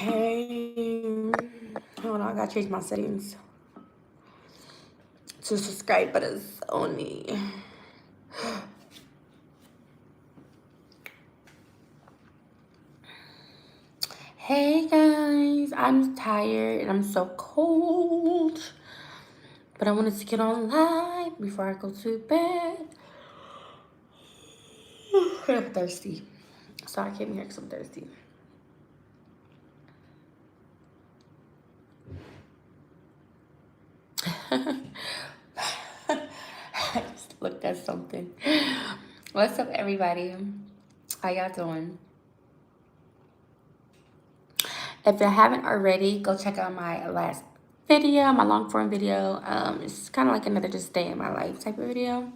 Hey, hold on, I gotta change my settings to subscribers only. Hey guys, I'm tired and I'm so cold, but I wanted to get on live before I go to bed. I'm thirsty, so I came here because I'm thirsty. I just looked at something. What's up, everybody? How y'all doing? If you haven't already, go check out my last video, my long form video. It's kind of like another just day in my life type of video.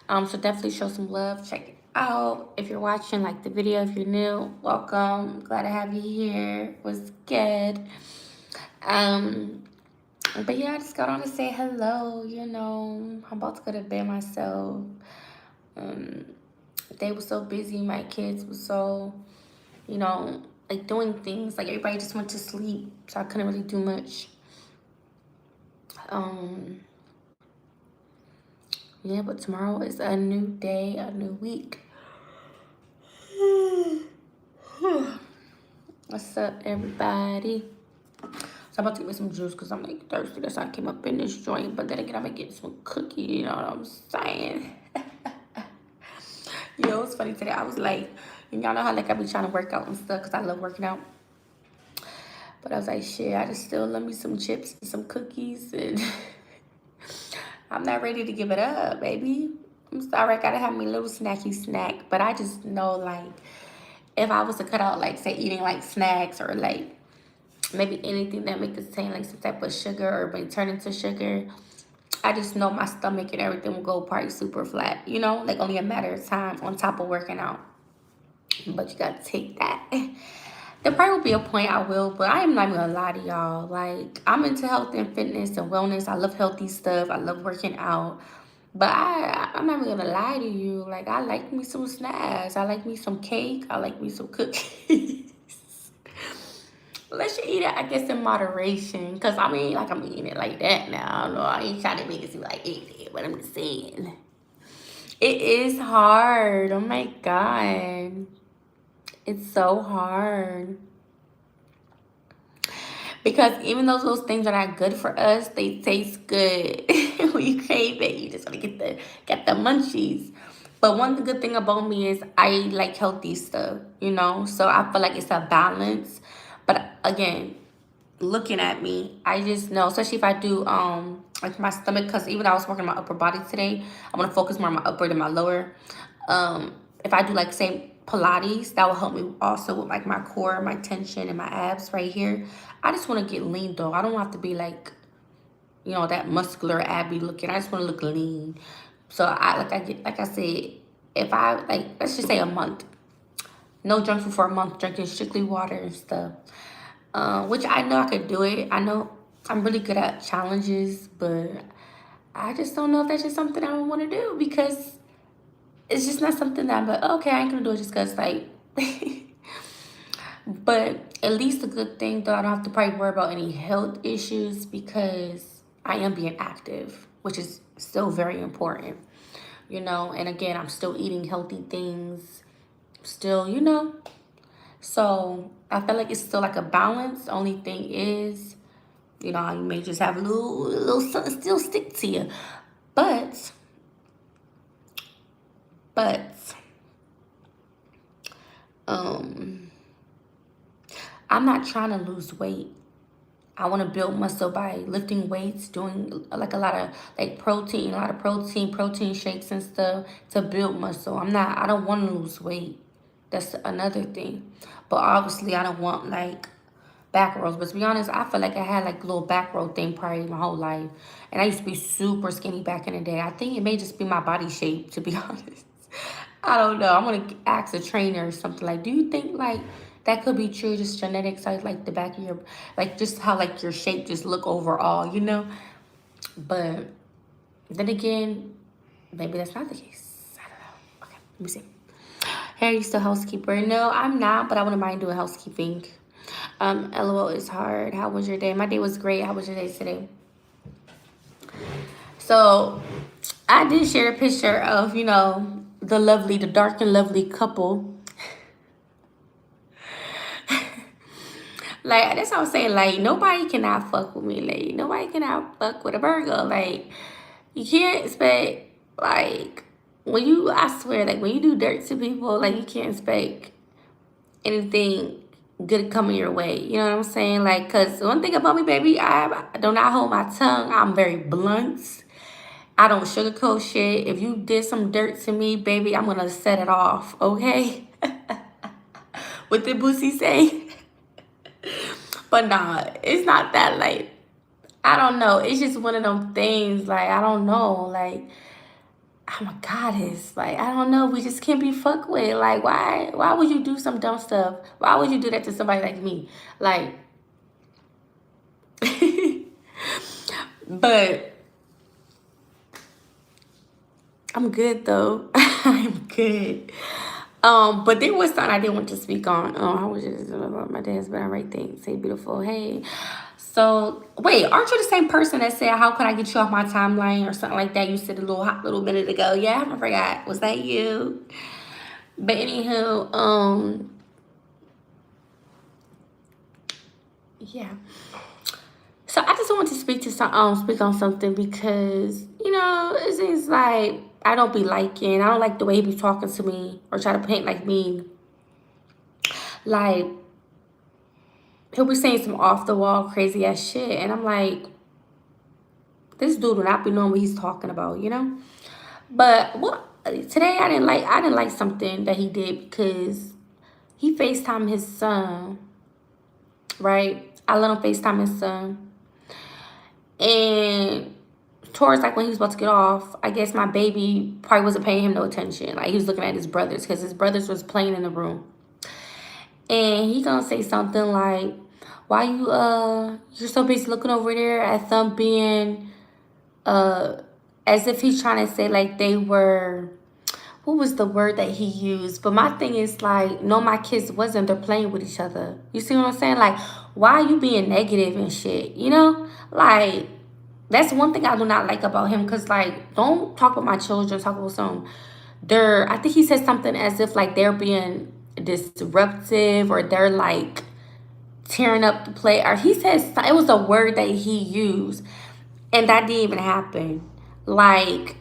So definitely show some love. Check it out. If you're watching, like the video. If you're new, welcome. Glad to have you here. Was good. Um, but yeah, I just got on to say hello. You know, I'm about to go to bed myself. Um, they were so busy. My kids were so, you know, like doing things. Like everybody just went to sleep, so I couldn't really do much. Um, yeah, but tomorrow is a new day, a new week. What's up, everybody? So I'm about to get me some juice because I'm like thirsty. That's why I came up in this joint. But then again, I'm gonna get some cookie. You know what I'm saying? You know, it's funny today. I was like, y'all know how like I be trying to work out and stuff because I love working out. But I was like, shit, I just still love me some chips and some cookies, and I'm not ready to give it up, baby. I'm sorry, I gotta have me little snacky snack. But I just know, like, if I was to cut out, like, say, eating like snacks or like maybe anything that may contain like some type of sugar or may turn into sugar, I just know my stomach and everything will go probably super flat. You know, like only a matter of time on top of working out. But you gotta take that. There probably will be a point I will, but I am not even gonna lie to y'all. Like, I'm into health and fitness and wellness. I love healthy stuff. I love working out. But I'm not even gonna lie to you. Like, I like me some snacks. I like me some cake. I like me some cookies. Let you eat it, I guess, in moderation. Cause I mean, like, I'm eating it like that now. I don't know. I ain't trying to make it seem like eat it, but I'm just saying. It is hard. Oh my God. It's so hard. Because even though those things are not good for us, they taste good. When you crave it, you just want to get the munchies. But one good thing about me is I like healthy stuff, you know? So I feel like it's a balance. But again, looking at me, I just know, especially if I do like my stomach, because even though I was working on my upper body today, I want to focus more on my upper than my lower. If I do like say Pilates, that will help me also with like my core, my tension, and my abs right here. I just want to get lean though. I don't have to be like, you know, that muscular abby looking. I just want to look lean. So like I said, if I like, let's just say a month, no junk food for a month, drinking strictly water and stuff. Which I know I could do it. I know I'm really good at challenges, but I just don't know if that's just something I would want to do because it's just not something that I'm like, okay, I ain't gonna do it just because, like, but at least the good thing though, I don't have to probably worry about any health issues because I am being active, which is still very important, you know. And again, I'm still eating healthy things, still, you know. So I feel like it's still like a balance. The only thing is, you know, you may just have a little something still stick to you. But, but, um, I'm not trying to lose weight. I want to build muscle by lifting weights, doing like a lot of like protein, protein shakes and stuff to build muscle. I don't want to lose weight. That's another thing. But obviously, I don't want like back rolls. But to be honest, I feel like I had like a little back roll thing probably my whole life. And I used to be super skinny back in the day. I think it may just be my body shape, to be honest. I don't know. I'm gonna ask a trainer or something like, do you think like that could be true, just genetics, like the back of your, like just how like your shape just look overall, you know? But then again, maybe that's not the case. I don't know. Okay, let me see. Hey, are you still housekeeper? No, I'm not, but I wouldn't mind doing housekeeping. LOL is hard. How was your day? My day was great. How was your day today? So I did share a picture of, the dark and lovely couple. Like, that's what I'm saying. Like, nobody cannot fuck with me. Like, nobody cannot fuck with a Virgo. Like, you can't expect, like, I swear, like, when you do dirt to people, like, you can't expect anything good coming your way. You know what I'm saying? Like, because one thing about me, baby, I do not hold my tongue. I'm very blunt. I don't sugarcoat shit. If you did some dirt to me, baby, I'm going to set it off, okay? What did Boosie say? But nah, it's not that, like, I don't know. It's just one of them things, like, I don't know. Like, I'm a goddess. Like, I don't know. We just can't be fucked with. Like, why would you do some dumb stuff? Why would you do that to somebody like me? Like, but I'm good though. I'm good. But there was something I did want to speak on. How was it? My dad's been right thing. Say beautiful. Hey. So wait, aren't you the same person that said, "How could I get you off my timeline" or something like that? You said a little minute ago. Yeah, I forgot. Was that you? But anywho, yeah. So I just want to speak on something because it seems like I don't be liking. I don't like the way he be talking to me or try to paint like me. Like he'll be saying some off the wall crazy ass shit, and I'm like, this dude will not be knowing what he's talking about. But today I didn't like something that he did because he FaceTimed his son, right? I let him FaceTime his son. And towards like when he was about to get off, I guess my baby probably wasn't paying him no attention. Like he was looking at his brothers because his brothers was playing in the room. And he gonna say something like, why you're so busy looking over there at them being as if he's trying to say like they were, what was the word that he used? But my thing is like, no, my kids wasn't. They're playing with each other. You see what I'm saying? Like, why are you being negative and shit? Like, that's one thing I do not like about him. Cause like, don't talk about my children. Talk about some. I think he said something as if like they're being disruptive or they're like tearing up the play. Or he says it was a word that he used, and that didn't even happen. Like,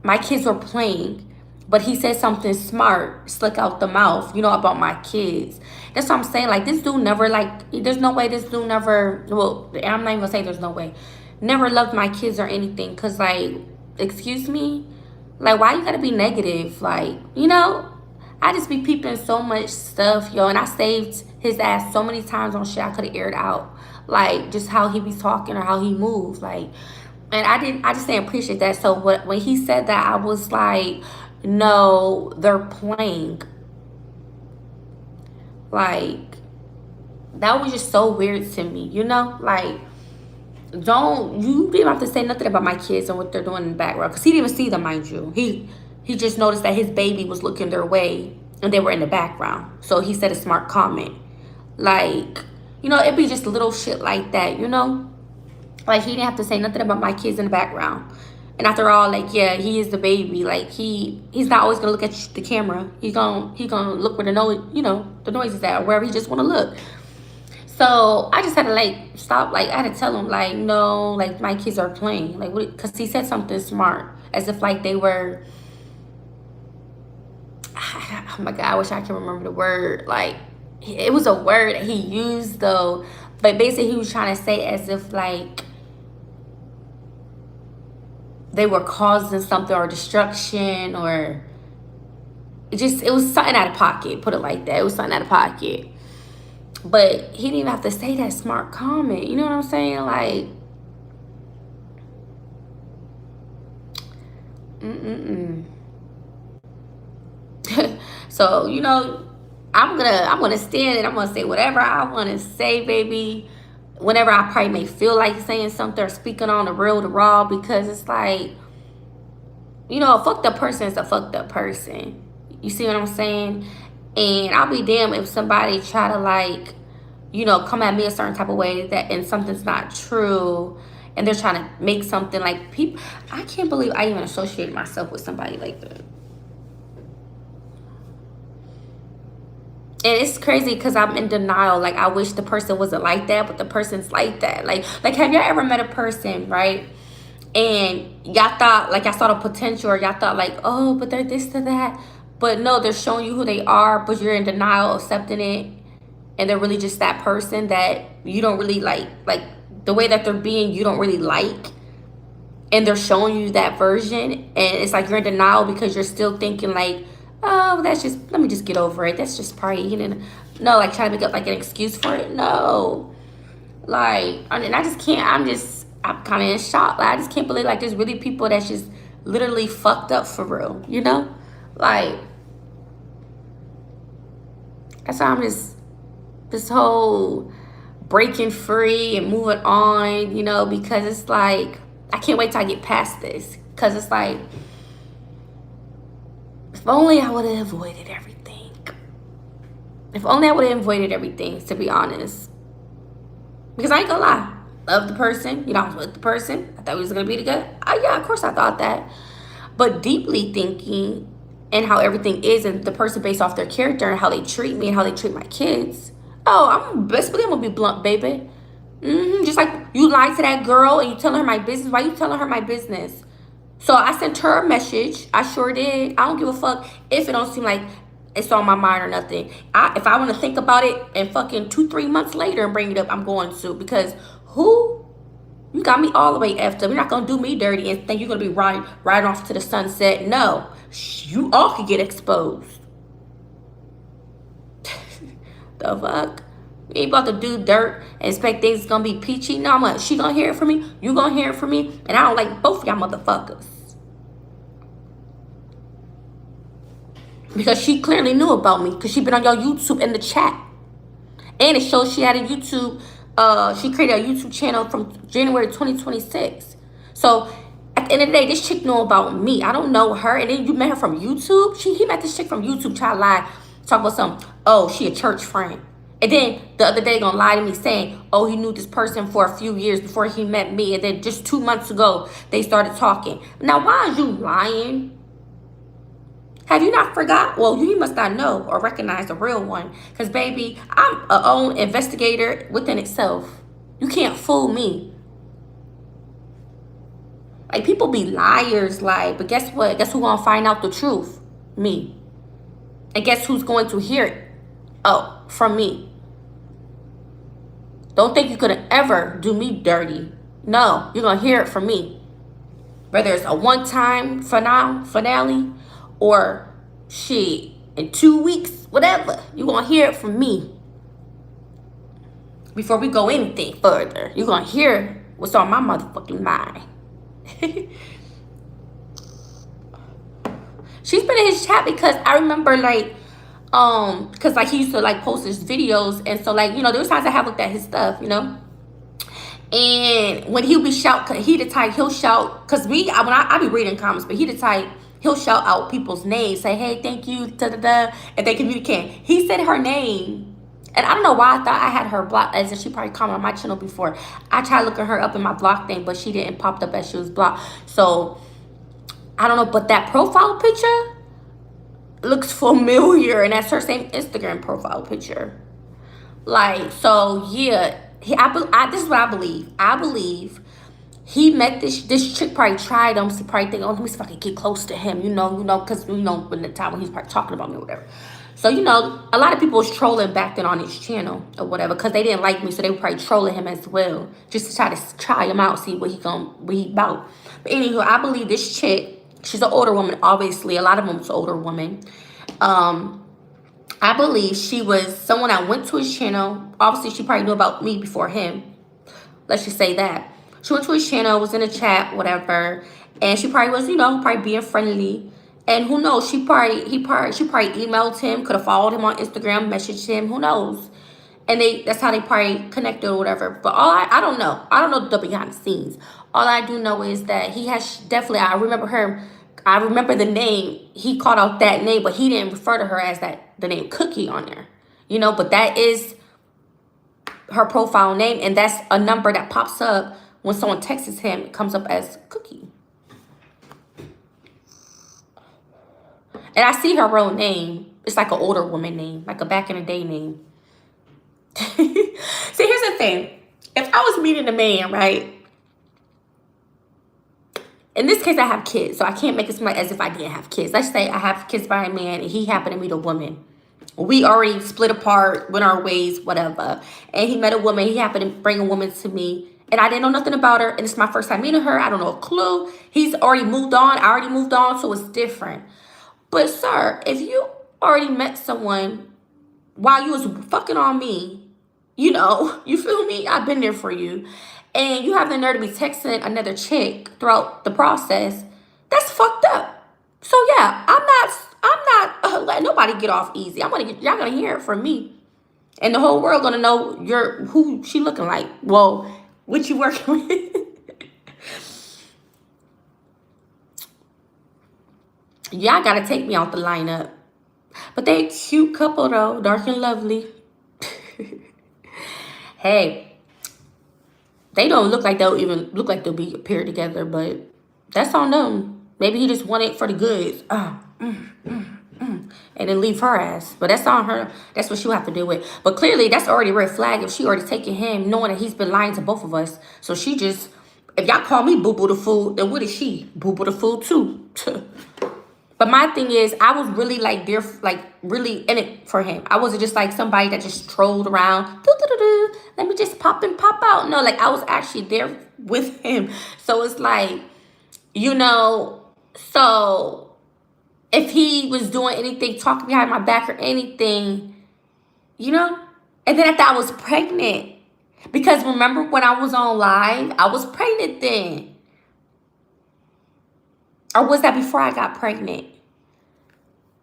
my kids were playing, but he said something smart, slick out the mouth, about my kids. That's what I'm saying. Like, this dude never, like, there's no way this dude never, well, I'm not even gonna say there's no way, never loved my kids or anything. Because, like, excuse me? Like, why you gotta be negative? Like, I just be peeping so much stuff, yo, and I saved his ass so many times on shit I could have aired out. Like, just how he be talking or how he moves. Like, and I just didn't appreciate that. So when he said that, I was like, no, they're playing. Like, that was just so weird to me, Like, you didn't have to say nothing about my kids and what they're doing in the background. Because he didn't even see them, mind you. He just noticed that his baby was looking their way and they were in the background. So he said a smart comment. Like, it'd be just little shit like that, Like, he didn't have to say nothing about my kids in the background. And after all, like, yeah, he is the baby. Like, he's not always gonna look at the camera. He gonna look where the noise is at, or wherever he just wanna look. So I just had to like stop. Like, I had to tell him like, no, like my kids are playing. Like, what? Because he said something smart, as if like they were. Oh my god, I wish I could remember the word. Like, it was a word that he used though, but basically he was trying to say as if like they were causing something or destruction, or it was something out of pocket. Put it like that. It was something out of pocket. But he didn't even have to say that smart comment. You know what I'm saying? Like, So, I'm gonna stand and I'm gonna say whatever I wanna say, baby. Whenever I probably may feel like saying something or speaking on the real, the raw, because it's like, a fucked up person is a fucked up person. You see what I'm saying? And I'll be damned if somebody try to like come at me a certain type of way that and something's not true, and they're trying to make something like people. I can't believe I even associate myself with somebody like that. And it's crazy because I'm in denial. Like, I wish the person wasn't like that, but the person's like that. Like have y'all ever met a person, right? And y'all thought, like, y'all saw the potential, or y'all thought, like, oh, but they're this to that. But no, they're showing you who they are, but you're in denial, accepting it. And they're really just that person that you don't really like the way that they're being, you don't really like. And they're showing you that version. And it's like you're in denial because you're still thinking, like, oh, that's just, let me just get over it. That's just praying. And no, like, trying to make up like an excuse for it. No. Like, and I just can't, I'm kind of in shock. Like, I just can't believe, like, there's really people that's just literally fucked up for real, Like, that's why I'm just, this whole breaking free and moving on, because it's like, I can't wait till I get past this. Because it's like, if only I would have avoided everything. If only I would have avoided everything, to be honest. Because I ain't gonna lie. Love the person. I was with the person. I thought we was going to be together. Yeah, of course I thought that. But deeply thinking and how everything is and the person based off their character and how they treat me and how they treat my kids. Oh, I'm best believe I'm going to be blunt, baby. Just like you lied to that girl and you telling her my business. Why you telling her my business? So I sent her a message. I sure did. I don't give a fuck if it don't seem like it's on my mind or nothing. If I want to think about it and fucking 2-3 months later and bring it up, I'm going to. Because who? You got me all the way effed up. You're not going to do me dirty and think you're going to be riding off to the sunset. No. You all could get exposed. The fuck? You ain't about to do dirt and expect things is going to be peachy. No, she going to hear it from me. You going to hear it from me. And I don't like both of y'all motherfuckers. Because she clearly knew about me. Because she been on your YouTube in the chat. And it shows she had a YouTube, she created a YouTube channel from January 2026. So at the end of the day, this chick knew about me. I don't know her. And then you met her from YouTube. He met this chick from YouTube, try to lie, talk about something. Oh, she a church friend. And then the other day gonna lie to me saying, oh, he knew this person for a few years before he met me. And then just 2 months ago, they started talking. Now, why are you lying? Have you not forgot? Well, you must not know or recognize the real one. Because, baby, I'm a own investigator within itself. You can't fool me. Like, people be liars, like, but guess what? Guess who's going to find out the truth? Me. And guess who's going to hear it? Oh, from me. Don't think you could ever do me dirty. No, you're going to hear it from me. Whether it's a one-time finale or shit, in 2 weeks, whatever, you're going to hear it from me. Before we go anything further, you're going to hear what's on my motherfucking mind. She's been in his chat because I remember, like, because, like, he used to, like, post his videos. And so, like, there was times I have looked at his stuff, And when he'll be he the type, he'll shout, because I be reading comments, but he the type, he'll shout out people's names, say, hey, thank you, da-da-da, and they communicate. He said her name, and I don't know why I thought I had her blocked, as if she probably commented on my channel before. I tried looking her up in my block thing, but she didn't pop up as she was blocked. So, I don't know, but that profile picture looks familiar, and that's her same Instagram profile picture. Like, so, yeah, this is what I believe. I believe he met this chick, probably tried him. She probably think, oh, let me see if I can get close to him, because, when the time when he's probably talking about me or whatever. So, a lot of people was trolling back then on his channel or whatever, because they didn't like me, so they were probably trolling him as well, just to try him out, see what he about. But anywho, I believe this chick, she's an older woman, obviously. A lot of them was older women. I believe she was someone that went to his channel. Obviously, she probably knew about me before him. Let's just say that. She went to his channel, was in a chat, whatever. And she probably was, probably being friendly. And who knows, she probably emailed him, could have followed him on Instagram, messaged him, who knows. And that's how they probably connected or whatever. But I don't know. I don't know the behind the scenes. All I do know is that he has definitely, I remember the name. He called out that name, but he didn't refer to her as the name Cookie on there. But that is her profile name, and that's a number that pops up when someone texts him. It comes up as Cookie. And I see her real name. It's like an older woman name, like a back in the day name. See, here's the thing. If I was meeting a man, right? In this case, I have kids, so I can't make it seem like as if I didn't have kids. Let's say I have kids by a man, and he happened to meet a woman. We already split apart, went our ways, whatever. And he met a woman. He happened to bring a woman to me. And I didn't know nothing about her. And it's my first time meeting her. I don't know a clue. He's already moved on. I already moved on. So it's different. But, sir, if you already met someone while you was fucking on me, you know, you feel me? I've been there for you. And you have the nerve to be texting another chick throughout the process. That's fucked up. So, yeah, I'm not letting nobody get off easy. Y'all gonna hear it from me, and the whole world gonna know who she looking like. Well, what you working with? Y'all gotta take me out the lineup. But they a cute couple though, dark and lovely. Hey, they don't look like they'll even look like they'll be paired together, but that's on them. Maybe he just wanted it for the goods. And then leave her ass. But that's on her. That's what she'll have to deal with. But clearly, that's already a red flag if she already taking him, knowing that he's been lying to both of us. So she just, if y'all call me Boo Boo the Fool, then what is she? Boo Boo the Fool too. But my thing is, I was really like there, like really in it for him. I wasn't just like somebody that just trolled around. Let me just pop in, pop out. No, like I was actually there with him. So it's like, you know, so if he was doing anything, talking behind my back or anything, you know? And then I thought I was pregnant. Because remember when I was on live, I was pregnant then. Or was that before I got pregnant?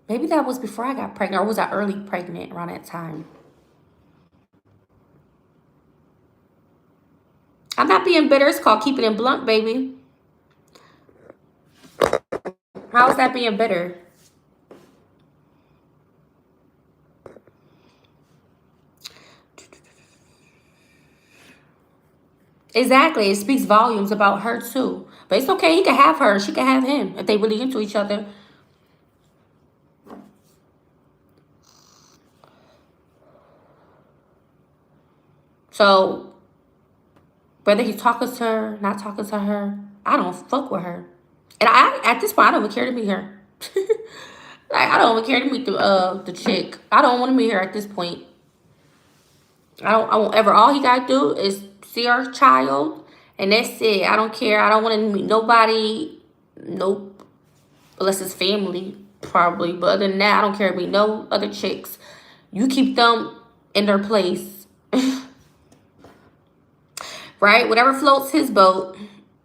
Maybe that was before I got pregnant. Or was I early pregnant around that time? I'm not being bitter. It's called keeping it blunt, baby. How is that being bitter? Exactly. It speaks volumes about her too. But it's okay. He can have her. She can have him if they really into each other. So whether he's talking to her, not talking to her, I don't fuck with her. And at this point, I don't even care to meet her. Like, I don't even care to meet the chick. I don't want to meet her at this point. I won't ever. All he gotta do is see our child, and that's it. I don't care. I don't want to meet nobody. Nope. Unless it's family, probably. But other than that, I don't care to meet no other chicks. You keep them in their place. Right? Whatever floats his boat.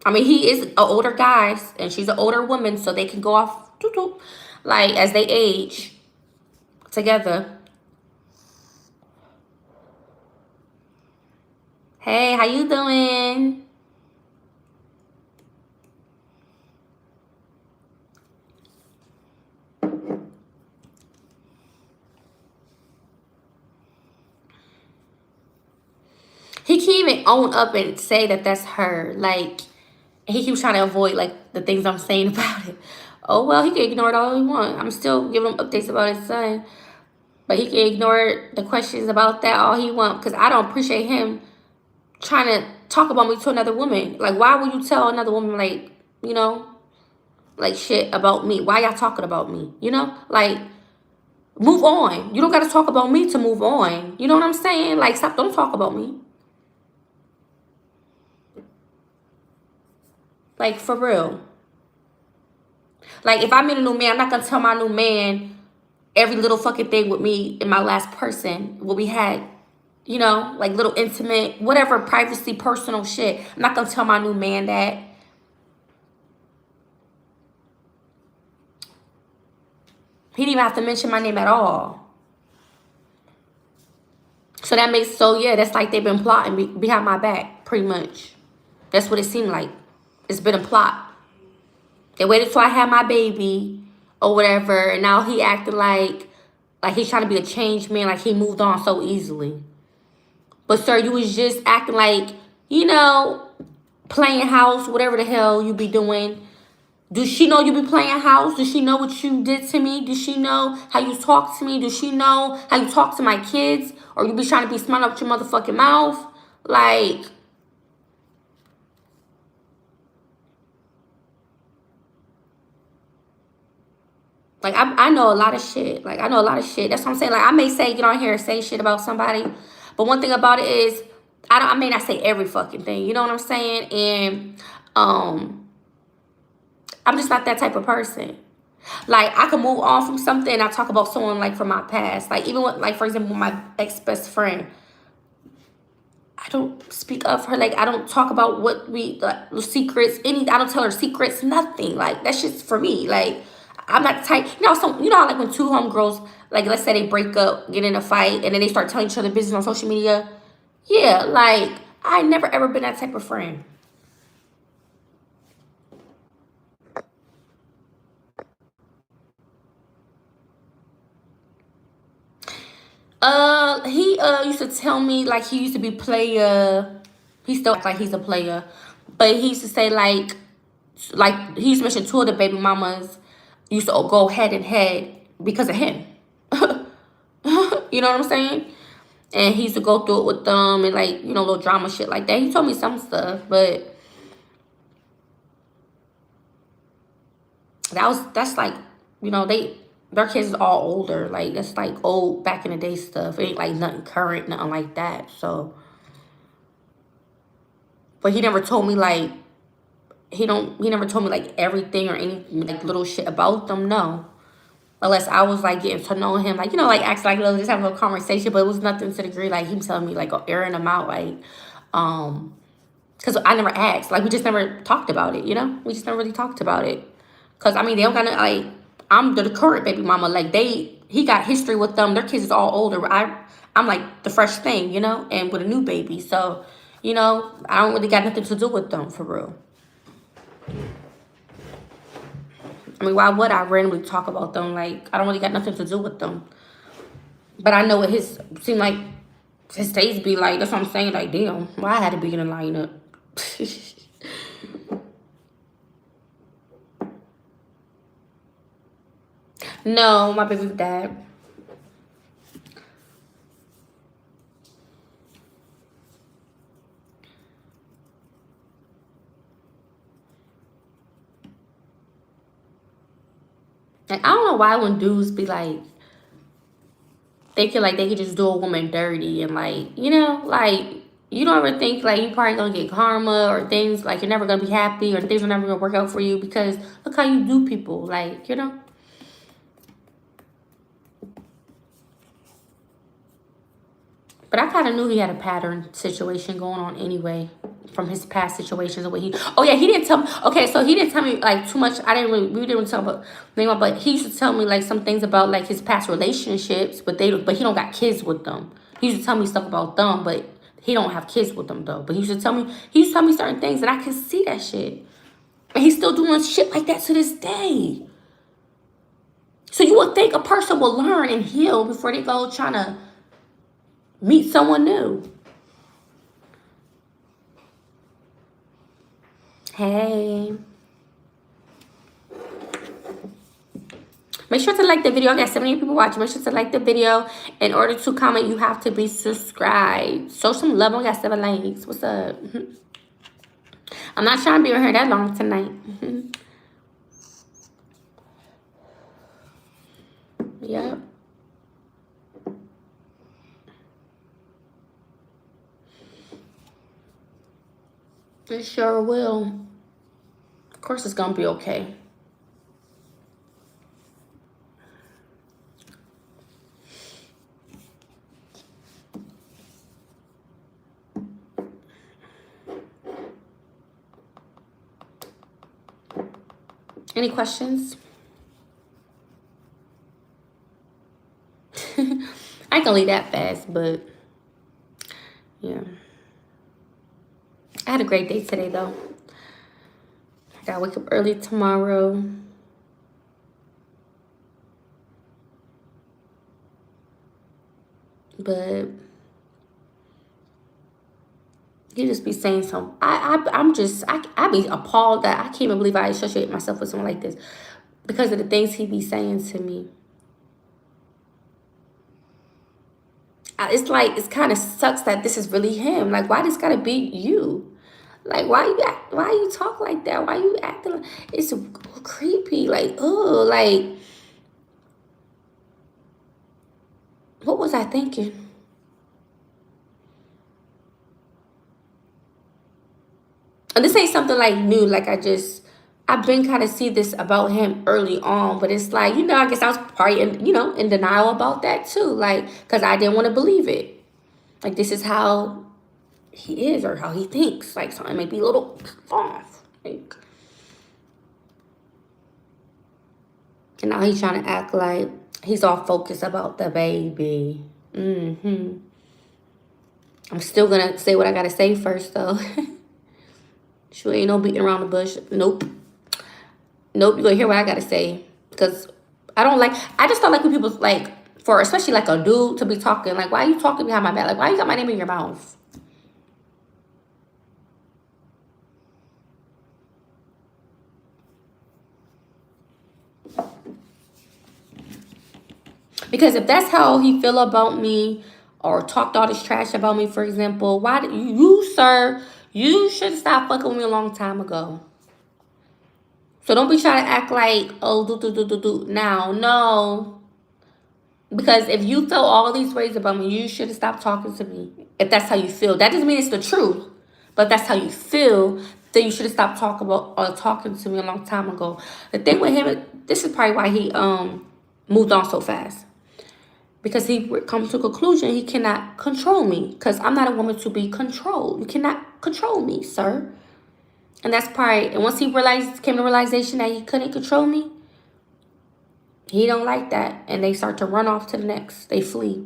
I mean, he is an older guy, and she's an older woman, so they can go off, like, as they age together. Hey, how you doing? He can't even own up and say that that's her. Like, he keeps trying to avoid, like, the things I'm saying about it. Oh, well, he can ignore it all he wants. I'm still giving him updates about his son. But he can ignore the questions about that all he wants. Because I don't appreciate him trying to talk about me to another woman. Like, why would you tell another woman, like, you know, like, shit about me? Why y'all talking about me? You know? Like, move on. You don't got to talk about me to move on. You know what I'm saying? Like, stop. Don't talk about me. Like, for real. Like, if I meet a new man, I'm not going to tell my new man every little fucking thing with me and my last person, what we had, you know, like little intimate, whatever, privacy, personal shit. I'm not going to tell my new man that. He didn't even have to mention my name at all. So that makes, so yeah, that's like they've been plotting behind my back, pretty much. That's what it seemed like. It's been a plot. They waited till I had my baby or whatever, and now he acting like he's trying to be a changed man, like he moved on so easily. But sir, you was just acting like, you know, playing house, whatever the hell you be doing. Does she know you be playing house? Does she know what you did to me? Does she know how you talk to me? Does she know how you talk to my kids? Or you be trying to be smart up your motherfucking mouth? Like I know a lot of shit. Like I know a lot of shit. That's what I'm saying. Like I may say get on here and say shit about somebody, but one thing about it is I may not say every fucking thing. You know what I'm saying? And I'm just not that type of person. Like I can move on from something and I talk about someone like from my past. Like even with, like, for example, my ex best friend. I don't speak of her. Like I don't talk about what we like secrets. I don't tell her secrets. Nothing. Like that's just for me. Like I'm not the type. You know how like when two homegirls, like let's say they break up, get in a fight, and then they start telling each other business on social media. Yeah, like I never ever been that type of friend. He used to tell me like he used to be player. He still act like he's a player, but he used to say like he used to mention two of the baby mamas used to go head and head because of him. You know what I'm saying? And he used to go through it with them and like little drama shit like that. He told me some stuff, but that's like their kids is all older. Like that's like old back in the day stuff. It ain't like nothing current, nothing like that. So, but he never told me like he never told me like everything or any like little shit about them. No, unless I was like getting to know him, like like act like just having a conversation, but it was nothing to the degree like him telling me like airing them out, like because I never asked, like we just never talked about it, we just never really talked about it, because I mean they don't got like I'm the current baby mama, like he got history with them, their kids is all older, I'm like the fresh thing, and with a new baby, so I don't really got nothing to do with them for real. I mean, why would I randomly talk about them? Like, I don't really got nothing to do with them. But I know what seemed like his days be like. That's what I'm saying. Like, damn, why I had to be in a lineup. No, my baby dad. Like, I don't know why when dudes be like, thinking like they could just do a woman dirty and like, like, you don't ever think like you probably gonna get karma or things like you're never gonna be happy or things are never gonna work out for you because look how you do people. Like, But I kind of knew he had a pattern situation going on anyway from his past situations and what he. Oh yeah, he didn't tell me. Okay, so he didn't tell me like too much. We didn't really talk about Neymar, but he used to tell me like some things about like his past relationships, but he don't got kids with them. He used to tell me stuff about them, but he don't have kids with them though. But he used to tell me certain things, and I could see that shit. And he's still doing shit like that to this day. So you would think a person will learn and heal before they go trying to meet someone new. Hey. Make sure to like the video. I got 70 people watching. Make sure to like the video. In order to comment, you have to be subscribed. Show some love. I got 7 likes. What's up? I'm not trying to be on here that long tonight. Yep. It sure will. Of course it's going to be okay. Any questions? I can leave that fast, but yeah. I had a great day today, though. I gotta wake up early tomorrow. But He just be saying some. I be appalled that I can't even believe I associate myself with someone like this because of the things he be saying to me. It's like it's kind of sucks that this is really him. Like, why this gotta be you? Like, why you talk like that? Why you acting like it's creepy? Like, oh, like, what was I thinking? And this ain't something like new. Like, I've been kind of see this about him early on, but it's like, I guess I was probably in denial about that too. Like, because I didn't want to believe it. Like, this is how he is or how he thinks. Like, something may be a little off. Like, and now he's trying to act like he's all focused about the baby. I'm still gonna say what I gotta say first, though. Sure, ain't no beating around the bush. Nope. Nope, you're gonna hear what I gotta say. Because I just don't like when people, like, for especially like a dude to be talking. Like, why are you talking behind my back? Like, why you got my name in your mouth? Because if that's how he feel about me or talked all this trash about me, for example, why did you, sir, you should have stopped fucking with me a long time ago. So don't be trying to act like, oh, do now. No. Because if you feel all these ways about me, you should have stopped talking to me. If that's how you feel. That doesn't mean it's the truth. But if that's how you feel, then you should have stopped talking to me a long time ago. The thing with him, this is probably why he moved on so fast. Because he comes to a conclusion he cannot control me. Because I'm not a woman to be controlled. You cannot control me, sir. And that's probably, and once he came to realization that he couldn't control me, he don't like that. And they start to run off to the next. They flee.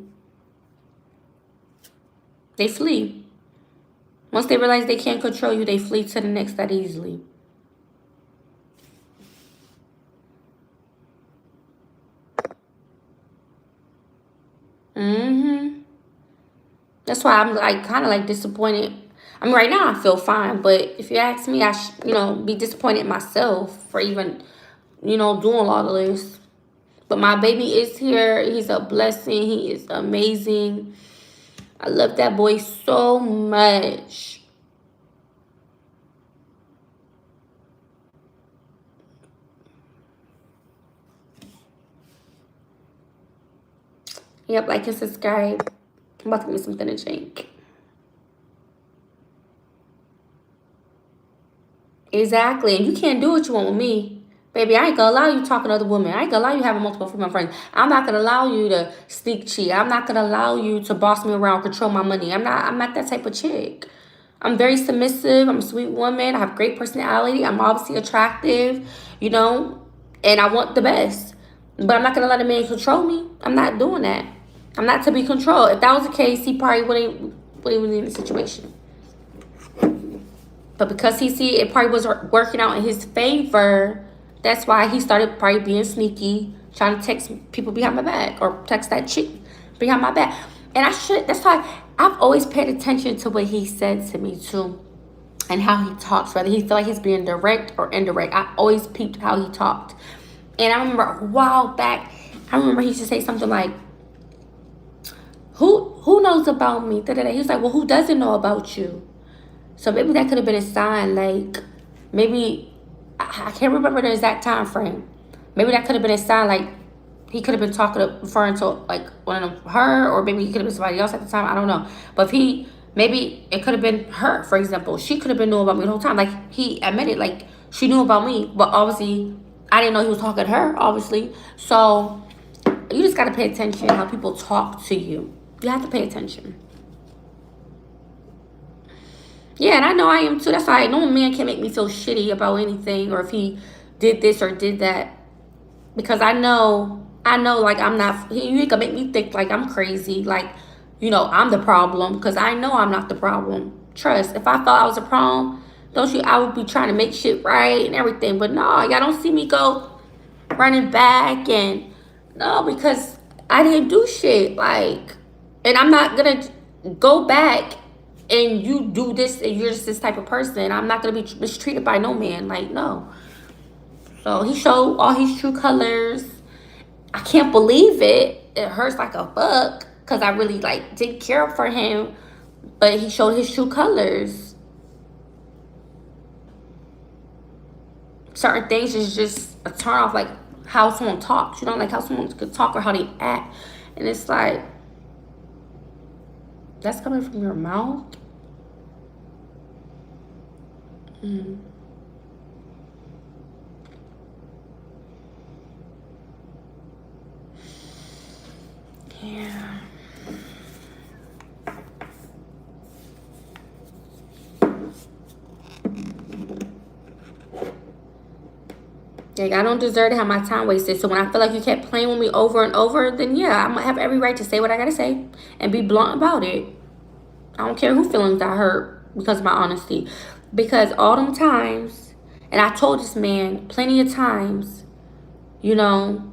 They flee. Once they realize they can't control you, they flee to the next that easily. That's why I'm like kind of like disappointed. I mean, right now I feel fine, but if you ask me, I be disappointed myself for even doing all of this. But my baby is here. He's a blessing. He is amazing. I love that boy so much. Yep, like and subscribe. I'm about to give me something to drink. Exactly. And you can't do what you want with me. Baby, I ain't gonna allow you talking to other women. I ain't gonna allow you having multiple female friends. I'm not gonna allow you to sneak cheat. I'm not gonna allow you to boss me around, control my money. I'm not that type of chick. I'm very submissive. I'm a sweet woman. I have great personality. I'm obviously attractive, and I want the best. But I'm not gonna let a man control me. I'm not doing that. I'm not to be controlled. If that was the case, he probably wouldn't even in the situation. But because he see it probably was working out in his favor, that's why he started probably being sneaky, trying to text people behind my back or text that chick behind my back. And that's why I've always paid attention to what he said to me too and how he talks, whether he feel like he's being direct or indirect. I always peeped how he talked. And I remember a while back, I remember he used to say something like, who knows about me? He was like, well, who doesn't know about you? So maybe that could have been a sign, like, maybe, I can't remember the exact time frame. Maybe that could have been a sign, like, he could have been referring to, like, one of her, or maybe he could have been somebody else at the time, I don't know. But maybe it could have been her, for example. She could have been knowing about me the whole time. Like, he admitted, like, she knew about me, but obviously, I didn't know he was talking to her, obviously. So, you just got to pay attention how people talk to you. You have to pay attention. Yeah, and I know I am too. That's why no man can make me feel shitty about anything or if he did this or did that. Because I know, like, I'm not, you ain't gonna make me think like I'm crazy, like, I'm the problem. Because I know I'm not the problem. Trust, if I thought I was a problem, I would be trying to make shit right and everything. But no, y'all don't see me go running back and, no, because I didn't do shit. Like, and I'm not gonna go back and you do this and you're just this type of person, I'm not gonna be mistreated by no man. Like, no. So he showed all his true colors. I can't believe it. It hurts like a fuck because I really like did care for him, but he showed his true colors. Certain things is just a turn off, like how someone talks. You don't like how someone could talk or how they act, and it's like that's coming from your mouth. Yeah. Like, I don't deserve to have my time wasted. So when I feel like you kept playing with me over and over, then yeah, I'm gonna have every right to say what I gotta say and be blunt about it. I don't care who feelings I hurt because of my honesty. Because all them times, and I told this man plenty of times, you know,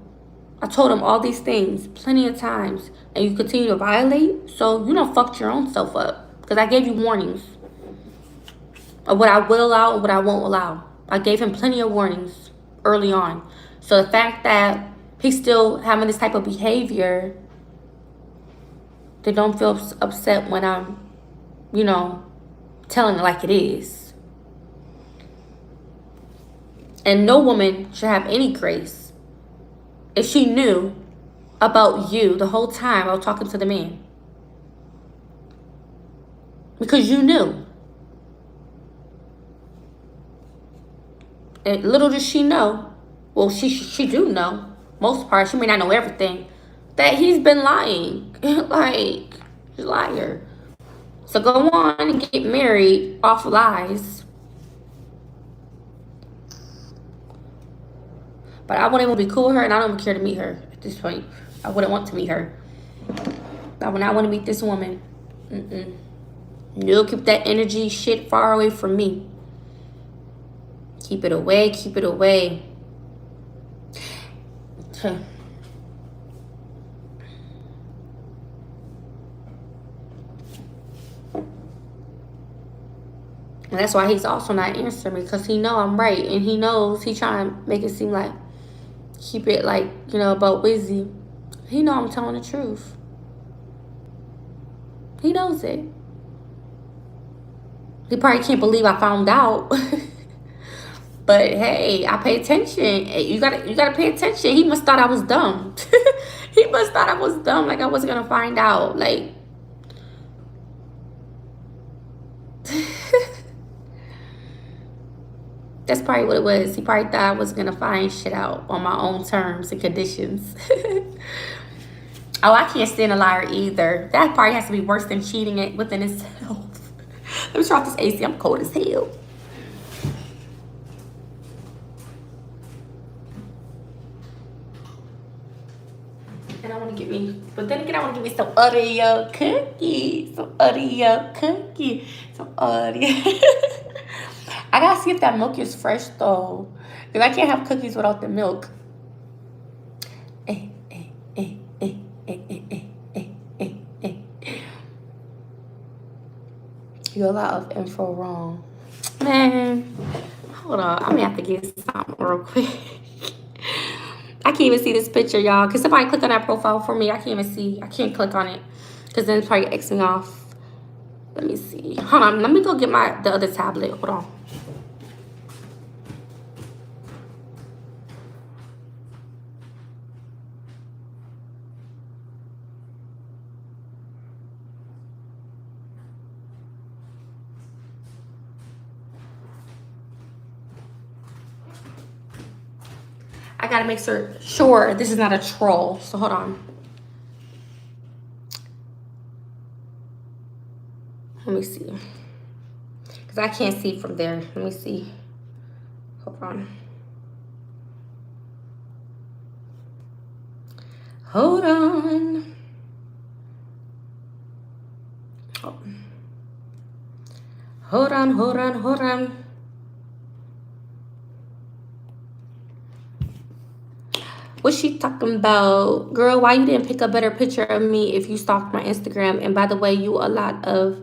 I told him all these things plenty of times, and you continue to violate, so you done fucked your own self up. Because I gave you warnings of what I will allow and what I won't allow. I gave him plenty of warnings early on. So the fact that he's still having this type of behavior, they don't feel upset when I'm, you know, telling it like it is. And no woman should have any grace if she knew about you the whole time I was talking to the man. Because you knew. And little does she know, well, she do know, most part, she may not know everything, that he's been lying. Like, he's a liar. So go on and get married off lies. But I wouldn't even be cool with her, and I don't even care to meet her at this point. I wouldn't want to meet her. I would not want to meet this woman. You'll keep that energy shit far away from me. Keep it away, keep it away. And that's why he's also not answering me, because he know I'm right, and he knows he trying to make it seem like keep it like, you know, about Wizzy. He know I'm telling the truth. He knows it. He probably can't believe I found out. But hey, I pay attention. You gotta pay attention. He must thought I was dumb. He must thought I was dumb, like I wasn't gonna find out. Like, that's probably what it was. He probably thought I was gonna find shit out on my own terms and conditions. Oh, I can't stand a liar either. That probably has to be worse than cheating it within itself. Let me turn off this AC. I'm cold as hell. And I want to get me, but then again, I want to give me some Oreo cookies. Some Oreo cookies. Some Oreo. I gotta see if that milk is fresh though. Because I can't have cookies without the milk. You a lot of info wrong. Man, hold on. I'm gonna have to get something real quick. I can't even see this picture, y'all. Because somebody click on that profile for me. I can't even see. I can't click on it. Because then it's probably X me off. Let me see. Hold on. Let me go get the other tablet. Hold on. I gotta make sure this is not a troll. So hold on. Let me see. Because I can't see from there. Let me see. Hold on. Hold on. Oh. Hold on, hold on, hold on. What's she talking about? Girl, why you didn't pick a better picture of me if you stalked my Instagram? And by the way, you a lot of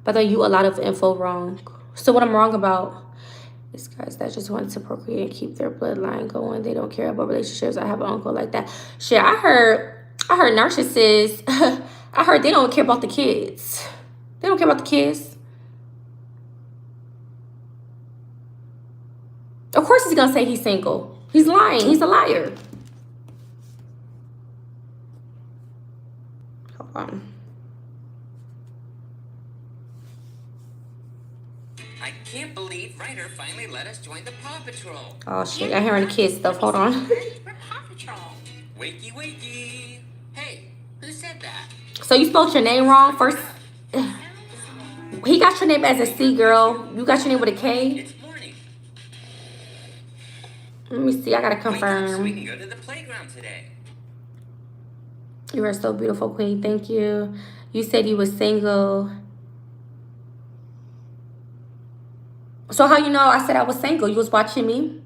But then you a lot of info wrong. So what I'm wrong about is guys that just want to procreate and keep their bloodline going. They don't care about relationships. I have an uncle like that. Shit, I heard narcissists. I heard they don't care about the kids. They don't care about the kids. Of course he's gonna say he's single. He's lying. He's a liar. Hold on. I can't believe Ryder finally let us join the Paw Patrol. Oh shit, I hearing the kids stuff. Hold on. We're Paw Patrol. Wakey, wakey. Hey, who said that? So you spelled your name wrong first. He got your name as a C, girl. You got your name with a K. It's morning. Let me see. I gotta Wake up so we confirm. can go to the playground today. You are so beautiful, queen. Thank you. You said you was single. So how you know I said I was single? You was watching me?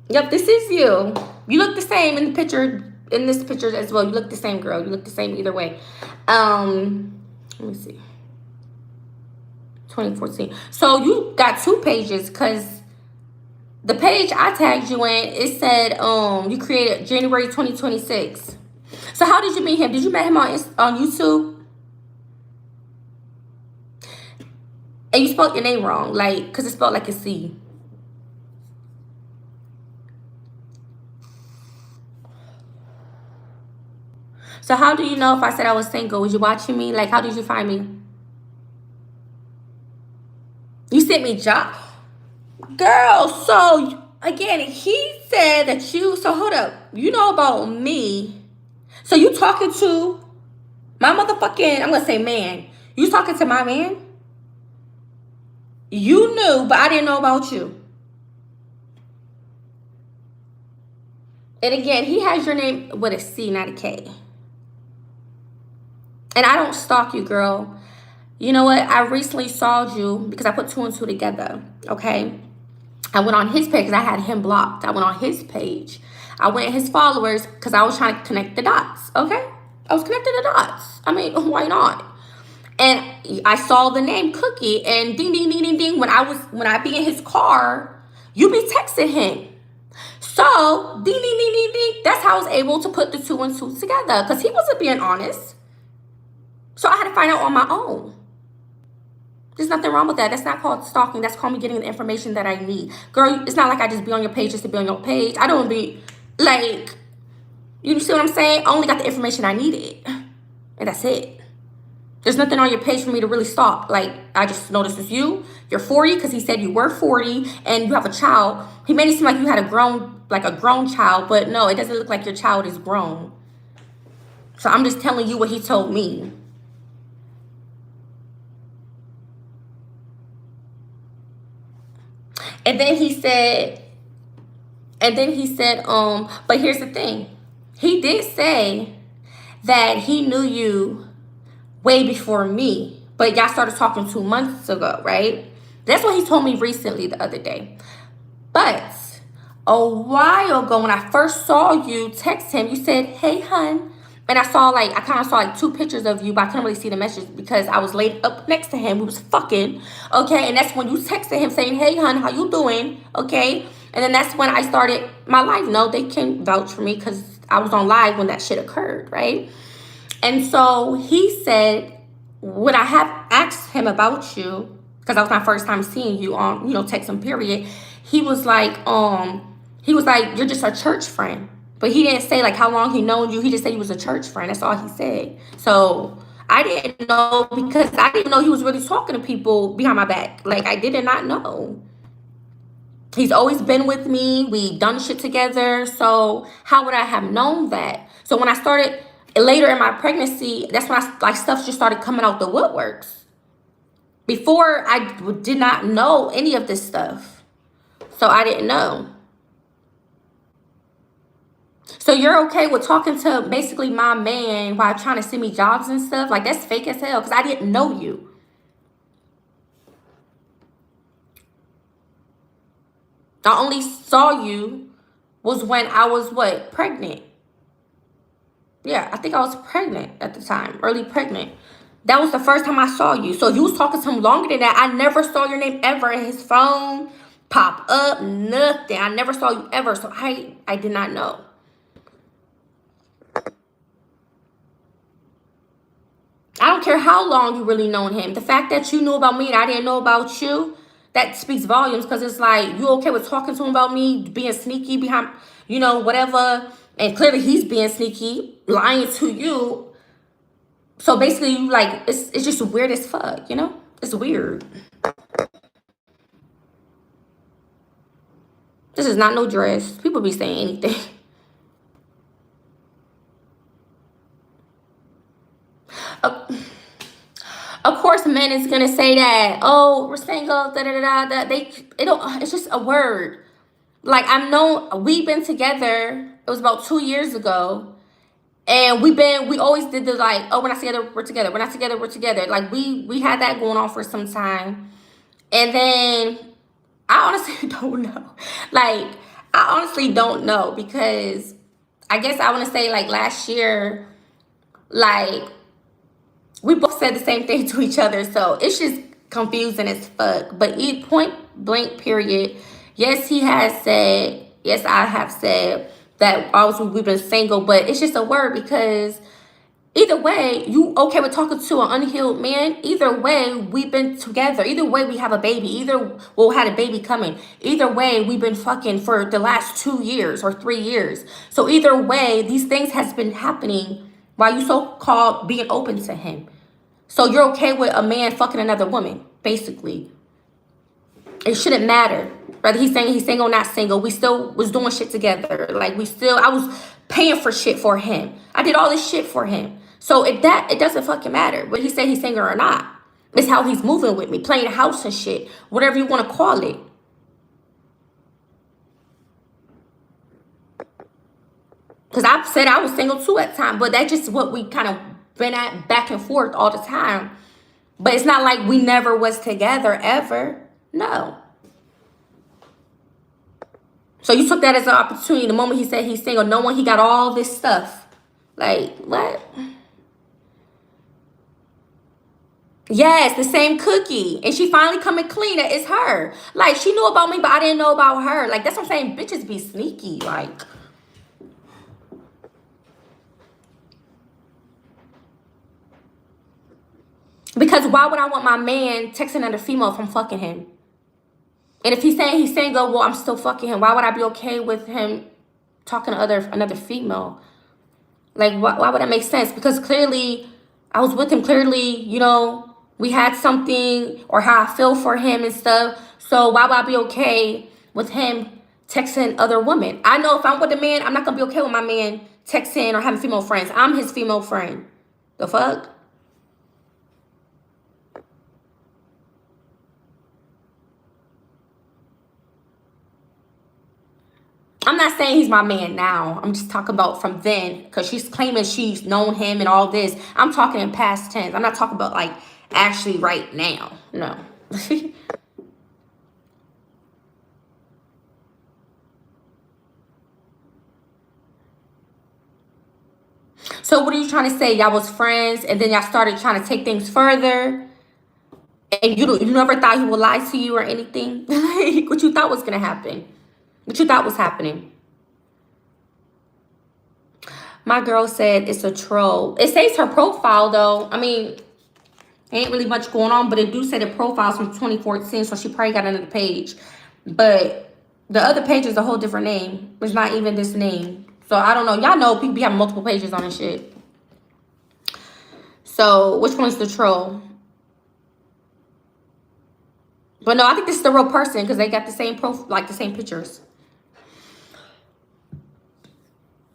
Yep, this is you. You look the same in the picture, in this picture as well. You look the same, girl. You look the same either way. Let me see. 2014. So you got two pages because the page I tagged you in, it said you created January 2026. So how did you meet him? Did you meet him on YouTube? And you spelled your name wrong, like, because it spelled like a C. So how do you know if I said I was single? Was you watching me? Like, how did you find me? You sent me job. Girl, so, again, he said that you, so hold up. You know about me. So you talking to my motherfucking, I'm going to say man. You talking to my man? You knew, but I didn't know about you. And again, he has your name with a C, not a K. And I don't stalk you, girl. You know what? I recently saw you because I put two and two together, okay? I went on his page because I had him blocked. I went on his page. I went his followers because I was trying to connect the dots, okay? I was connecting the dots. I mean, why not? And I saw the name Cookie, and ding, ding, ding, ding, ding. When I be in his car, you be texting him. So, ding, ding, ding, ding, ding. That's how I was able to put the two and two together because he wasn't being honest. So I had to find out on my own. There's nothing wrong with that. That's not called stalking. That's called me getting the information that I need. Girl, it's not like I just be on your page just to be on your page. I don't be, like, you see what I'm saying? I only got the information I needed. And that's it. There's nothing on your page for me to really stalk. Like, I just noticed it's you. You're 40 because he said you were 40 and you have a child. He made it seem like you had a grown child. But no, it doesn't look like your child is grown. So I'm just telling you what he told me. And then he said, but here's the thing. He did say that he knew you way before me, but y'all started talking 2 months ago, right? That's what he told me recently the other day. But a while ago when I first saw you text him, you said, hey, hun. And I kind of saw like two pictures of you, but I couldn't really see the message because I was laid up next to him. We was fucking, okay? And that's when you texted him saying, hey, hun, how you doing, okay? And then that's when I started my live. No, they can vouch for me because I was on live when that shit occurred, right? And so he said, when I have asked him about you, because that was my first time seeing you on, texting period, he was like, you're just a church friend. But he didn't say like how long he known you. He just said he was a church friend. That's all he said. So I didn't know because I didn't know he was really talking to people behind my back. Like I did not know. He's always been with me. We done shit together. So how would I have known that? So when I started later in my pregnancy, that's when stuff just started coming out the woodworks. Before I did not know any of this stuff. So I didn't know. So you're okay with talking to basically my man while trying to send me jobs and stuff? Like, that's fake as hell because I didn't know you. I only saw you was when I was, pregnant. Yeah, I think I was pregnant at the time, early pregnant. That was the first time I saw you. So if you was talking to him longer than that, I never saw your name ever in his phone pop up, nothing. I never saw you ever. So I did not know. I don't care how long you really known him. The fact that you knew about me and I didn't know about you, that speaks volumes because it's like, you okay with talking to him about me, being sneaky behind, whatever. And clearly he's being sneaky, lying to you. So basically, you like, it's just weird as fuck, It's weird. This is not no dress. People be saying anything. Of of course, men is gonna say that. Oh, we're single. Da da da da. It don't. It's just a word. Like I know we've been together. It was about 2 years ago, and we always did the like. Oh, we're not together. We're together. We're not together. We're together. Like we had that going on for some time, and then I honestly don't know. Like I honestly don't know because I guess I want to say like last year, like we both said the same thing to each other, so it's just confusing as fuck. But point blank, period. Yes, he has said. Yes, I have said that also we've been single, but it's just a word because either way, you okay with talking to an unhealed man? Either way, we've been together. Either way, we have a baby. Either we'll had a baby coming. Either way, we've been fucking for the last 2 years or 3 years. So either way, these things has been happening while you so called being open to him. So you're okay with a man fucking another woman, basically. It shouldn't matter. Whether he's saying he's single or not single, we still was doing shit together. Like I was paying for shit for him. I did all this shit for him. So it doesn't fucking matter. Whether he say he's single or not. It's how he's moving with me, playing house and shit. Whatever you want to call it. Because I've said I was single too at time, but that's just what we kind of been at back and forth all the time. But it's not like we never was together ever. No. So you took that as an opportunity. The moment he said he's single, knowing he got all this stuff. Like, what? Yes, the same cookie. And she finally coming clean. That it's her. Like, she knew about me, but I didn't know about her. Like, that's what I'm saying. Bitches be sneaky. Like, because why would I want my man texting another female if I'm fucking him? And if he's saying he's single, well, I'm still fucking him. Why would I be okay with him talking to another female? Like, why would that make sense? Because clearly, I was with him. Clearly, we had something or how I feel for him and stuff. So why would I be okay with him texting other women? I know if I'm with a man, I'm not going to be okay with my man texting or having female friends. I'm his female friend. The fuck? I'm not saying he's my man now. I'm just talking about from then because she's claiming she's known him and all this. I'm talking in past tense. I'm not talking about like actually right now. No. So what are you trying to say? Y'all was friends and then y'all started trying to take things further and you never thought he would lie to you or anything? Like, what you thought was going to happen? What you thought was happening? My girl said it's a troll. It says her profile, though. I mean, ain't really much going on, but it do say the profile's from 2014, so she probably got another page. But the other page is a whole different name. It's not even this name. So I don't know. Y'all know people be having multiple pages on this shit. So which one's the troll? But no, I think this is the real person because they got the same profile, like the same pictures.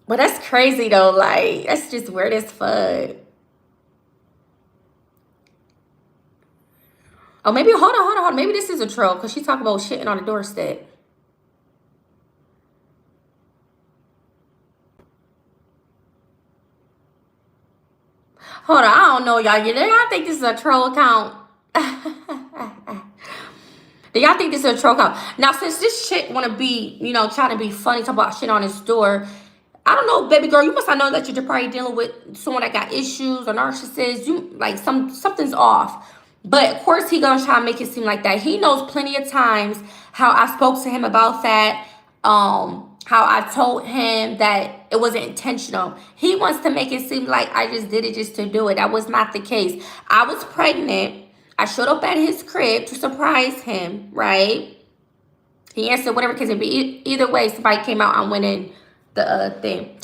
But that's crazy though. Like, that's just weird as fuck. Oh, maybe, hold on. Maybe this is a troll because she talking about shitting on the doorstep. Hold on, I don't know, y'all. Y'all think this is a troll account? Do y'all think this is a troll account? Now, since this shit want to be, trying to be funny, talk about shit on his door, I don't know, baby girl. You must not know that you're probably dealing with someone that got issues or narcissist. You like something's off. But of course he gonna try to make it seem like that. He knows plenty of times how I spoke to him about that. How I told him that it wasn't intentional. He wants to make it seem like I just did it just to do it. That was not the case. I was pregnant. I showed up at his crib to surprise him, right? He answered whatever case it be. Either way, somebody came out and went in the thing.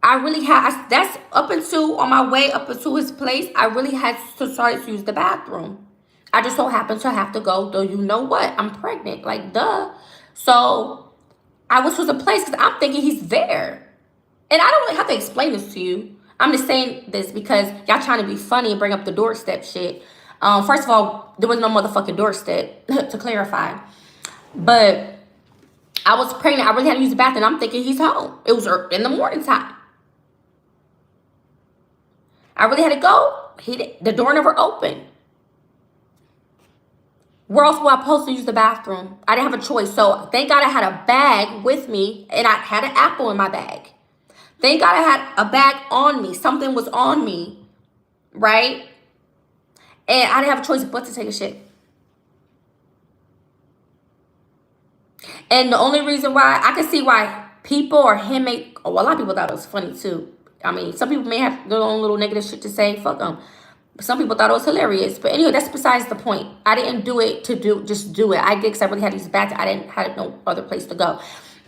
I really had, that's up until on my way up into his place, I really had to start to use the bathroom. I just so happened to have to go, though you know what? I'm pregnant, like duh. So I was to the place because I'm thinking he's there. And I don't really have to explain this to you. I'm just saying this because y'all trying to be funny and bring up the doorstep shit. First of all, there was no motherfucking doorstep, to clarify. But I was pregnant. I really had to use the bathroom. I'm thinking he's home. It was in the morning time. I really had to go. The door never opened. Where else were I supposed to use the bathroom? I didn't have a choice. So thank God I had a bag with me and I had an apple in my bag. Thank God I had a bag on me. Something was on me, right? And I didn't have a choice but to take a shit. And the only reason why, I can see why people or him make, well, a lot of people thought it was funny too. I mean, some people may have their own little negative shit to say, fuck them. Some people thought it was hilarious. But anyway, that's besides the point. I didn't do it to just do it. I did because I really had to use the bathroom. I didn't have no other place to go.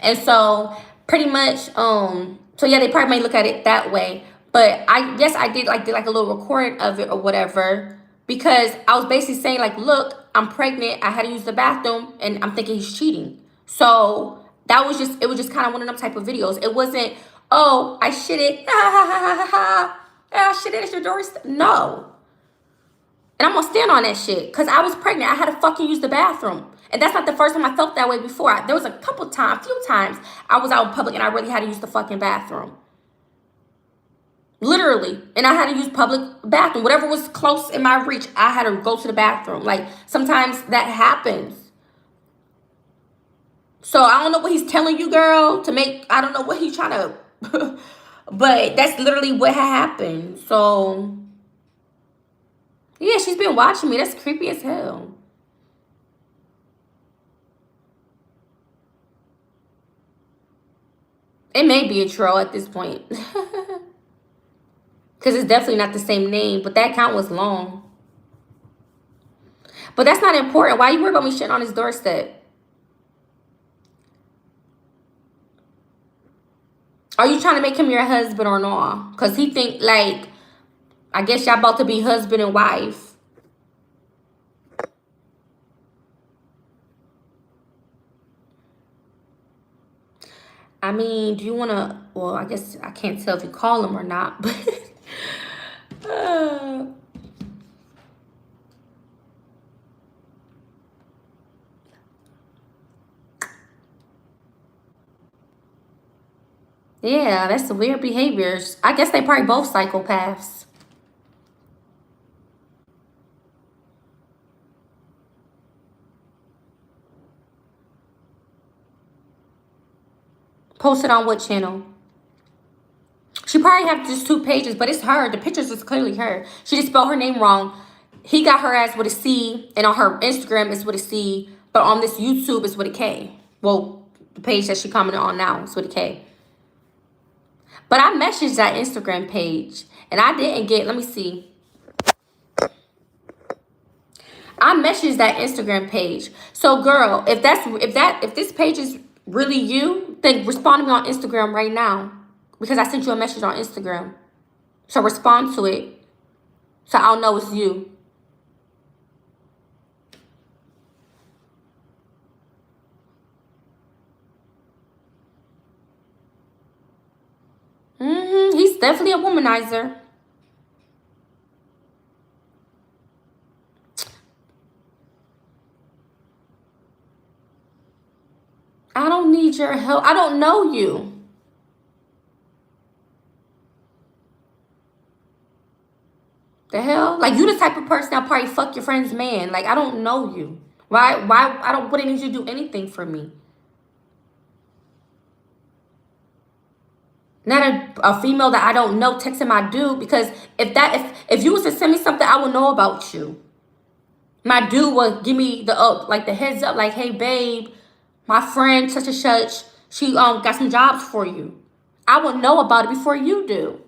And so pretty much, so yeah, they probably may look at it that way. But I guess I did like a little recording of it or whatever. Because I was basically saying like, look, I'm pregnant. I had to use the bathroom and I'm thinking he's cheating. So that was just, it was just kind of one of them type of videos. It wasn't, oh, I shit it. I shit it at your doorstep. No. And I'm going to stand on that shit. Because I was pregnant. I had to fucking use the bathroom. And that's not the first time I felt that way before. There was a few times I was out in public and I really had to use the fucking bathroom. Literally. And I had to use public bathroom. Whatever was close in my reach, I had to go to the bathroom. Like, sometimes that happens. So I don't know what he's telling you, girl, to make, I don't know what he's trying to, but that's literally what happened. So, yeah, she's been watching me. That's creepy as hell. It may be a troll at this point. Because it's definitely not the same name, but that account was long. But that's not important. Why you worried about me shitting on his doorstep? Are you trying to make him your husband or not? Because he think like, I guess y'all about to be husband and wife. I mean, do you want to, well, I guess I can't tell if you call him or not, but yeah, that's the weird behaviors. I guess they probably both psychopaths. Posted on what channel? She probably have just 2 pages, but it's her. The pictures is clearly her. She just spelled her name wrong. He got her ass with a C, and on her Instagram it's with a C, but on this YouTube it's with a K. Well, the page that she commented on now is with a K. But I messaged that Instagram page, and I didn't get, let me see. I messaged that Instagram page. So girl, if this page is really you, then respond to me on Instagram right now. Because I sent you a message on Instagram. So respond to it. So I'll know it's you. He's definitely a womanizer. I don't need your help. I don't know you. The hell? Like, you the type of person that probably fuck your friend's man. Like, I don't know you. Why wouldn't need you to do anything for me? Not a female that I don't know texting my dude, because if you was to send me something, I would know about you. My dude would give me the like the heads up, like, hey babe, my friend such and such, she got some jobs for you. I would know about it before you do.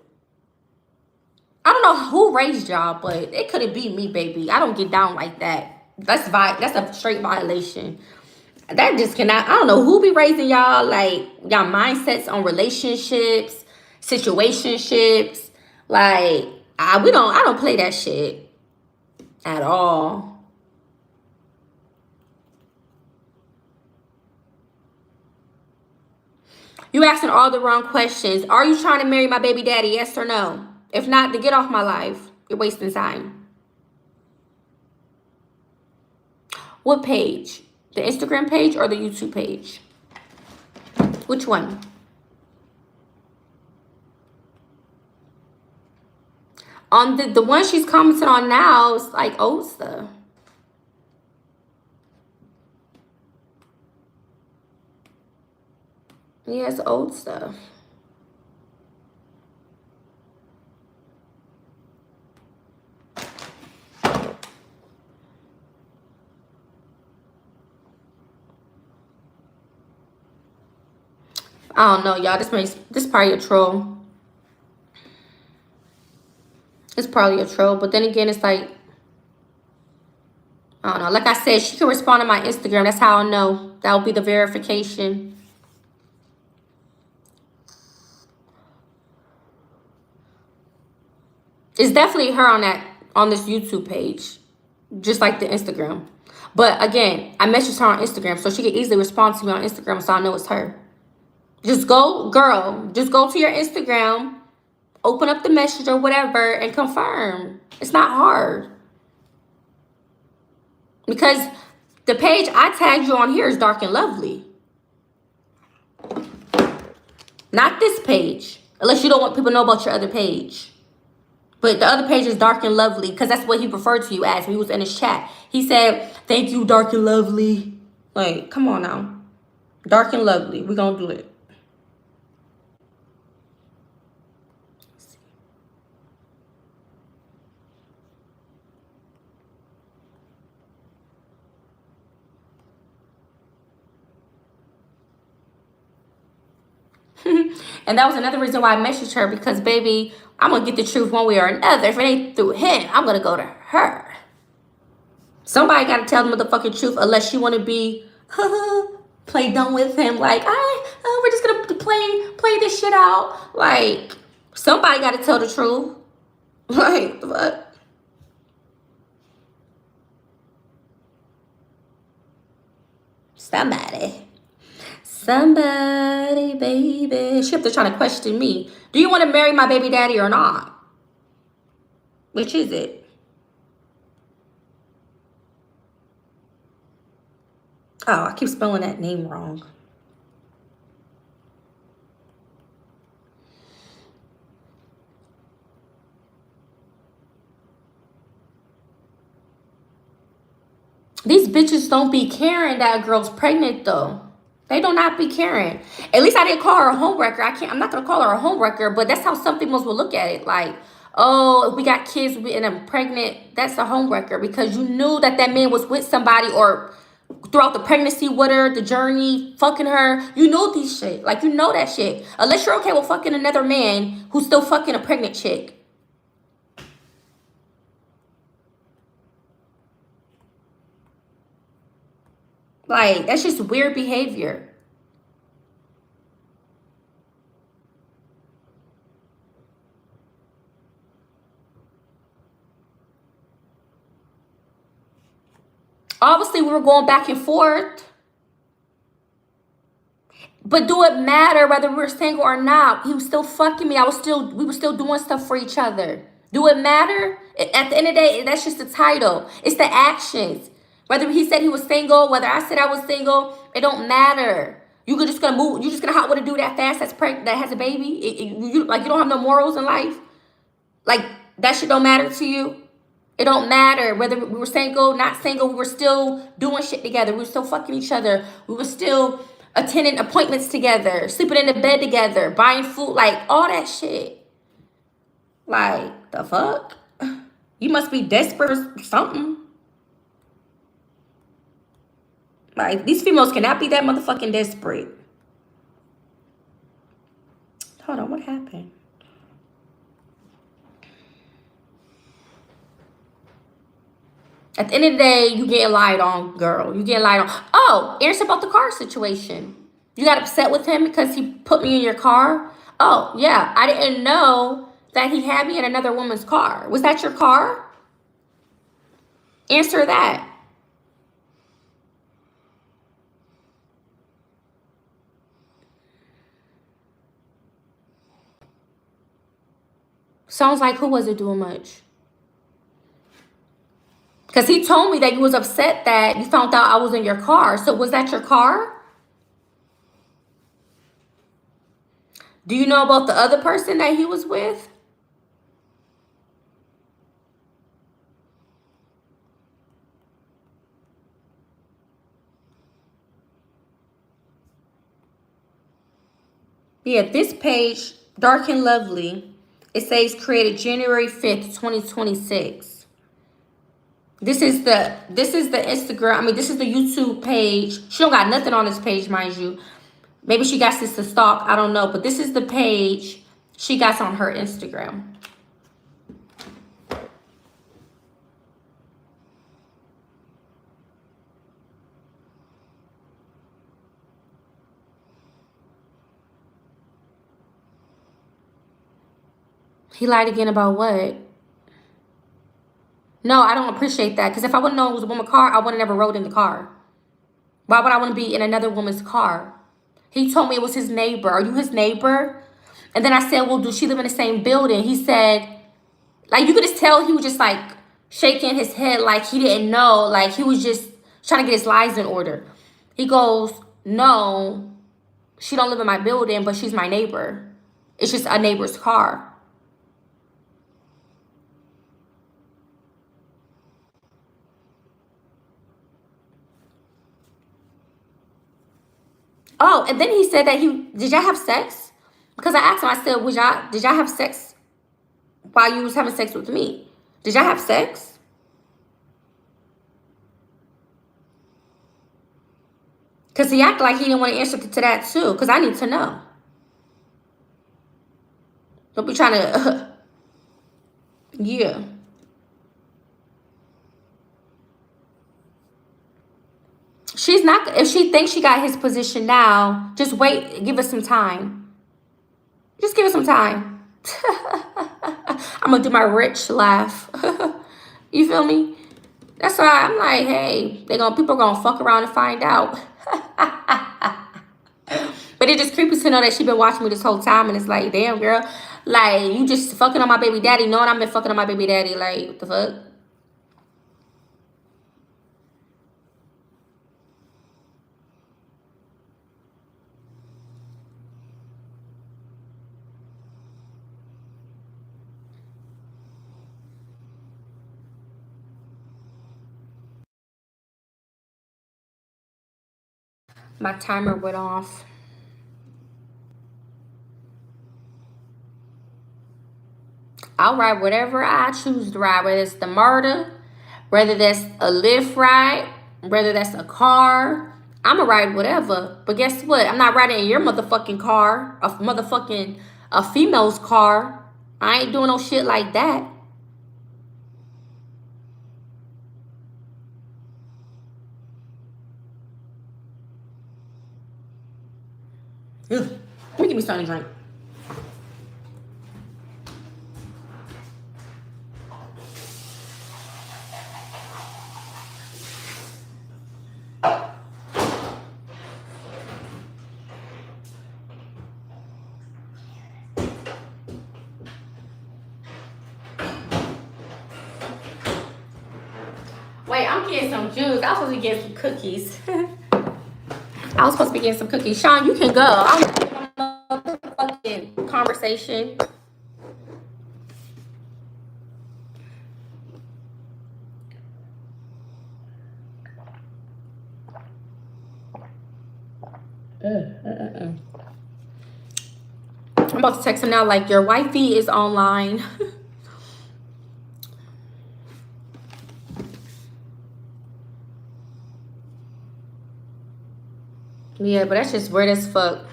I don't know who raised y'all, but it couldn't be me, baby. I don't get down like that. That's a straight violation. That just cannot. I don't know who be raising y'all, like y'all mindsets on relationships, situationships. Like I don't play that shit at all. You asking all the wrong questions. Are you trying to marry my baby daddy? Yes or no? If not, then get off my life. You're wasting time. What page? The Instagram page or the YouTube page? Which one? On the one she's commenting on now is like old stuff. Yeah, it's old stuff. I don't know, y'all. This probably a troll. It's probably a troll, but then again, it's like, I don't know. Like I said, she can respond to my Instagram. That's how I'll know. That will be the verification. It's definitely her on this YouTube page, just like the Instagram. But again, I messaged her on Instagram, so she can easily respond to me on Instagram, so I know it's her. Just go, girl. Just go to your Instagram, open up the message or whatever, and confirm. It's not hard. Because the page I tagged you on here is Dark and Lovely. Not this page. Unless you don't want people to know about your other page. But the other page is Dark and Lovely, because that's what he referred to you as when he was in his chat. He said, thank you, Dark and Lovely. Like, come on now. Dark and Lovely. We're going to do it. And that was another reason why I messaged her, because baby, I'm gonna get the truth one way or another. If it ain't through him, I'm gonna go to her. Somebody gotta tell the motherfucking truth, unless you wanna be play dumb with him, like we're just gonna play this shit out. Like, somebody gotta tell the truth. Like, what? Somebody, baby. She up there trying to question me. Do you want to marry my baby daddy or not? Which is it? Oh, I keep spelling that name wrong. These bitches don't be caring that a girl's pregnant though. They do not be caring. At least I didn't call her a homewrecker. I'm not gonna call her a homewrecker, but that's how some females will look at it. Like, oh, if we got kids and I'm pregnant, that's a homewrecker, because you knew that man was with somebody, or throughout the pregnancy with her, the journey, fucking her. You know these shit. Like, you know that shit. Unless you're okay with fucking another man who's still fucking a pregnant chick. Like, that's just weird behavior. Obviously, we were going back and forth. But do it matter whether we were single or not? He was still fucking me. We were still doing stuff for each other. Do it matter? At the end of the day, that's just the title. It's the actions. Whether he said he was single, whether I said I was single, it don't matter. You're just gonna move. You're just gonna hop with a dude that fast that's pregnant, that has a baby. You don't have no morals in life. Like, that shit don't matter to you. It don't matter whether we were single, not single. We were still doing shit together. We were still fucking each other. We were still attending appointments together, sleeping in the bed together, buying food, like all that shit. Like, the fuck? You must be desperate or something. Like, these females cannot be that motherfucking desperate. Hold on, what happened? At the end of the day, you getting lied on, girl. You getting lied on. Oh, answer about the car situation. You got upset with him because he put me in your car? Oh, yeah. I didn't know that he had me in another woman's car. Was that your car? Answer that. Sounds like who wasn't doing much? Because he told me that you was upset that you found out I was in your car. So was that your car? Do you know about the other person that he was with? Yeah, this page, Dark and Lovely, it says created January 5th, 2026. This is the Instagram, I mean, this is the YouTube page. She don't got nothing on this page, mind you. Maybe she got this to stalk, I don't know. But this is the page she got on her Instagram. He lied again about what? No, I don't appreciate that. Because if I wouldn't know it was a woman's car, I would have never rode in the car. Why would I want to be in another woman's car? He told me it was his neighbor. Are you his neighbor? And then I said, well, does she live in the same building? He said, like, you could just tell he was just, like, shaking his head like he didn't know. Like, he was just trying to get his lies in order. He goes, no, she don't live in my building, but she's my neighbor. It's just a neighbor's car. Oh, and then he said that did y'all have sex? Because I asked him, I said, did y'all have sex while you was having sex with me? Did y'all have sex? Because he acted like he didn't want to answer to that too. Because I need to know. Don't be trying to, yeah. She's not, if she thinks she got his position now, just wait, give us some time. Just give us some time. I'm going to do my rich laugh. You feel me? That's why I'm like, hey, people are going to fuck around and find out. But it just creepy to know that she been watching me this whole time. And it's like, damn, girl. Like, you just fucking on my baby daddy, knowing I've been fucking on my baby daddy. Like, what the fuck? My timer went off. I'll ride whatever I choose to ride, whether it's the murder, whether that's a Lyft ride, whether that's a car. I'ma ride whatever. But guess what? I'm not riding in your motherfucking car, a female's car. I ain't doing no shit like that. Ugh. Let me give me something to drink. Wait, I'm getting some juice. I was supposed to get some cookies. I was supposed to be getting some cookies. Sean, you can go. I'm fucking conversation. I'm about to text him now, like, your wifey is online. Yeah, but that's just weird as fuck.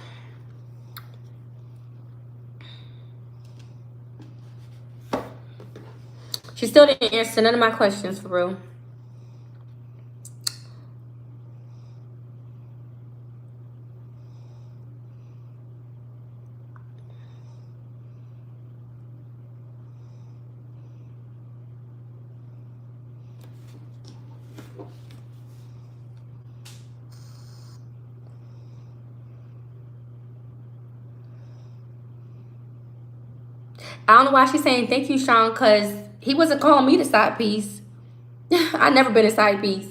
She still didn't answer none of my questions, for real. I don't know why she's saying thank you, Sean, because he wasn't calling me the side piece. I never been a side piece.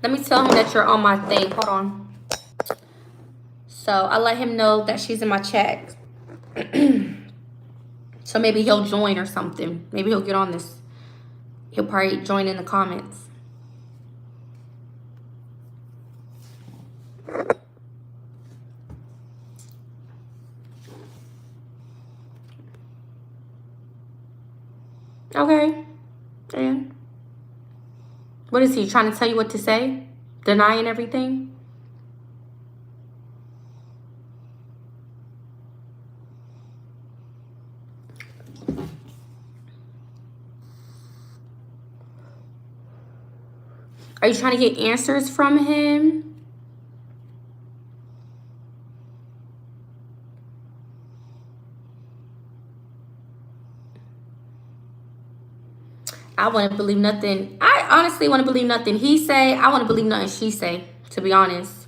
Let me tell him that you're on my thing. Hold on. So I let him know that she's in my chat. So maybe he'll join or something. Maybe he'll get on this. He'll probably join in the comments. Okay. And what is he trying to tell you what to say? Denying everything? Are you trying to get answers from him? I wouldn't believe nothing. I honestly want to believe nothing he say. I want to believe nothing she say, to be honest.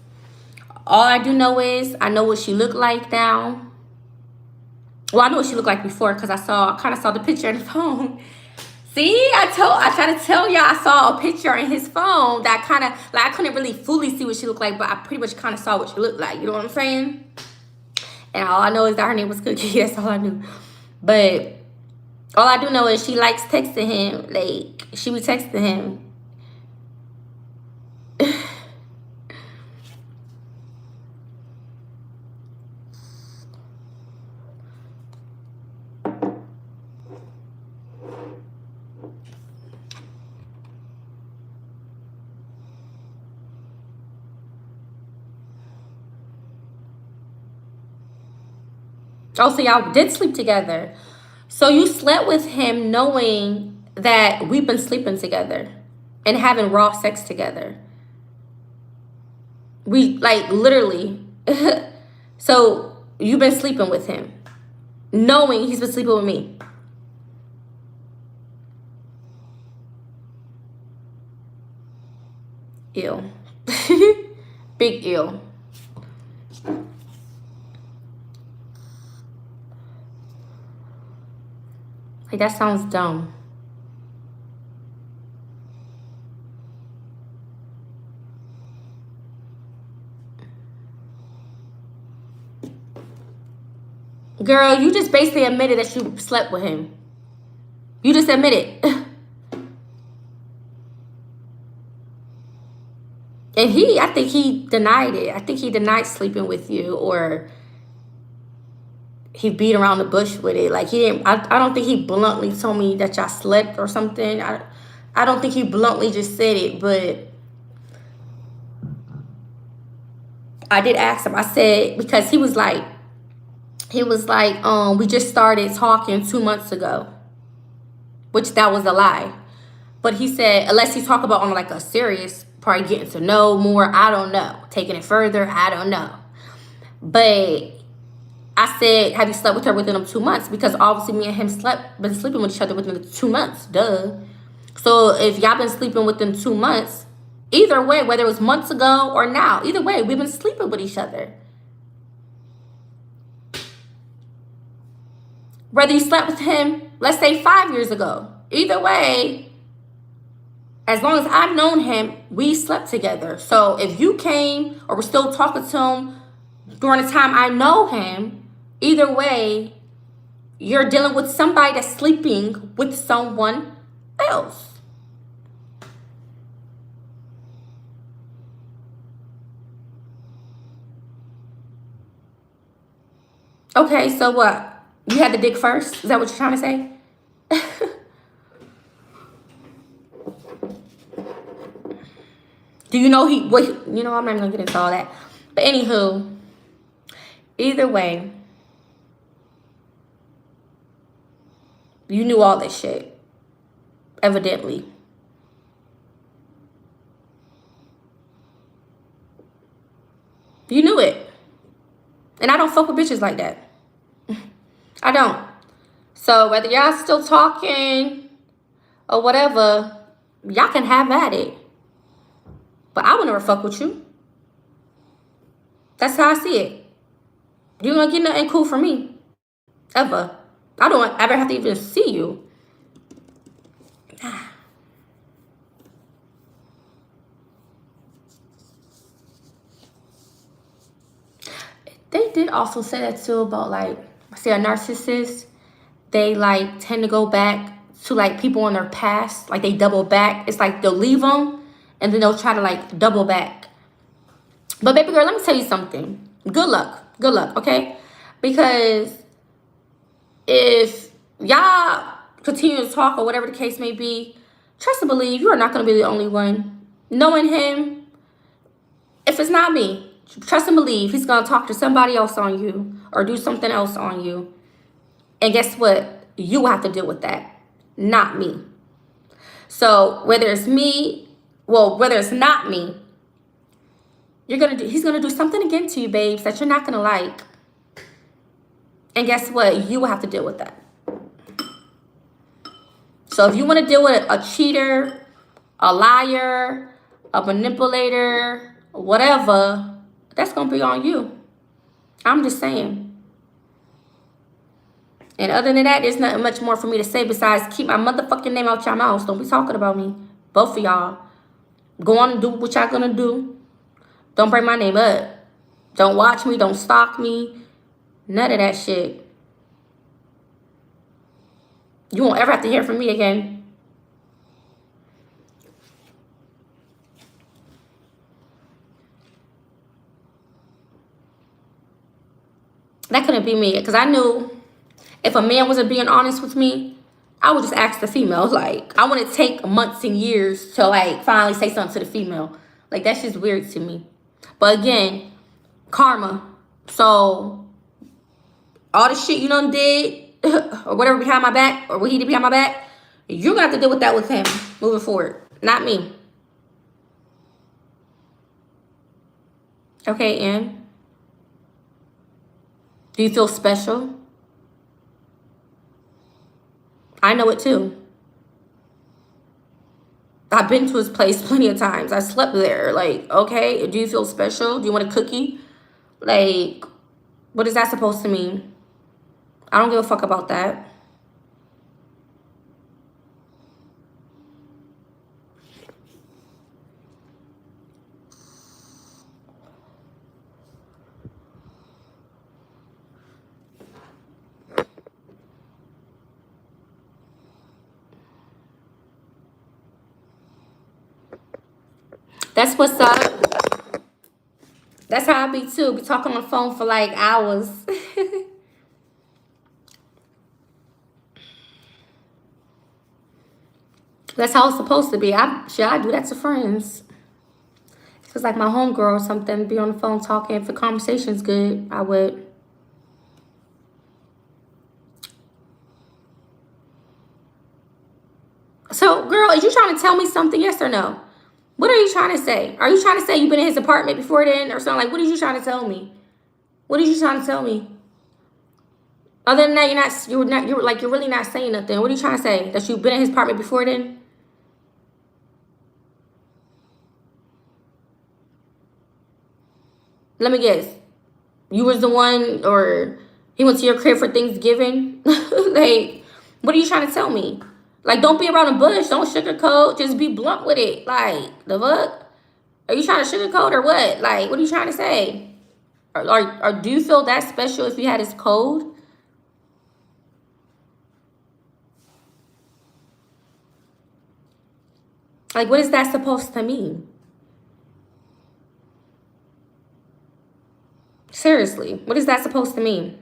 All I do know is I know what she looked like now. Well, I know what she looked like before because I kind of saw the picture in the phone. See, I tried to tell y'all I saw a picture in his phone that kind of, like, I couldn't really fully see what she looked like, but I pretty much kind of saw what she looked like. You know what I'm saying? And all I know is that her name was Cookie. That's all I knew. But all I do know is she likes texting him. Like, she be texting him. Oh, so y'all did sleep together. So you slept with him knowing that we've been sleeping together and having raw sex together. We, like, literally. So you've been sleeping with him knowing he's been sleeping with me. Ew. Big ew. Like, that sounds dumb. Girl, you just basically admitted that you slept with him. You just admitted. And I think he denied it. I think he denied sleeping with you, or he beat around the bush with it. Like, he didn't, I don't think he bluntly told me that y'all slept or something. I don't think he bluntly just said it, but I did ask him. I said, because he was like, we just started talking 2 months ago, which that was a lie. But he said, unless he talk about on like a serious, probably getting to know more, I don't know. Taking it further, I don't know. But I said, have you slept with her within them 2 months? Because obviously me and him been sleeping with each other within the 2 months, duh. So if y'all been sleeping within 2 months, either way, whether it was months ago or now, either way, we've been sleeping with each other. Whether you slept with him, let's say 5 years ago, either way, as long as I've known him, we slept together. So if you came or were still talking to him during the time I know him, either way, you're dealing with somebody that's sleeping with someone else. Okay, so what? You had the dick first? Is that what you're trying to say? Do you know you know, I'm not gonna get into all that. But anywho, either way, you knew all this shit. Evidently. You knew it. And I don't fuck with bitches like that. I don't. So whether y'all still talking or whatever, y'all can have at it. But I would never fuck with you. That's how I see it. You don't get nothing cool from me. Ever. I don't ever have to even see you. They did also say that too about like, say a narcissist, they like tend to go back to like people in their past. Like they double back. It's like they'll leave them and then they'll try to like double back. But baby girl, let me tell you something. Good luck. Good luck, okay? Because if y'all continue to talk or whatever the case may be, trust and believe you are not going to be the only one. Knowing him, if it's not me, trust and believe he's going to talk to somebody else on you or do something else on you. And guess what? You will have to deal with that, not me. So whether it's me, well, whether it's not me, he's gonna do something again to you, babes, that you're not gonna like. And guess what? You will have to deal with that. So if you want to deal with a cheater, a liar, a manipulator, whatever, that's gonna be on you. I'm just saying. And other than that, there's nothing much more for me to say besides keep my motherfucking name out your mouth. Don't be talking about me. Both of y'all. Go on and do what y'all gonna do. Don't bring my name up. Don't watch me. Don't stalk me. None of that shit. You won't ever have to hear from me again. That couldn't be me. Because I knew if a man wasn't being honest with me, I would just ask the female. Like, I wouldn't take months and years to, like, finally say something to the female. Like, that's just weird to me. But again, karma. So, all the shit you done did, or whatever behind my back, or what he did behind my back, you're going to have to deal with that with him moving forward. Not me. Okay, Ann? Do you feel special? I know it too. I've been to his place plenty of times. I slept there. Like, okay, do you feel special? Do you want a cookie? Like, what is that supposed to mean? I don't give a fuck about that. That's what's up. That's how I be too. Be talking on the phone for like hours. That's how it's supposed to be. I do that to friends. It's like my homegirl or something, be on the phone talking. If the conversation's good, I would. So, girl, is you trying to tell me something, yes or no? What are you trying to say? Are you trying to say you've been in his apartment before then or something? Like, what are you trying to tell me? What are you trying to tell me? Other than that, you're really not saying nothing. What are you trying to say? That you've been in his apartment before then? Let me guess. You was the one, or he went to your crib for Thanksgiving? Like, what are you trying to tell me? Like, don't be around the bush. Don't sugarcoat. Just be blunt with it. Like, the fuck? Are you trying to sugarcoat or what? Like, what are you trying to say? Or do you feel that special if you had his code? Like, what is that supposed to mean? Seriously, what is that supposed to mean?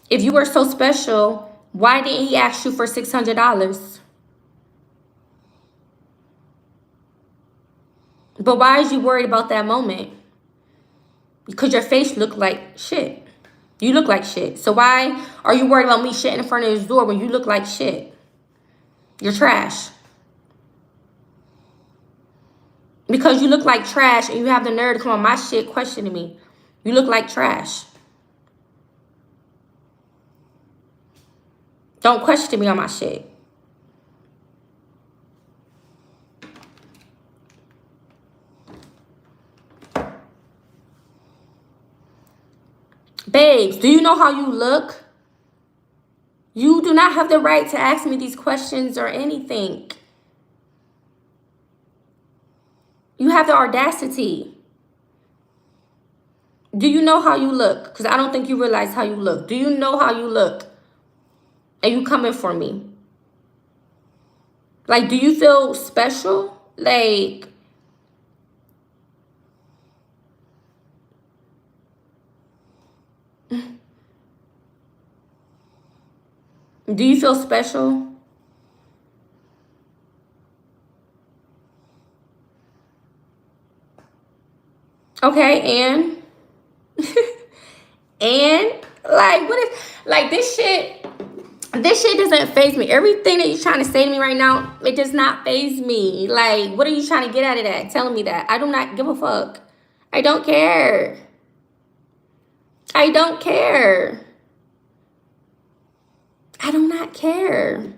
If you were so special, why didn't he ask you for $600? But why is you worried about that moment? Because your face looked like shit. You look like shit. So why are you worried about me shitting in front of his door when you look like shit? You're trash. Because you look like trash and you have the nerve to come on my shit questioning me. You look like trash. Don't question me on my shit. Babes, do you know how you look? You do not have the right to ask me these questions or anything. You have the audacity. Do you know how you look? Because I don't think you realize how you look. Do you know how you look? And you coming for me? Like, do you feel special? Like, do you feel special? Okay, and and like, what is like this shit? This shit doesn't faze me. Everything that you're trying to say to me right now, it does not faze me. Like, what are you trying to get out of that? Telling me that I do not give a fuck. I don't care. I don't care. I do not care.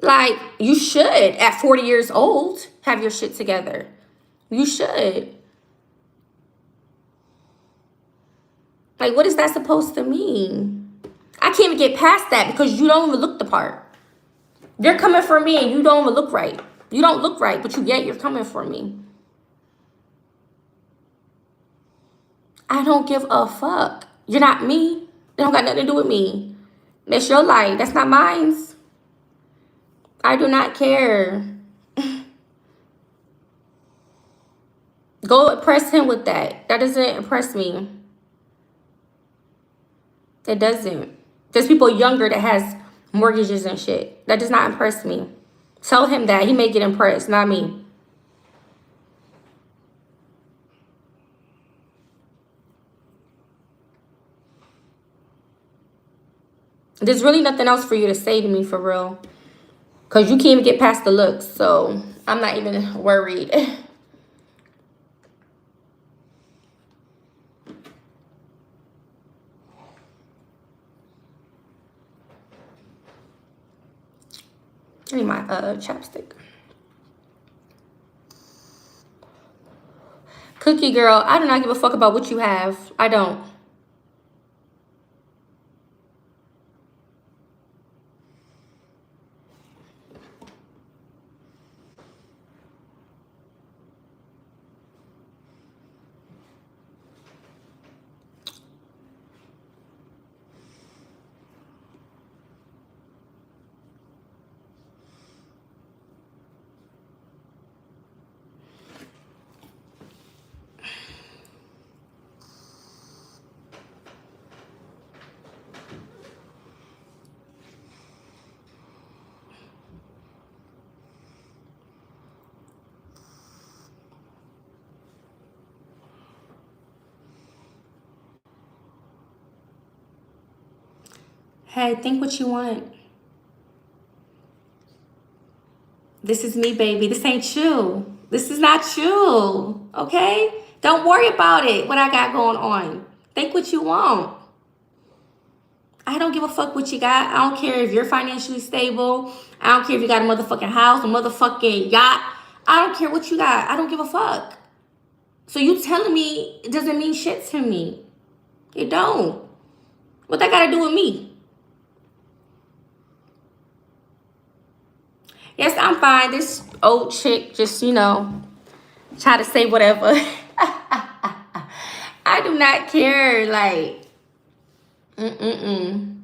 Like, you should, at 40 years old, have your shit together. You should. Like, what is that supposed to mean? I can't even get past that because you don't even look the part. You're coming for me and you don't even look right. You don't look right, but yet you're coming for me. I don't give a fuck. You're not me. It don't got nothing to do with me. That's your life. That's not mine. I do not care. Go impress him with that. That doesn't impress me. It doesn't. There's people younger that has mortgages and shit. That does not impress me. Tell him that. He may get impressed, not me. There's really nothing else for you to say to me for real. Because you can't even get past the looks. So I'm not even worried. I need my chapstick. Cookie girl, I do not give a fuck about what you have. I don't. Hey, think what you want. This is me, baby. This ain't you. This is not you. Okay? Don't worry about it, what I got going on. Think what you want. I don't give a fuck what you got. I don't care if you're financially stable. I don't care if you got a motherfucking house, a motherfucking yacht. I don't care what you got. I don't give a fuck. So you telling me it doesn't mean shit to me. It don't. What that got to do with me? Yes, I'm fine. This old chick just, try to say whatever. I I do not care. Like, mm-mm-mm.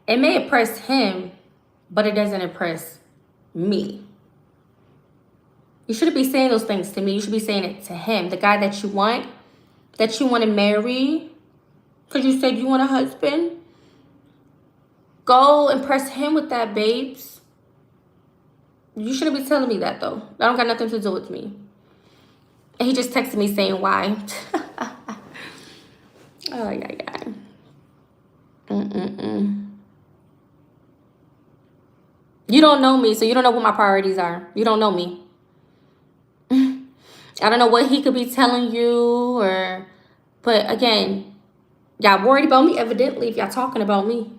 It may impress him, but it doesn't impress me. You shouldn't be saying those things to me. You should be saying it to him, the guy that you want to marry, because you said you want a husband. Go impress him with that, babes. You shouldn't be telling me that, though. That don't got nothing to do with me. And he just texted me saying why. Oh, yeah. You don't know me, so you don't know what my priorities are. You don't know me. I don't know what he could be telling you, but again, y'all worried about me evidently if y'all talking about me.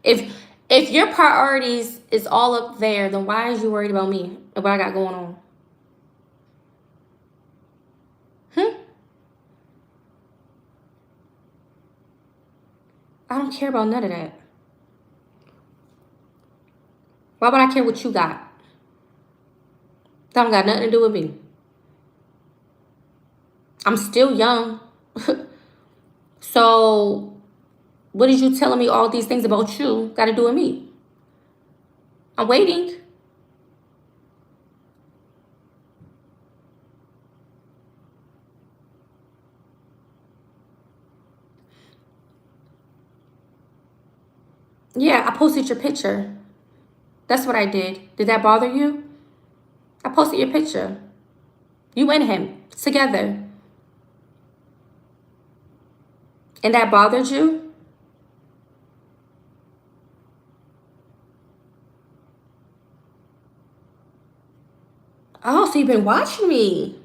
If your priorities is all up there, then why is you worried about me and what I got going on? I don't care about none of that. Why would I care what you got? That don't got nothing to do with me. I'm still young. So what is you telling me all these things about you got to do with me? I'm waiting. Yeah, I posted your picture. That's what I did. Did that bother you? I posted your picture. You and him together. And that bothered you? Oh, so you've been watching me.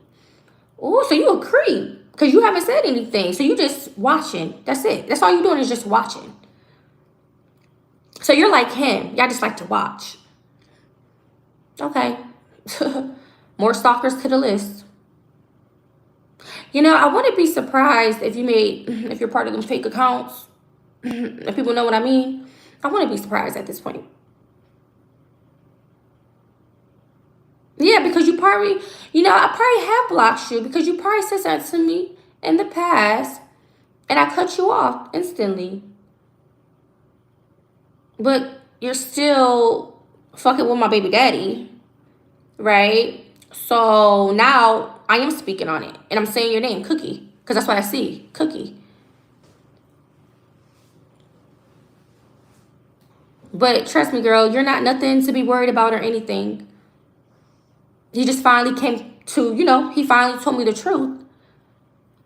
Oh, so you a creep. Because you haven't said anything. So you just watching. That's it. That's all you're doing is just watching. So you're like him. Y'all just like to watch. Okay. More stalkers to the list. You know, I wouldn't be surprised if you're part of them fake accounts. If people know what I mean. I wouldn't be surprised at this point. Yeah, because I probably have blocked you because you probably said that to me in the past and I cut you off instantly. But you're still fucking with my baby daddy, right? So now I am speaking on it and I'm saying your name, Cookie, because that's what I see, Cookie. But trust me, girl, you're not nothing to be worried about or anything. He just finally came to, he finally told me the truth.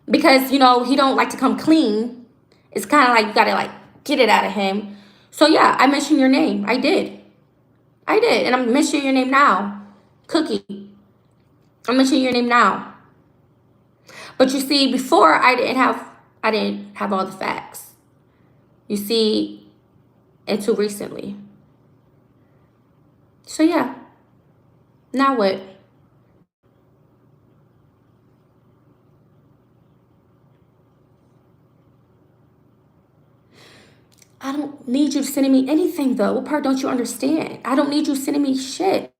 Because, he don't like to come clean. It's kind of like you got to, get it out of him. So, yeah, I mentioned your name. I did. And I'm mentioning your name now. Cookie. I'm mentioning your name now. But you see, before I didn't have all the facts. You see, until recently. So, yeah. Now what? I don't need you sending me anything, though. What part don't you understand? I don't need you sending me shit.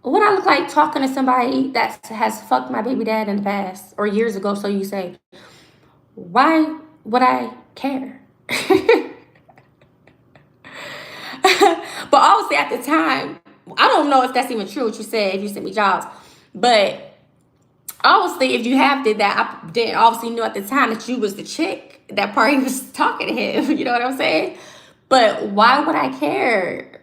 What I look like talking to somebody that has fucked my baby dad in the past or years ago, so you say. Why would I care? But obviously at the time, I don't know if that's even true what you said, if you sent me jobs. But obviously, if you have did that, I didn't obviously knew at the time that you was the chick that probably was talking to him. You know what I'm saying? But why would I care?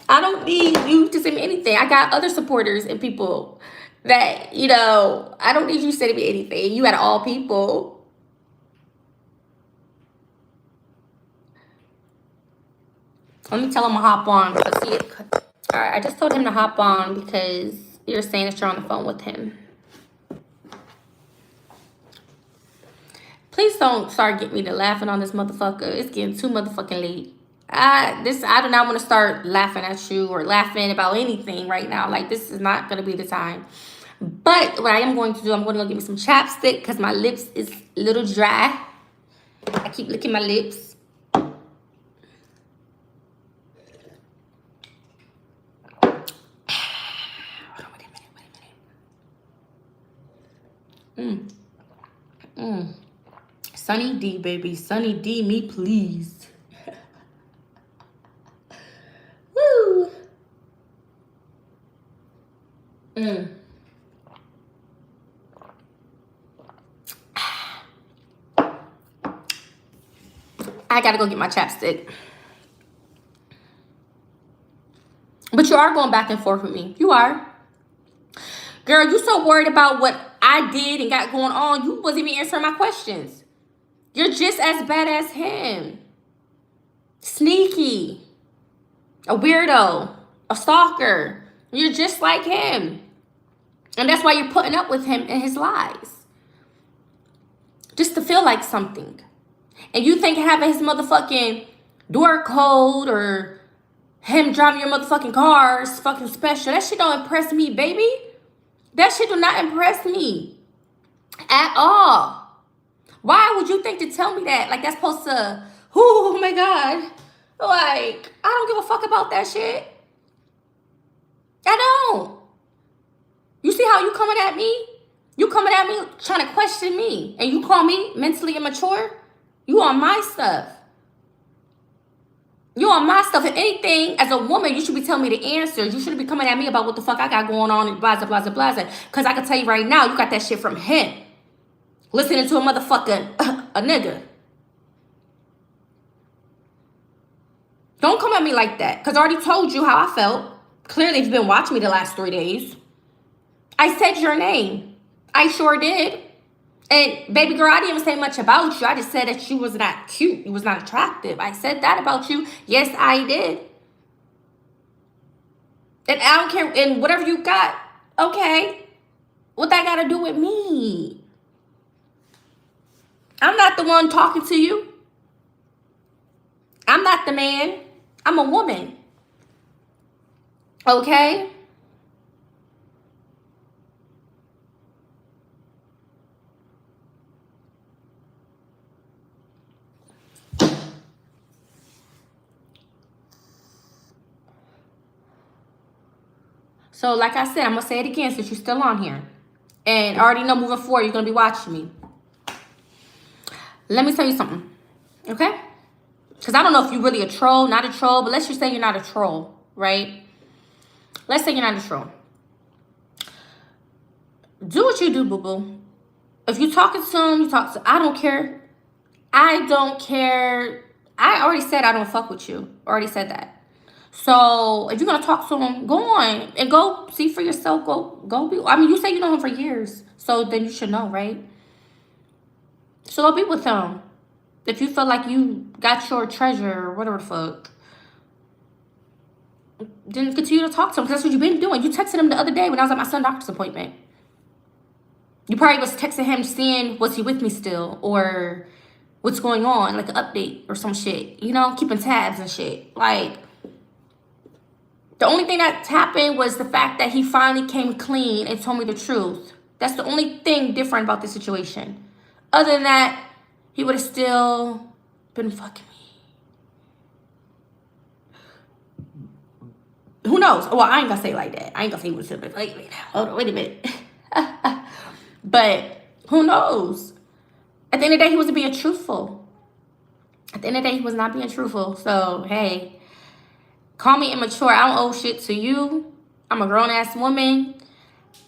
I don't need you to send me anything. I got other supporters and people that, I don't need you sending me anything. You got all people. Let me tell him to hop on. All right, I just told him to hop on because you're saying that you're on the phone with him. Please don't start getting me to laughing on this motherfucker. It's getting too motherfucking late. I do not want to start laughing at you or laughing about anything right now. Like, this is not going to be the time. But what I am going to do, I'm going to go get me some chapstick because my lips is a little dry. I keep licking my lips. Sunny D, baby. Sunny D, me please. Woo. I gotta go get my chapstick. But you are going back and forth with me. You are. Girl, you so worried about what I did and got going on, you wasn't even answering my questions. You're just as bad as him. Sneaky. A weirdo. A stalker. You're just like him. And that's why you're putting up with him and his lies. Just to feel like something. And you think having his motherfucking door code or him driving your motherfucking car is fucking special. That shit don't impress me, baby. That shit do not impress me at all. Why would you think to tell me that? Like that's supposed to, oh my God. Like, I don't give a fuck about that shit. I don't. You see how you coming at me? You coming at me trying to question me. And you call me mentally immature? You on my stuff. You on my stuff. If anything, as a woman, you should be telling me the answers. You shouldn't be coming at me about what the fuck I got going on and blah, blah, blah, blah. Because I can tell you right now, you got that shit from him. Listening to a motherfucker, a nigga. Don't come at me like that. Because I already told you how I felt. Clearly, you've been watching me the last 3 days. I said your name. I sure did. And baby girl, I didn't even say much about you. I just said that you was not cute. You was not attractive. I said that about you. Yes, I did. And I don't care. And whatever you got, okay. What that got to do with me? I'm not the one talking to you. I'm not the man. I'm a woman. Okay? So, like I said, I'm going to say it again since you're still on here. And I already know moving forward, you're going to be watching me. Let me tell you something. Okay? Because I don't know if you're really a troll, not a troll, but let's just say you're not a troll, right? Let's say you're not a troll. Do what you do, boo-boo. If you're talking to him, you talk to... I don't care. I don't care. I already said I don't fuck with you. Already said that. So if you're gonna talk to him, go on and go see for yourself. Go be. I mean, you say you know him for years, so then you should know, right? So go be with him. If you feel like you got your treasure or whatever the fuck, then continue to talk to him. Because that's what you've been doing. You texted him the other day when I was at my son's doctor's appointment. You probably was texting him, seeing was he with me still or what's going on, like an update or some shit. You know, keeping tabs and shit. Like. The only thing that happened was the fact that he finally came clean and told me the truth. That's the only thing different about this situation. Other than that, he would have still been fucking me. Who knows? Well, I ain't gonna say it like that. I ain't gonna say he would have been fucking me. Hold on, wait a minute. But who knows? At the end of the day, he wasn't being truthful. At the end of the day, he was not being truthful. So, hey. Call me immature. I don't owe shit to you. I'm a grown-ass woman.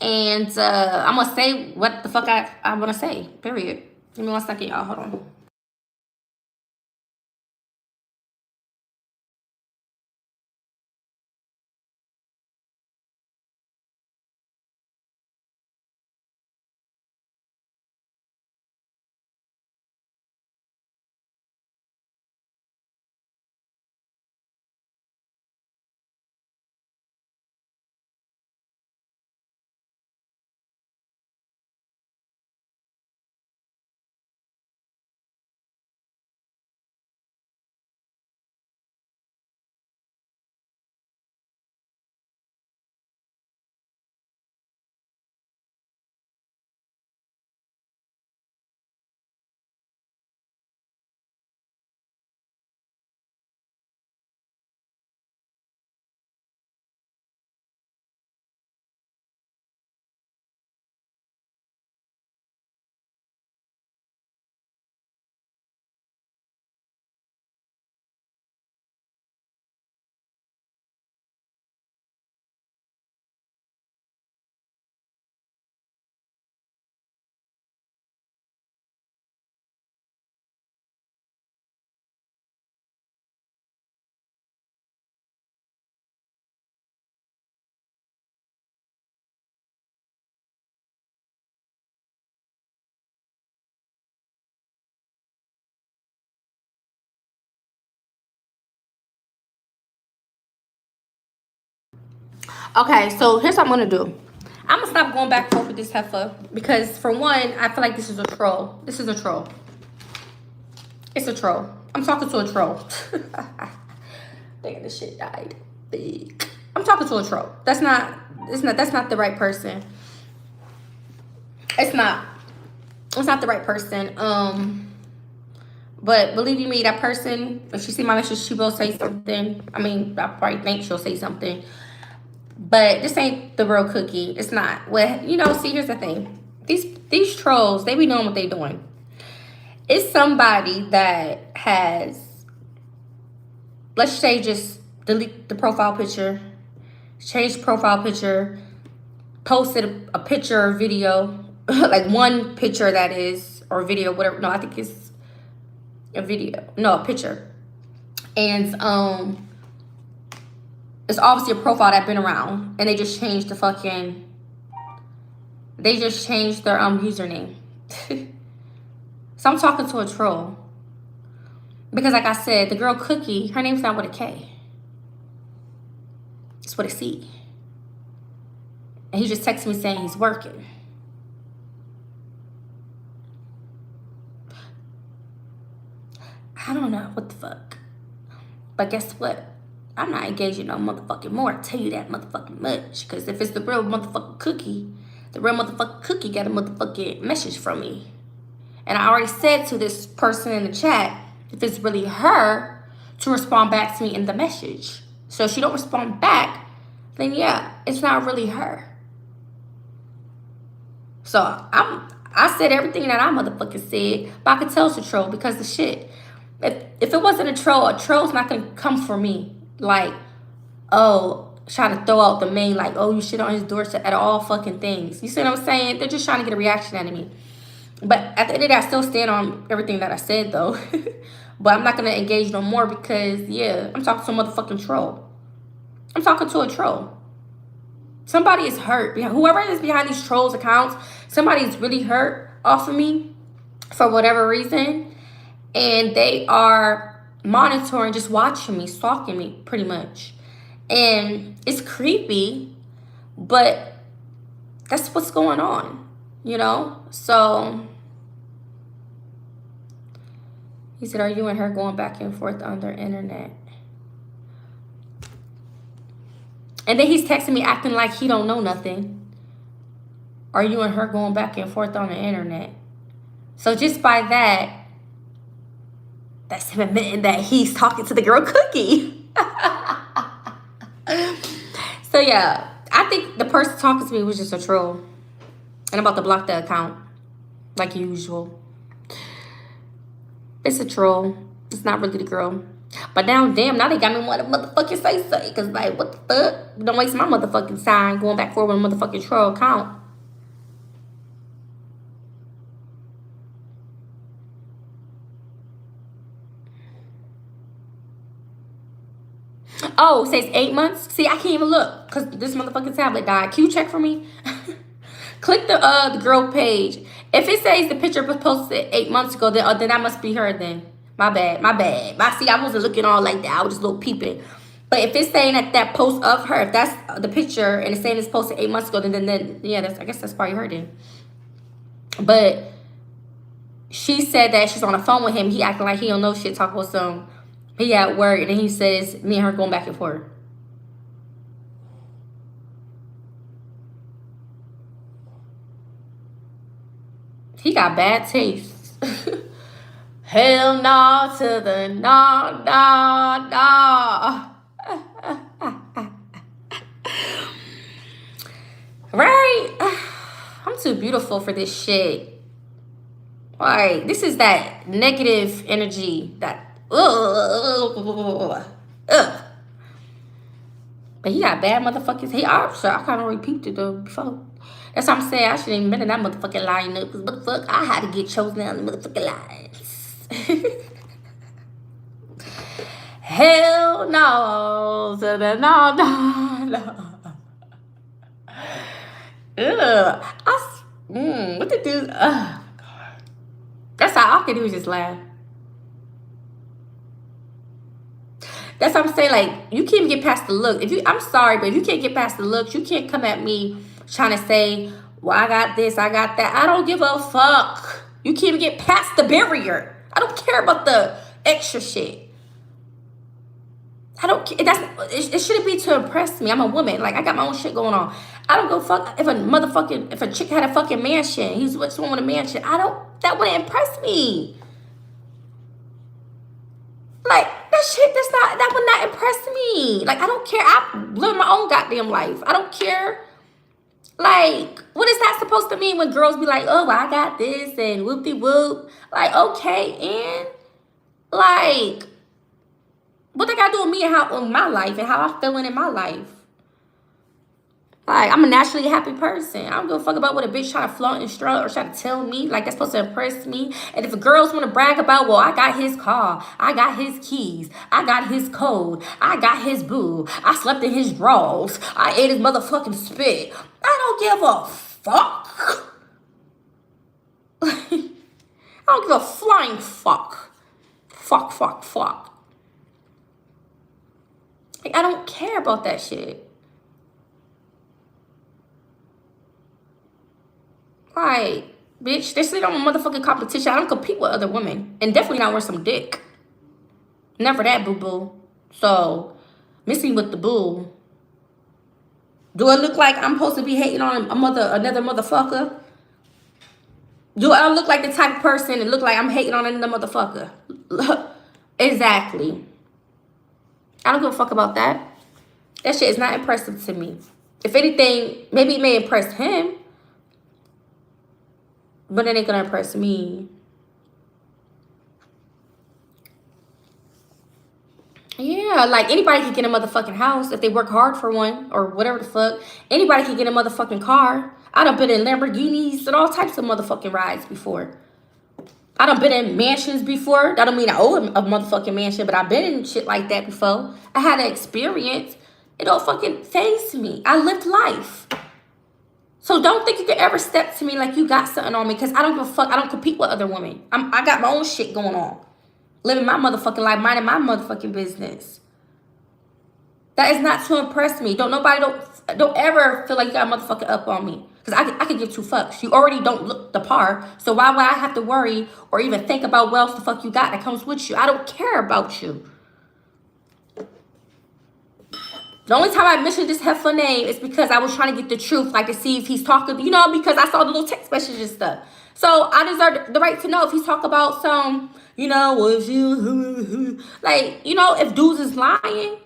And I'm going to say what the fuck I want to say. Period. Give me 1 second, y'all. Hold on. Okay, so here's what I'm gonna do. I'm gonna stop going back and forth with this heifer because, for one, I feel like this is a troll. This is a troll. It's a troll. I'm talking to a troll. Damn, this shit died. Big. I'm talking to a troll. That's not the right person. It's not the right person. But believe you me, that person, if she see my message, she will say something. I mean, I probably think she'll say something. But this ain't the real Cookie. It's not. Well, see, here's the thing. These trolls, they be knowing what they doing. It's somebody that has, let's say, just delete the profile picture, change the profile picture, posted a picture or video, like one picture that is, or video, whatever. No, I think it's a video. No, a picture. And it's obviously a profile that's been around, and they just changed their username. So I'm talking to a troll. Because like I said, the girl Cookie, her name's not with a K. It's with a C. And he just texted me saying he's working. I don't know what the fuck. But guess what? I'm not engaging no motherfucking more. I tell you that motherfucking much. Because if it's the real motherfucking Cookie, the real motherfucking Cookie got a motherfucking message from me. And I already said to this person in the chat, if it's really her, to respond back to me in the message. So if she don't respond back, then yeah, it's not really her. So I said everything that I motherfucking said, but I could tell it's a troll because the shit. If it wasn't a troll's not gonna come for me. Like, oh, trying to throw out the main, like, oh, you shit on his doorstep at all fucking things. You see what I'm saying? They're just trying to get a reaction out of me. But at the end of the day, I still stand on everything that I said, though. But I'm not going to engage no more because, yeah, I'm talking to a motherfucking troll. I'm talking to a troll. Somebody is hurt. Whoever is behind these trolls' accounts, somebody is really hurt off of me for whatever reason. And they are monitoring, just watching me, stalking me, pretty much. And it's creepy, but that's what's going on, So... He said, are you and her going back and forth on their internet? And then he's texting me acting like he don't know nothing. Are you and her going back and forth on the internet? So just by that, that's him admitting that he's talking to the girl Cookie. So yeah, I think the person talking to me was just a troll. And I'm about to block the account, like usual. It's a troll. It's not really the girl. But now, damn, now they got me want to motherfucking say. Because, like, what the fuck? Don't waste my motherfucking time going back forward with a motherfucking troll account. Oh, it says 8 months? See, I can't even look because this motherfucking tablet died. Can you check for me? Click the girl page. If it says the picture was posted 8 months ago, then that must be her then. My bad. See, I wasn't looking all like that. I was just a little peeping. But if it's saying that post of her, if that's the picture and it's saying it's posted 8 months ago, then yeah, I guess that's probably her then. But she said that she's on the phone with him. He acting like he don't know shit, talking about he at work, and then he says me and her going back and forth. He got bad taste. Hell no to the no. Right? I'm too beautiful for this shit. Like, this is that negative energy. That, ugh. But he got bad motherfuckers. Hey, I kind of already peeped it though before. That's what I'm saying. I shouldn't even been in that motherfucking line up. Because what the fuck? I had to get chosen down the motherfucking lines. Hell no. To the no. Ugh. What the dude? God. That's how I could do, just laugh. That's what I'm saying. Like, you can't even get past the look. I'm sorry, but if you can't get past the looks, you can't come at me trying to say, well, I got this, I got that. I don't give a fuck. You can't even get past the barrier. I don't care about the extra shit. I don't care. It shouldn't be to impress me. I'm a woman. Like, I got my own shit going on. I don't go fuck if a chick had a fucking mansion. He's with someone with a mansion. That wouldn't impress me. Like, that would not impress me. Like, I don't care. I live my own goddamn life. I don't care. Like, what is that supposed to mean when girls be like, oh, I got this and whoop-de-whoop? Like, okay, and like, what they got to do with me and how in my life and how I'm feeling in my life? Like, I'm a naturally happy person. I don't give a fuck about what a bitch trying to flaunt and strut or try to tell me. Like, that's supposed to impress me. And if girls want to brag about, well, I got his car. I got his keys. I got his code. I got his boo. I slept in his drawers. I ate his motherfucking spit. I don't give a fuck. I don't give a flying fuck. Fuck. Like, I don't care about that shit. Like, bitch, this ain't on a motherfucking competition. I don't compete with other women. And definitely not worth some dick. Never that, boo-boo. So, miss me with the boo. Do I look like I'm supposed to be hating on another motherfucker? Do I look like the type of person that look like I'm hating on another motherfucker? Exactly. I don't give a fuck about that. That shit is not impressive to me. If anything, maybe it may impress him. But it ain't gonna impress me. Yeah, like anybody can get a motherfucking house if they work hard for one or whatever the fuck. Anybody can get a motherfucking car. I done been in Lamborghinis and all types of motherfucking rides before. I done been in mansions before. That don't mean I own a motherfucking mansion, but I've been in shit like that before. I had an experience. It don't fucking faze me. I lived life. So don't think you could ever step to me like you got something on me, because I don't give a fuck. I don't compete with other women. I got my own shit going on. Living my motherfucking life, minding my motherfucking business. That is not to impress me. Don't ever feel like you got a motherfucking up on me. Because I could give two fucks. You already don't look the par. So why would I have to worry or even think about what else the fuck you got that comes with you? I don't care about you. The only time I mentioned this heifer name is because I was trying to get the truth, like to see if he's talking, because I saw the little text messages and stuff. So I deserve the right to know if he's talking about some, well, if you, like, if dudes is lying,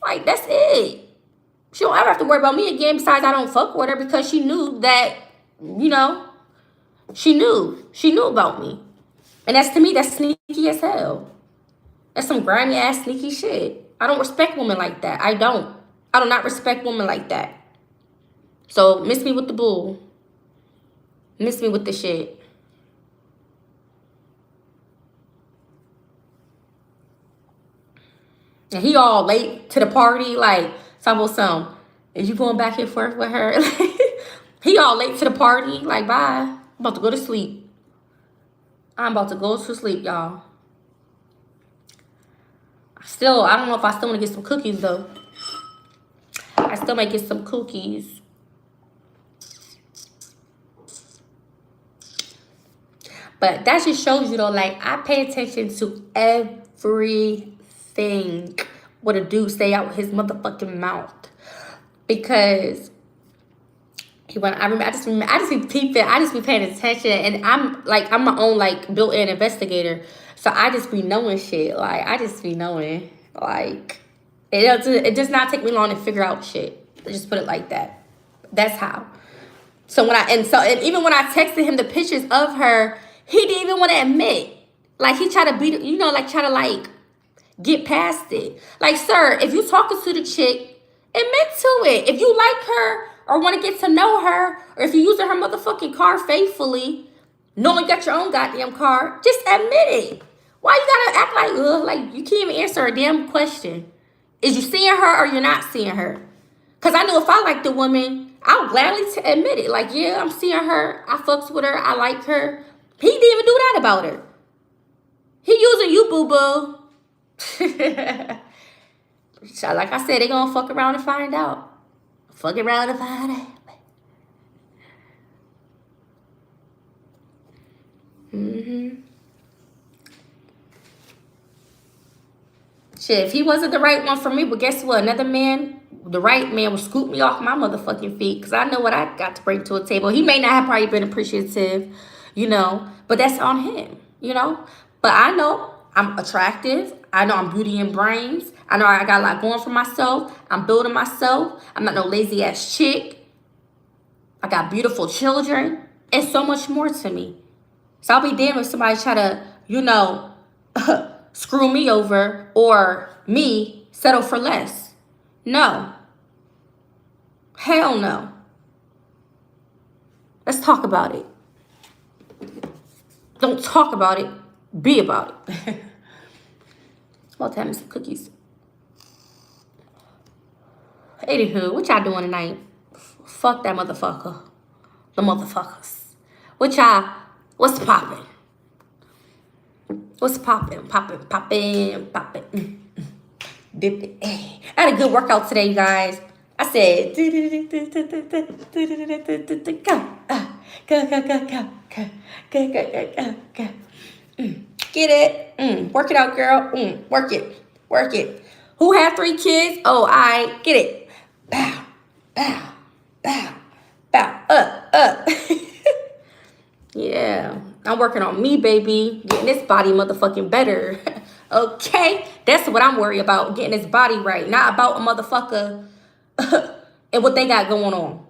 like, that's it. She don't ever have to worry about me again. Besides, I don't fuck with her because she knew that, she knew about me. And that's, to me, that's sneaky as hell. That's some grimy ass sneaky shit. I don't respect women like that. I do not respect women like that. So, miss me with the bull. Miss me with the shit. And he all late to the party, like, some, is you going back and forth with her? He all late to the party, like, bye. I'm about to go to sleep. I'm about to go to sleep, y'all. I don't know if I still want to get some cookies, though. I still might get some cookies. But that just shows you, though, like, I pay attention to everything what a dude say out his motherfucking mouth. Because I just be peeping. I just be paying attention. And I'm my own, like, built-in investigator. So I just be knowing shit. Like, I just be knowing. Like, it does not take me long to figure out shit. Let's just put it like that. That's how. So even when I texted him the pictures of her, he didn't even want to admit. Like, he tried to beat it, try to, like, get past it. Like, sir, if you talking to the chick, admit to it. If you like her or want to get to know her, or if you're using her motherfucking car faithfully, knowing you got your own goddamn car, just admit it. Why you gotta act like you can't even answer a damn question? Is you seeing her or you're not seeing her? Because I know if I like the woman, I would gladly admit it. Like, yeah, I'm seeing her. I fucks with her. I like her. He didn't even do that about her. He using you, boo-boo. So, like I said, they gonna fuck around and find out. Fuck around and find out. Shit, if he wasn't the right one for me, but guess what? Another man, the right man, would scoop me off my motherfucking feet because I know what I got to bring to a table. He may not have probably been appreciative, but that's on him. But I know I'm attractive. I know I'm beauty and brains. I know I got a lot going for myself. I'm building myself. I'm not no lazy ass chick. I got beautiful children and so much more to me. So I'll be damned if somebody try to, screw me over or me settle for less. No. Hell no. Let's talk about it. Don't talk about it. Be about it. About to have me some cookies. Anywho, what y'all doing tonight? Fuck that motherfucker. The motherfuckers. What's poppin'? What's poppin'? Poppin'. Dip it. I had a good workout today, you guys. I said, go. Get it. Work it out, girl. Work it. Who had 3 kids? Oh, I get it. Bow. Up. Yeah. I'm working on me, baby. Getting this body motherfucking better. Okay? That's what I'm worried about. Getting this body right. Not about a motherfucker and what they got going on.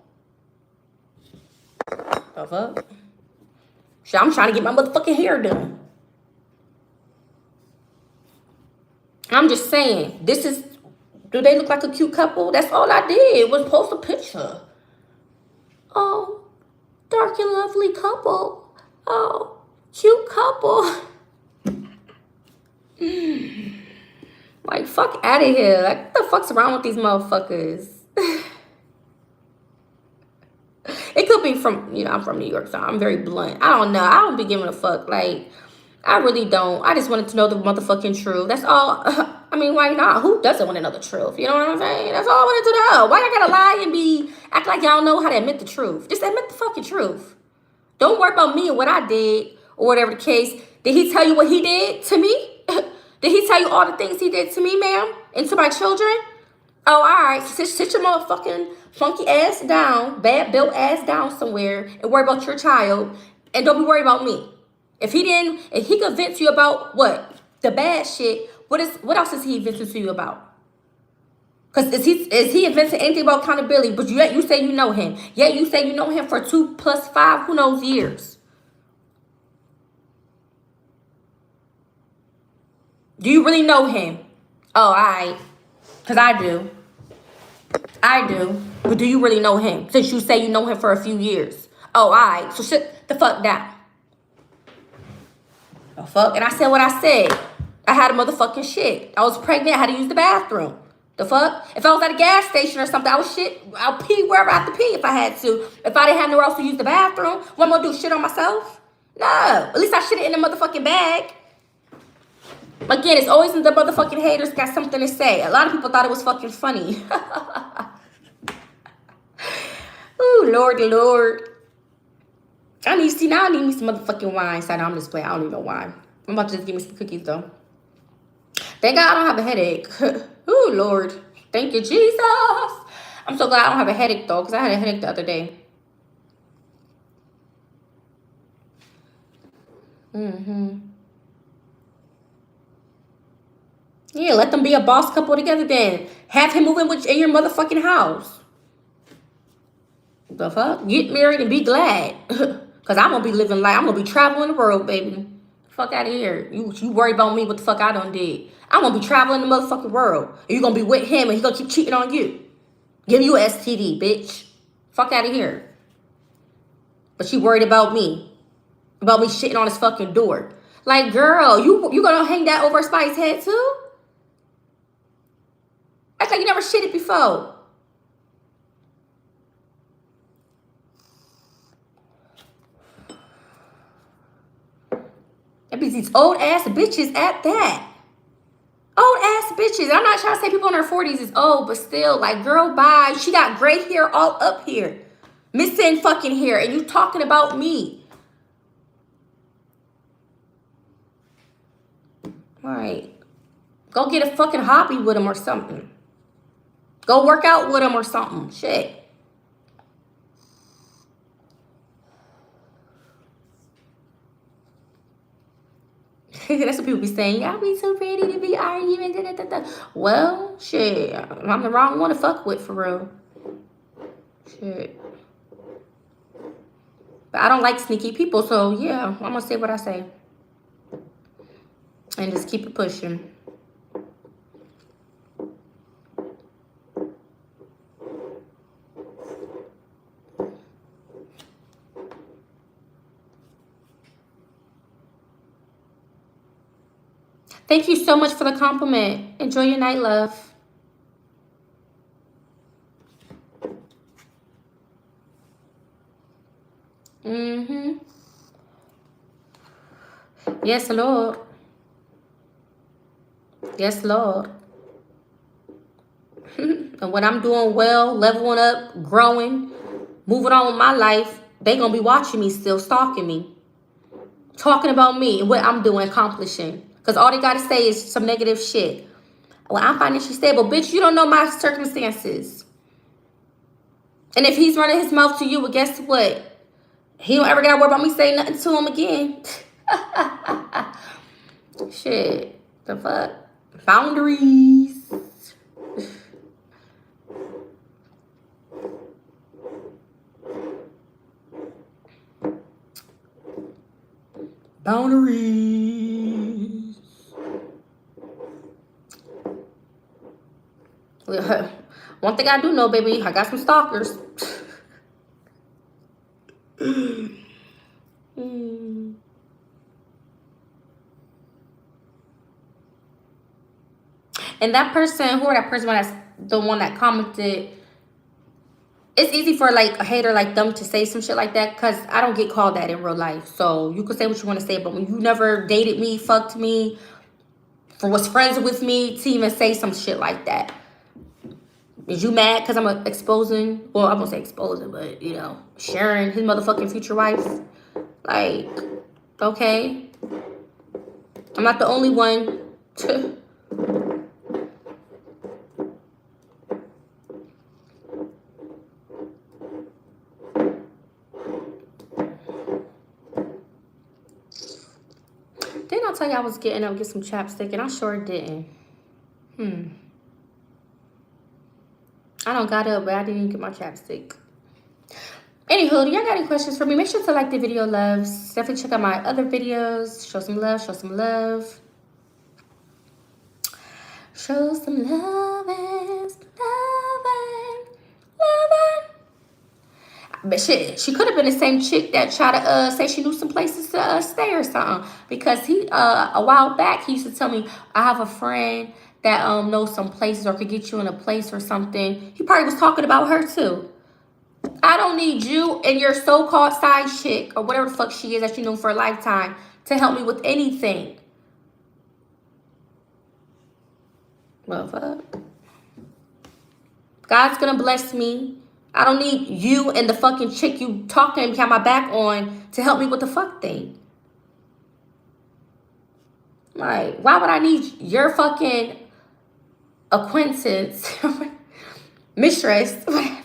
The fuck? Shit, I'm trying to get my motherfucking hair done. I'm just saying, do they look like a cute couple? That's all I did was post a picture. Oh, dark and lovely couple. Oh, cute couple. Like, fuck out of here. Like, what the fuck's wrong with these motherfuckers? It could be from, I'm from New York, so I'm very blunt. I don't know. I don't be giving a fuck. Like, I really don't. I just wanted to know the motherfucking truth. That's all. I mean, why not? Who doesn't want to know the truth? You know what I'm saying? That's all I wanted to know. Why y'all gotta lie and act like y'all know how to admit the truth? Just admit the fucking truth. Don't worry about me and what I did or whatever the case. Did he tell you what he did to me? Did he tell you all the things he did to me, ma'am? And to my children? Oh, all right. Sit your motherfucking funky ass down, bad built ass down somewhere and worry about your child. And don't be worried about me. If he could vent to you about what? The bad shit, what else is he venting to you about? Because is he venting anything about accountability? But yet you say you know him. Yet you say you know him for 2 + 5, who knows, years. Do you really know him? Oh, all right. Because I do. But do you really know him? Since you say you know him for a few years. Oh, all right. So sit the fuck down. The fuck? And I said what I said. I had a motherfucking shit. I was pregnant. I had to use the bathroom. The fuck? If I was at a gas station or something, I'll pee wherever I have to pee if I had to. If I didn't have nowhere else to use the bathroom, what am I gonna do? Shit on myself? No. At least I shit it in the motherfucking bag. Again, it's always the motherfucking haters got something to say. A lot of people thought it was fucking funny. Ooh, Lord. I need me some motherfucking wine. So I'm just playing. I don't need no wine. I'm about to just give me some cookies though. Thank God I don't have a headache. Ooh, Lord. Thank you, Jesus. I'm so glad I don't have a headache though, because I had a headache the other day. Yeah, let them be a boss couple together then. Have him move in your motherfucking house. The fuck? Get married and be glad. Because I'm going to be living life. I'm going to be traveling the world, baby. Fuck out of here. You worry about me, what the fuck I done did. I'm going to be traveling the motherfucking world. And you going to be with him and he going to keep cheating on you. Give you an STD, bitch. Fuck out of here. But she worried about me. About me shitting on his fucking door. Like, girl, you going to hang that over somebody's head too? Act like you never shitted before. That be these old ass bitches at that. bitches. I'm not trying to say people in their 40s is old, but still, like, girl, bye. She got gray hair all up here. Missing fucking hair. And you talking about me. All right. Go get a fucking hobby with him or something. Go work out with him or something. Shit. That's what people be saying. Y'all be so ready to be arguing. Da, da, da, da. Well, shit. I'm the wrong one to fuck with, for real. Shit. But I don't like sneaky people, so yeah, I'm gonna say what I say. And just keep it pushing. Thank you so much for the compliment. Enjoy your night, love. Mm-hmm. Yes, Lord. Yes, Lord. And when I'm doing well, leveling up, growing, moving on with my life, they gonna be watching me still, stalking me, talking about me and what I'm doing, accomplishing. Because all they gotta say is some negative shit. Well, I'm financially stable. Bitch, you don't know my circumstances. And if he's running his mouth to you, well, guess what? He don't ever gotta worry about me saying nothing to him again. Shit. The fuck? Boundaries. Boundaries. One thing I do know, baby, I got some stalkers. And that person, whoever that person was, the one that commented, it's easy for like a hater like them to say some shit like that because I don't get called that in real life. So you can say what you want to say, but when you never dated me, fucked me, was friends with me, to even say some shit like that. Is you mad because I'm exposing, well, I won't say exposing, but, you know, sharing his motherfucking future wife? Like, okay. I'm not the only one. Didn't I tell you I was getting up to get some chapstick? And I sure didn't. I don't got up, but I didn't even get my chapstick. Anywho, do y'all got any questions for me? Make sure to like the video, loves. Definitely check out my other videos. Show some love, show some love. Show some loving, loving. But shit, she could have been the same chick that tried to say she knew some places to stay or something. Because he, a while back, he used to tell me, I have a friend that knows some places or could get you in a place or something. He probably was talking about her too. I don't need you and your so-called side chick or whatever the fuck she is that you know for a lifetime to help me with anything. Well, fuck. God's gonna bless me. I don't need you and the fucking chick you talking behind my back on to help me with the fuck thing. Like, why would I need your fucking acquaintance, mistress, whatever?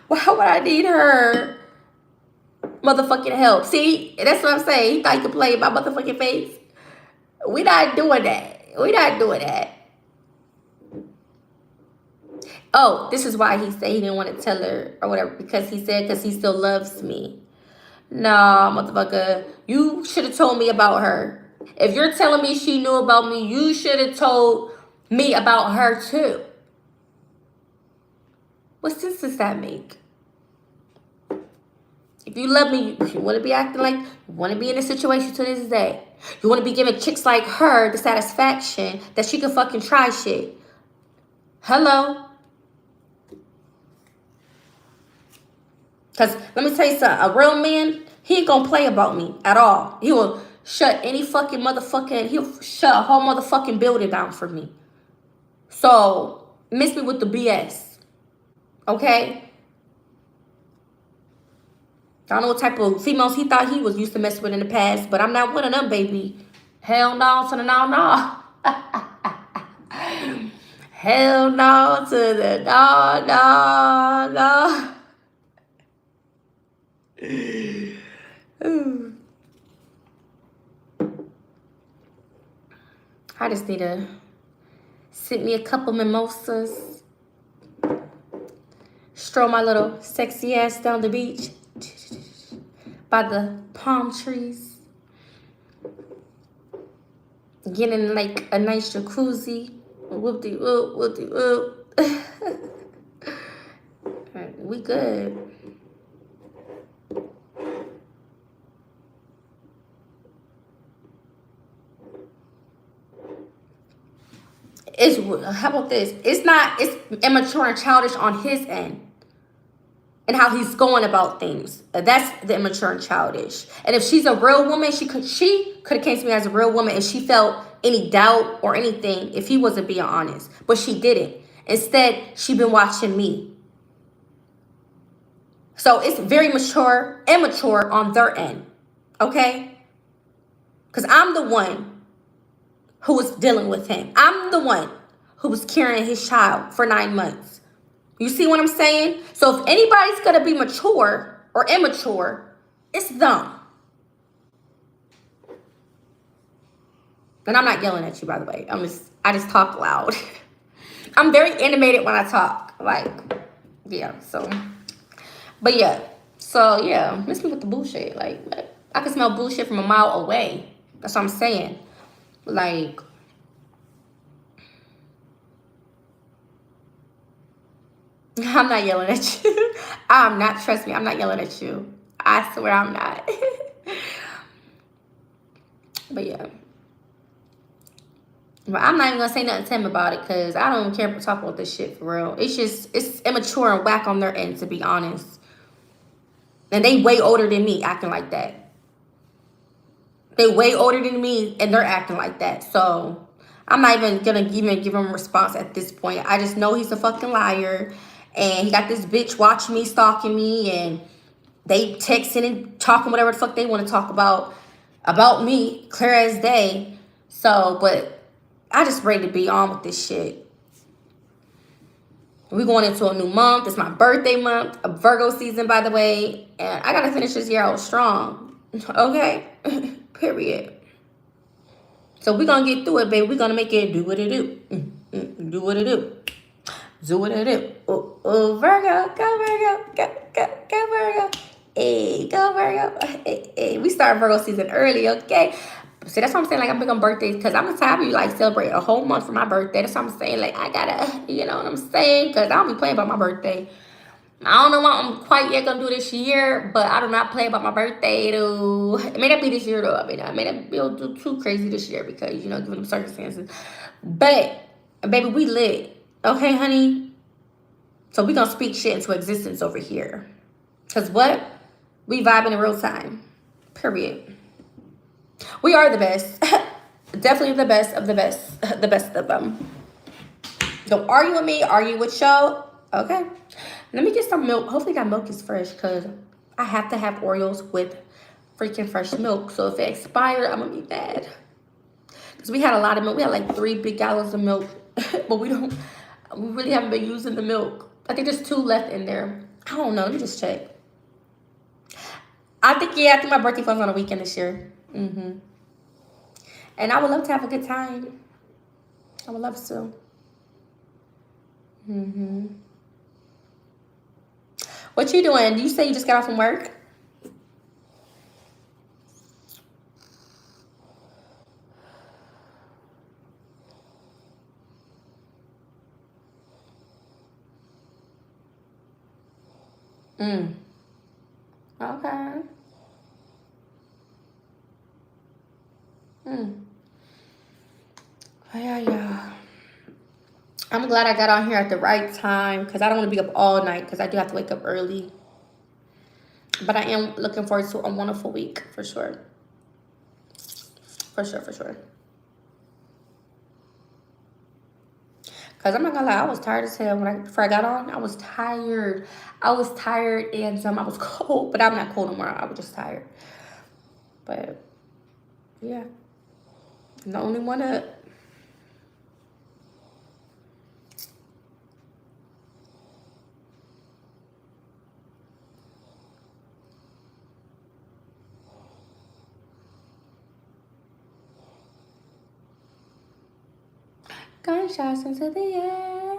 Why would I need her motherfucking help? See, that's what I'm saying. He thought he could play my motherfucking face. We not doing that. We not doing that. Oh, this is why he said he didn't want to tell her or whatever. Because he said because he still loves me. Nah, motherfucker. You should have told me about her. If you're telling me she knew about me, you should have told me about her too. What sense does that make? If you love me, you want to be acting like, you want to be in a situation to this day. You want to be giving chicks like her the satisfaction that she can fucking try shit. Hello? Because let me tell you something. A real man, he ain't going to play about me at all. He will shut any fucking motherfucking, he'll shut a whole motherfucking building down for me. So, miss me with the BS. Okay? I don't know what type of females he thought he was used to mess with in the past, but I'm not one of them, baby. Hell no to the no. Hell no to the no. I just need to sip me a couple mimosas, stroll my little sexy ass down the beach by the palm trees, get in like a nice jacuzzi, whoop-de-whoop, whoop-de-whoop. We good. How about this? It's immature and childish on his end. And how he's going about things. That's the immature and childish. And if she's a real woman, she could have came to me as a real woman and she felt any doubt or anything if he wasn't being honest. But she didn't. Instead, she been watching me. So it's very immature on their end. Okay? Because I'm the one who was dealing with him. I'm the one who was carrying his child for 9 months. You see what I'm saying? So if anybody's going to be mature or immature, it's them. And I'm not yelling at you, by the way. I just talk loud. I'm very animated when I talk. Like, yeah, so. But yeah. So, yeah. Miss me with the bullshit. Like, I can smell bullshit from a mile away. That's what I'm saying. Like, I'm not yelling at you. I'm not, trust me, I'm not yelling at you. I swear I'm not. But yeah. But I'm not even going to say nothing to him about it because I don't care to talk about this shit for real. It's immature and whack on their end, to be honest. And they way older than me acting like that. They way older than me and they're acting like that. So I'm not even going to even give him a response at this point. I just know he's a fucking liar. And he got this bitch watching me, stalking me. And they texting and talking whatever the fuck they want to talk about me. Clear as day. So, but I just ready to be on with this shit. We're going into a new month. It's my birthday month. A Virgo season, by the way. And I got to finish this year out strong. Okay? Period. So we're going to get through it, baby. We're going to make it do what it do. Do what it do. Do what it do. Oh, Virgo. Go, Virgo. Go, Virgo. Hey, go, Virgo. Hey. We start Virgo season early, okay? See, that's what I'm saying. Like, I'm big on birthdays because I'm the type of you, like, celebrate a whole month for my birthday. That's what I'm saying. Like, I gotta, you know what I'm saying? Because I don't be playing about my birthday. I don't know what I'm quite yet gonna do this year, but I do not play about my birthday, though. It may not be this year, though. I may not be able to do too crazy this year because, you know, given the circumstances. But, baby, we lit. Okay, honey? So we gonna speak shit into existence over here. Because what? We vibing in real time. Period. We are the best. Definitely the best of the best. The best of them. Don't argue with me. Argue with y'all. Okay. Let me get some milk. Hopefully that milk is fresh because I have to have Oreos with freaking fresh milk. So if it expired, I'm going to be mad. Because we had a lot of milk. We had like 3 big gallons of milk. But we really haven't been using the milk. I think there's 2 left in there. I don't know. Let me just check. I think my birthday falls on a weekend this year. And I would love to have a good time. I would love to. What you doing? You say you just got off from work? Okay. Yeah. I'm glad I got on here at the right time because I don't want to be up all night because I do have to wake up early. But I am looking forward to a wonderful week for sure. For sure, for sure. Cause I'm not gonna lie, I was tired as hell before I got on. I was tired. I was tired and I was cold, but I'm not cold no more. I was just tired. But yeah, I'm the only one up. Gunshots into the air.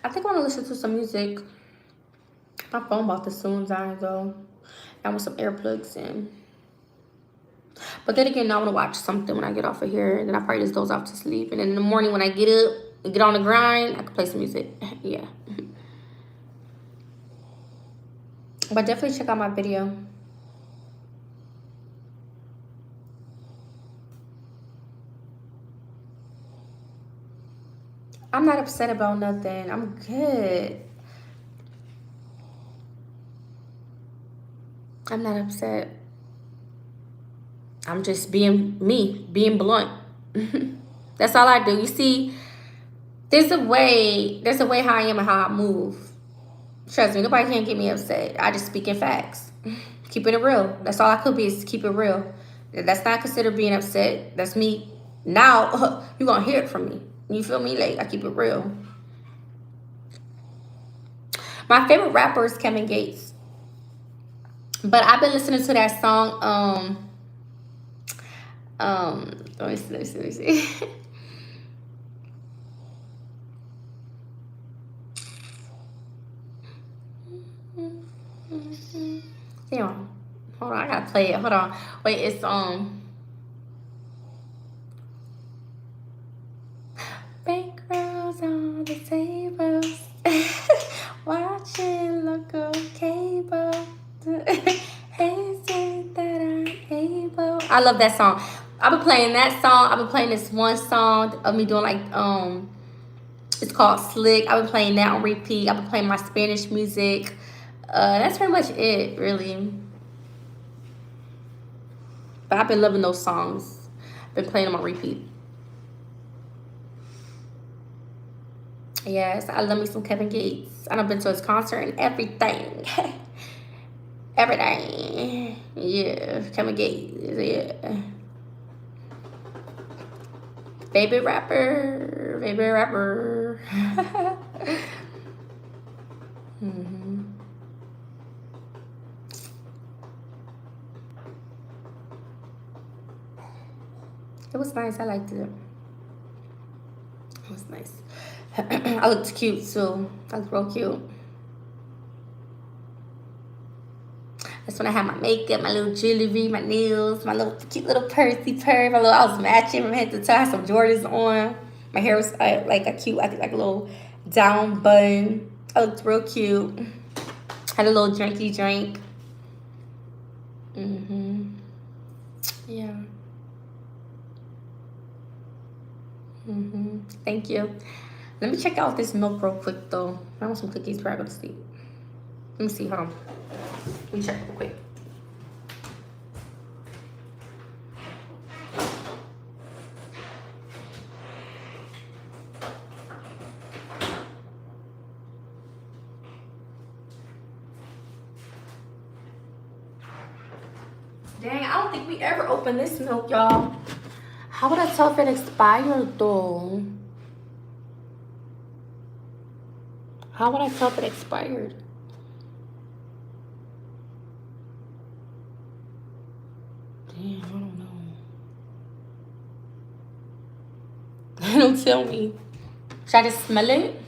I think I want to listen to some music. My phone about to soon die though. I want some earplugs in. But then again, I want to watch something when I get off of here. And then I probably just doze off to sleep. And then in the morning when I get up and get on the grind, I can play some music. Yeah. But definitely check out my video. I'm not upset about nothing. I'm good. I'm not upset. I'm just being me, being blunt. That's all I do. You see, there's a way how I am and how I move. Trust me, nobody can get me upset. I just speak in facts. Keeping it real. That's all I could be is keep it real. That's not considered being upset. That's me. Now, you're going to hear it from me. You feel me? Like, I keep it real. My favorite rapper is Kevin Gates. But I've been listening to that song, let me see. Damn. Hold on, I gotta play it. Hold on. Wait, it's bankrolls on the tables. Watching local cable. Hey, say that I'm able. I love that song. I've been playing that song. I've been playing this one song of me doing like it's called Slick. I've been playing that on repeat. I've been playing my Spanish music. That's pretty much it, really. But I've been loving those songs. Been playing them on repeat. Yes, I love me some Kevin Gates. I've been to his concert and everything. Everything. Yeah, Kevin Gates. Yeah. Favorite rapper. Mm-hmm. It was nice. I liked it. It was nice. I looked cute too. I looked real cute. That's when I had my makeup, my little jewelry, my nails, my little cute little pursy purr. I was matching from head to toe. I had some Jordans on. My hair was like a cute, like a little down bun. I looked real cute. Had a little drinky drink. Yeah. Thank you. Let me check out this milk real quick though. I want some cookies before I go to sleep. Let me see. Hold on. Let me check real quick. Dang, I don't think we ever opened this milk, y'all. How would I tell if it expired though? How would I tell if it expired? Damn, I don't know. Don't tell me. Should I just smell it? It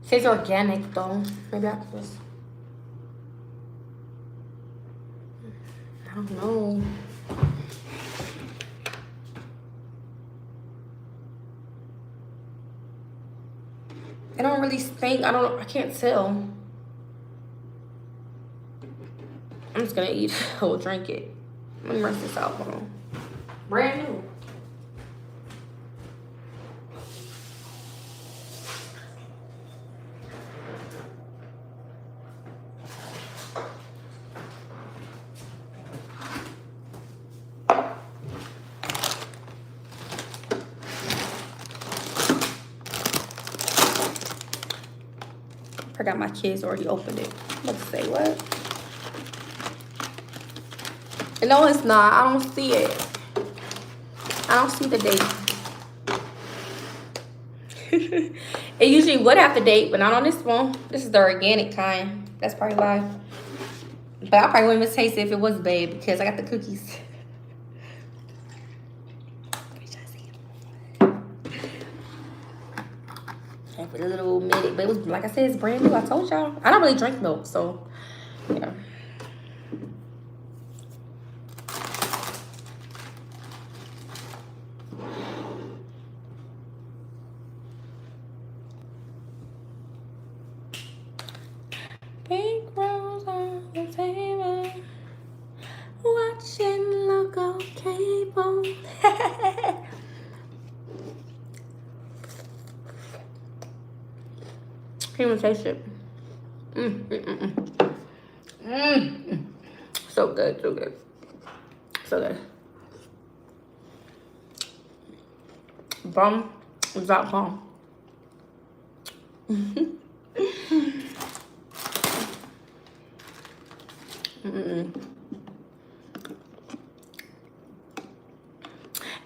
says organic though. Maybe I could just. I don't know. I don't really think. I can't tell. I'm just gonna eat it or drink it. Let me rinse this out. Hold on. Brand new. Forgot my kids already opened it. Let's say what? No, it's not. I don't see it. I don't see the date. It usually would have the date, but not on this one. This is the organic kind. That's probably why. But I probably wouldn't even taste it if it was babe because I got the cookies. And for a little minute, but it was, like I said, it's brand new. I told y'all. I don't really drink milk, so yeah. Pink rose on the table, watching local cable. Can't even taste it. So good, so good, so good. Bomb, that bomb.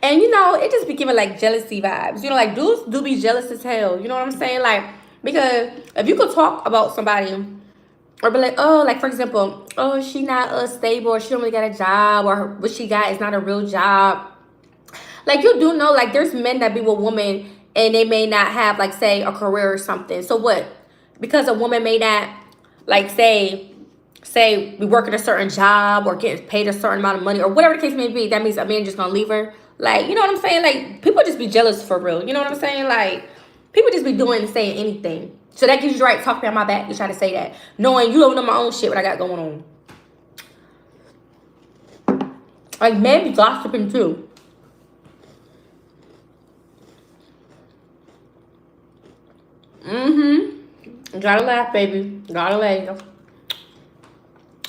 And you know, it just be giving like jealousy vibes. You know, like dudes do be jealous as hell. You know what I'm saying? Like, because if you could talk about somebody or be like, oh, like for example, oh, she not stable or she don't really got a job or what she got is not a real job. Like you do know, like there's men that be with women and they may not have like say a career or something. So what? Because a woman may not like say we work at a certain job or get paid a certain amount of money or whatever the case may be, that means a man just gonna leave her. Like, you know what I'm saying? Like, people just be jealous for real. You know what I'm saying? Like, people just be doing and saying anything. So that gives you the right to talk behind my back. You try to say that. Knowing you don't know my own shit, what I got going on. Like, men be gossiping too. Gotta laugh, baby. Gotta laugh.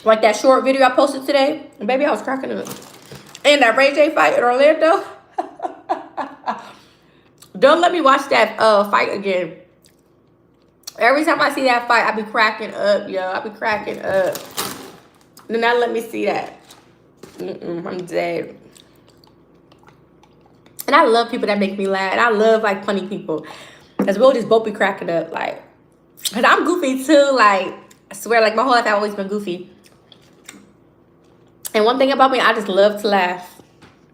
Like that short video I posted today. Baby, I was cracking up. And that Ray J fight in Orlando. Don't let me watch that fight again. Every time I see that fight, I be cracking up, yo. I be cracking up. Do not let me see that. I'm dead. And I love people that make me laugh. And I love, like, funny people. As we'll just both be cracking up, like. Because I'm goofy, too. Like, I swear, like, my whole life I've always been goofy. And one thing about me, I just love to laugh.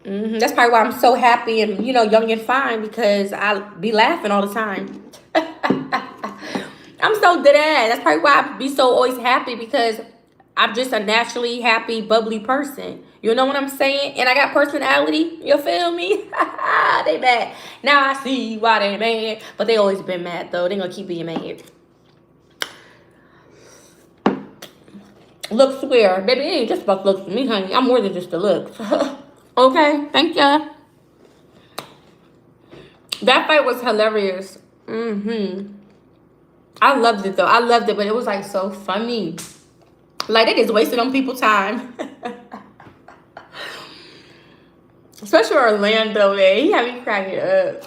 That's probably why I'm so happy and, you know, young and fine. Because I be laughing all the time. I'm so dead ass. That's probably why I be so always happy. Because I'm just a naturally happy, bubbly person. You know what I'm saying? And I got personality. You feel me? They mad. Now I see why they mad. But they always been mad, though. They gonna keep being mad. Looks swear. Baby, it ain't just about looks for me, honey. I'm more than just the looks. Okay? Thank ya. That fight was hilarious. I loved it, though. I loved it, but it was, like, so funny. Like, they just wasted on people's time. Especially Orlando, man. He had me cracking up.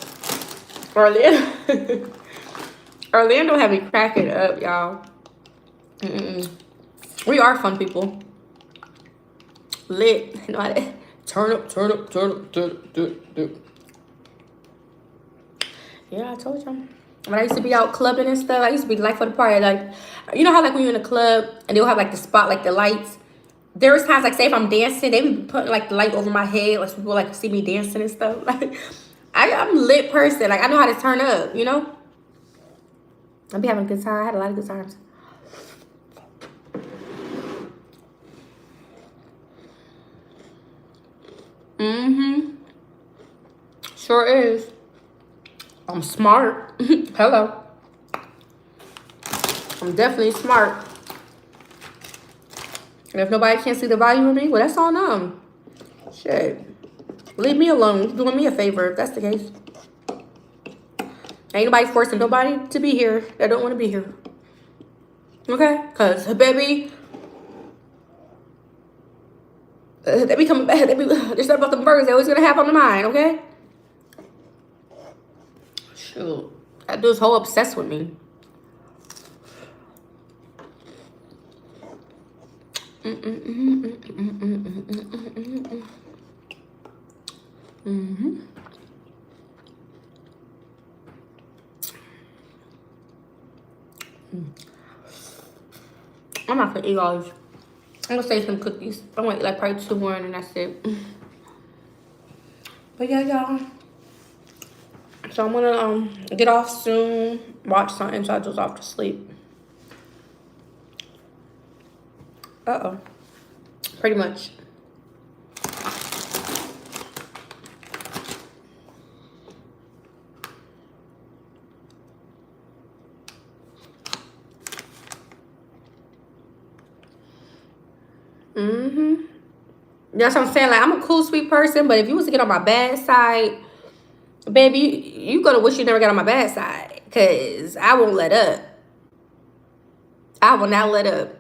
Orlando had me cracking up, y'all. We are fun people. Lit. You know how to turn up. Yeah, I told y'all. When I used to be out clubbing and stuff, I used to be the life of the party. Like, you know how like when you're in a club and they'll have like the spot, like the lights. There was times like say if I'm dancing, they be putting like the light over my head, like so people like see me dancing and stuff. Like I'm a lit person. Like I know how to turn up, you know. I be having a good time. I had a lot of good times. Sure is. I'm smart. Hello. I'm definitely smart. And if nobody can see the value of me, well, that's on them. Shit. Leave me alone. You're doing me a favor if that's the case. Ain't nobody forcing nobody to be here that don't want to be here. Okay? Because, baby, they be coming back. There's something about the burgers they always going to have on the mind, okay? Shoot. That dude's whole obsessed with me. I'm not gonna eat all these. I'm gonna save some cookies. I'm gonna eat like probably 2 more and then that's it. But yeah, y'all. So I'm gonna get off soon, watch something so I just off to sleep. Pretty much. That's what I'm saying. Like, I'm a cool, sweet person, but if you was to get on my bad side, baby, you gonna wish you never got on my bad side. Cause I won't let up. I will not let up.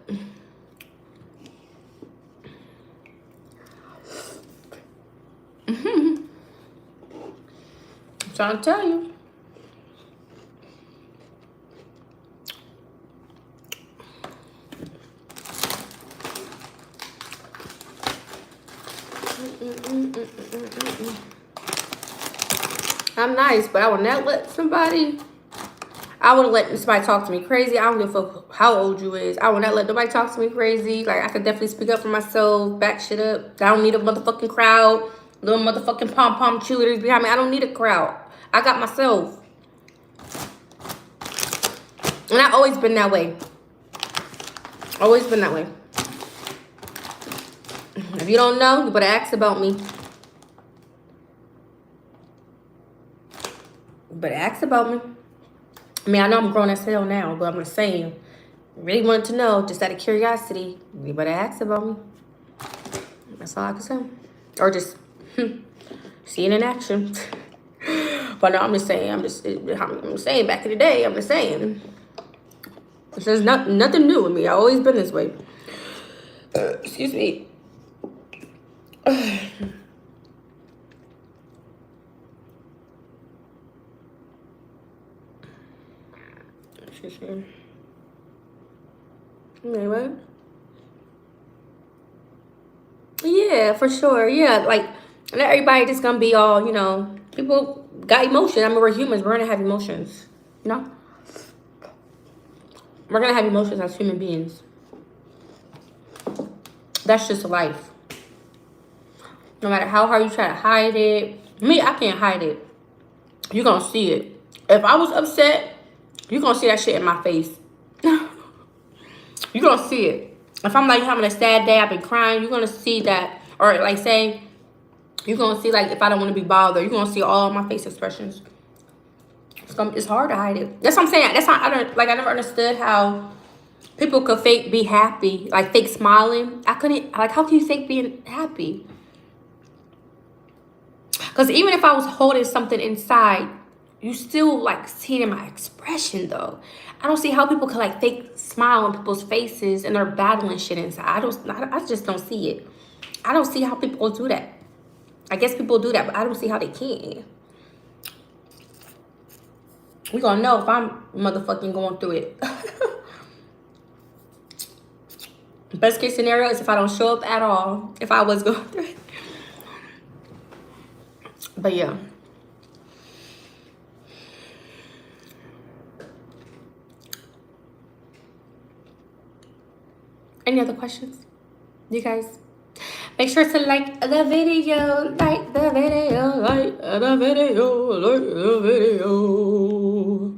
I'm trying to tell you. I'm nice, but I will not let somebody. I wouldn't let somebody talk to me crazy. I don't give a fuck how old you is. I will not let nobody talk to me crazy. Like, I could definitely speak up for myself, back shit up. I don't need a motherfucking crowd, little motherfucking pom-pom cheerleaders behind me. I don't need a crowd. I got myself. And I've always been that way. Always been that way. If you don't know, you better ask about me. You better ask about me. I mean, I know I'm grown as hell now, but I'm just saying, really wanted to know, just out of curiosity, you better ask about me. That's all I can say. Or just see it in action. But no, I'm just saying, I'm saying back in the day, I'm just saying. There's nothing new with me. I've always been this way. Excuse me. Excuse me. Anyway. Yeah, for sure. Yeah, like, not everybody just gonna be all, you know, people got emotion. I mean, we're humans. We're gonna have emotions, you know? We're gonna have emotions as human beings. That's just life. No matter how hard you try to hide it. Me, I can't hide it. You're gonna see it. If I was upset, you're gonna see that shit in my face. You're gonna see it. If I'm like having a sad day, I've been crying, you're gonna see that. Or like saying, you're gonna see like if I don't want to be bothered, you're gonna see all my face expressions. It's hard to hide it. That's what I'm saying. That's how I never understood how people could fake be happy, like fake smiling. I couldn't, like, how can you fake being happy? Because even if I was holding something inside, you still like see it in my expression though. I don't see how people can like fake smile on people's faces and they're battling shit inside. I just don't see it. I don't see how people do that. I guess people do that, but I don't see how they can. We gonna know if I'm motherfucking going through it. Best case scenario is if I don't show up at all, if I was going through it. But yeah. Any other questions? You guys? Make sure to like the video, like the video, like the video, like the video.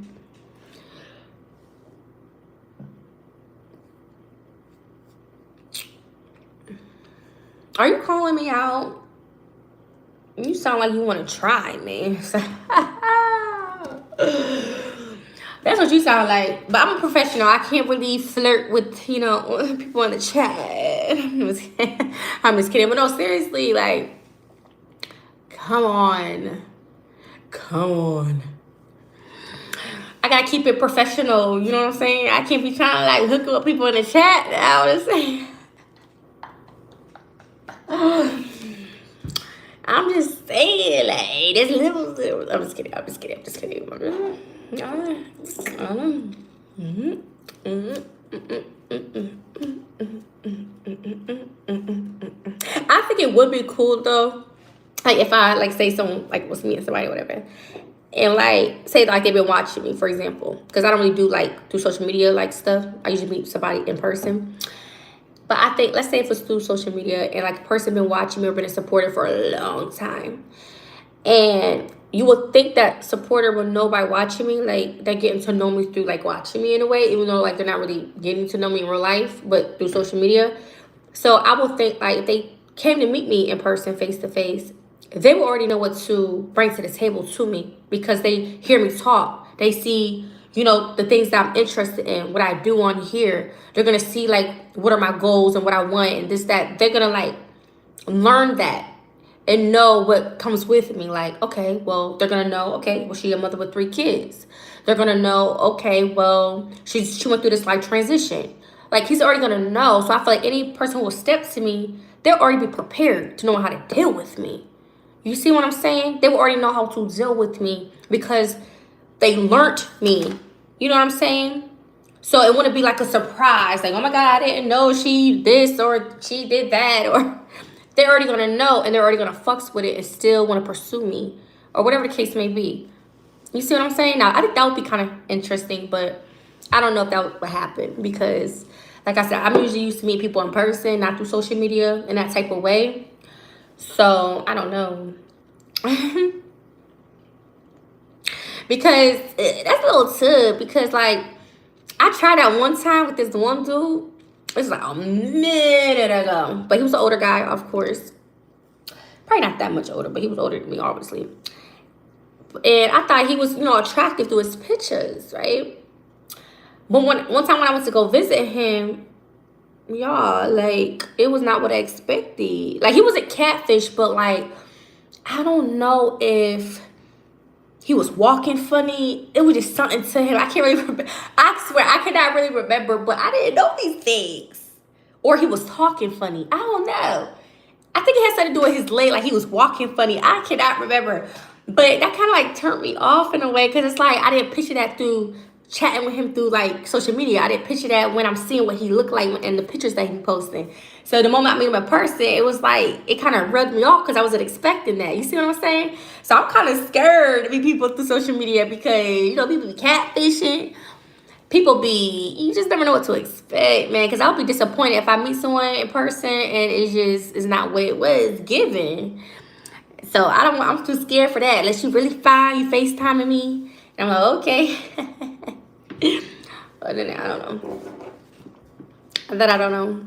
Are you calling me out? You sound like you want to try me. That's what you sound like. But I'm a professional. I can't really flirt with, you know, people in the chat. I'm just kidding. But no, seriously, like, come on. Come on. I gotta keep it professional. You know what I'm saying? I can't be trying to, like, hook up people in the chat now. I'm saying. I'm just saying, like, there's levels. I'm just kidding. would be cool though. Like if I like say someone like was me and somebody or whatever, and like say like they've been watching me, for example, because I don't really do like through social media like stuff. I usually meet somebody in person. But I think let's say if it's through social media and like a person been watching me or been a supporter for a long time, and you would think that supporter will know by watching me, like they're getting to know me through like watching me in a way, even though like they're not really getting to know me in real life, but through social media. So I would think like if they came to meet me in person, face to face, they will already know what to bring to the table to me because they hear me talk. They see, you know, the things that I'm interested in, what I do on here. They're gonna see like what are my goals and what I want and this, that. They're gonna like learn that and know what comes with me. Like, okay, well, they're gonna know, okay, well, she a mother with 3 kids. They're gonna know, okay, well, she went through this life transition. Like he's already gonna know. So I feel like any person who will step to me, they'll already be prepared to know how to deal with me. You see what I'm saying? They will already know how to deal with me because they learnt me. You know what I'm saying? So it wouldn't be like a surprise, like, oh my God, I didn't know she this or she did that, or they're already gonna know and they're already gonna fucks with it and still want to pursue me or whatever the case may be. You see what I'm saying? Now I think that would be kind of interesting, but I don't know if that would happen because, like I said, I'm usually used to meet people in person, not through social media in that type of way. So I don't know. Because that's a little tough because like I tried that one time with this one dude. It's like a minute ago. But he was an older guy, of course. Probably not that much older, but he was older than me, obviously. And I thought he was, you know, attractive through his pictures, right? But one time when I went to go visit him, y'all, like, it was not what I expected. Like, he was a catfish, but, like, I don't know if he was walking funny. It was just something to him. I can't really remember. I swear, I cannot really remember, but I didn't know these things. Or he was talking funny. I don't know. I think it had something to do with his leg, like he was walking funny. I cannot remember. But that kind of like turned me off in a way because it's like I didn't picture that through chatting with him through like social media. I didn't picture that when I'm seeing what he looked like in the pictures that he posting. So the moment I meet him in person, it was like, it kind of rubbed me off because I wasn't expecting that. You see what I'm saying? So I'm kind of scared to meet people through social media because, you know, people be catfishing. People be, you just never know what to expect, man. Because I'll be disappointed if I meet someone in person and it just is not what it was given. So I'm too scared for that. Unless you really fine, you FaceTiming me. And I'm like, okay. But then I don't know. That I don't know.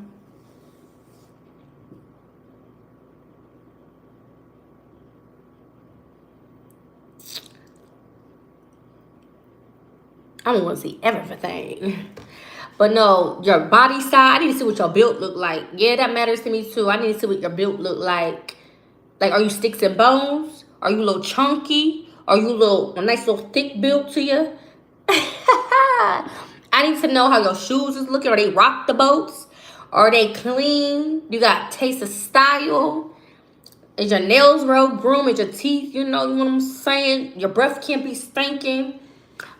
I don't want to see everything. But no, your body size, I need to see what your build look like. Yeah, that matters to me too. I need to see what your build look like. Like, are you sticks and bones? Are you a little chunky? Are you a nice little thick build to you? I need to know how your shoes is looking. Are they rock the boats? Are they clean? You got taste of style? Is your nails well groomed? Is your teeth, you know what I'm saying? Your breath can't be stinking.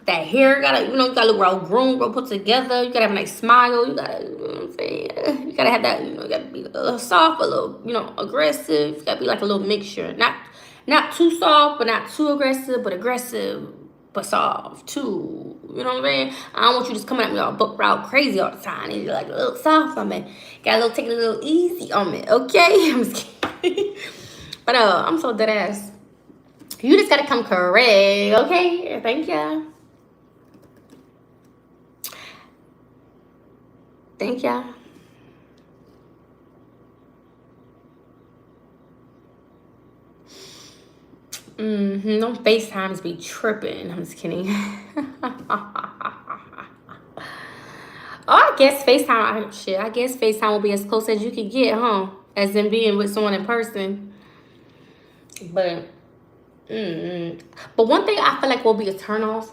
That hair gotta, you know, you gotta look well groomed, well put together. You gotta have a nice smile. You gotta, you know what I'm saying? You gotta have that, you know, you gotta be a little soft, a little, you know, aggressive. You gotta be like a little mixture. Not too soft, but not too aggressive, but soft too. You know what I'm saying? I don't want you just coming at me all book route crazy all the time. And you're like a little soft on me. Gotta take it a little easy on me, okay? I'm just kidding. But I'm so dead ass. You just gotta come correct, okay? Thank you. Thank ya. Don't FaceTimes be tripping. I'm just kidding. I guess FaceTime, I guess FaceTime will be as close as you can get, huh? As in being with someone in person. But, but one thing I feel like will be a turnoff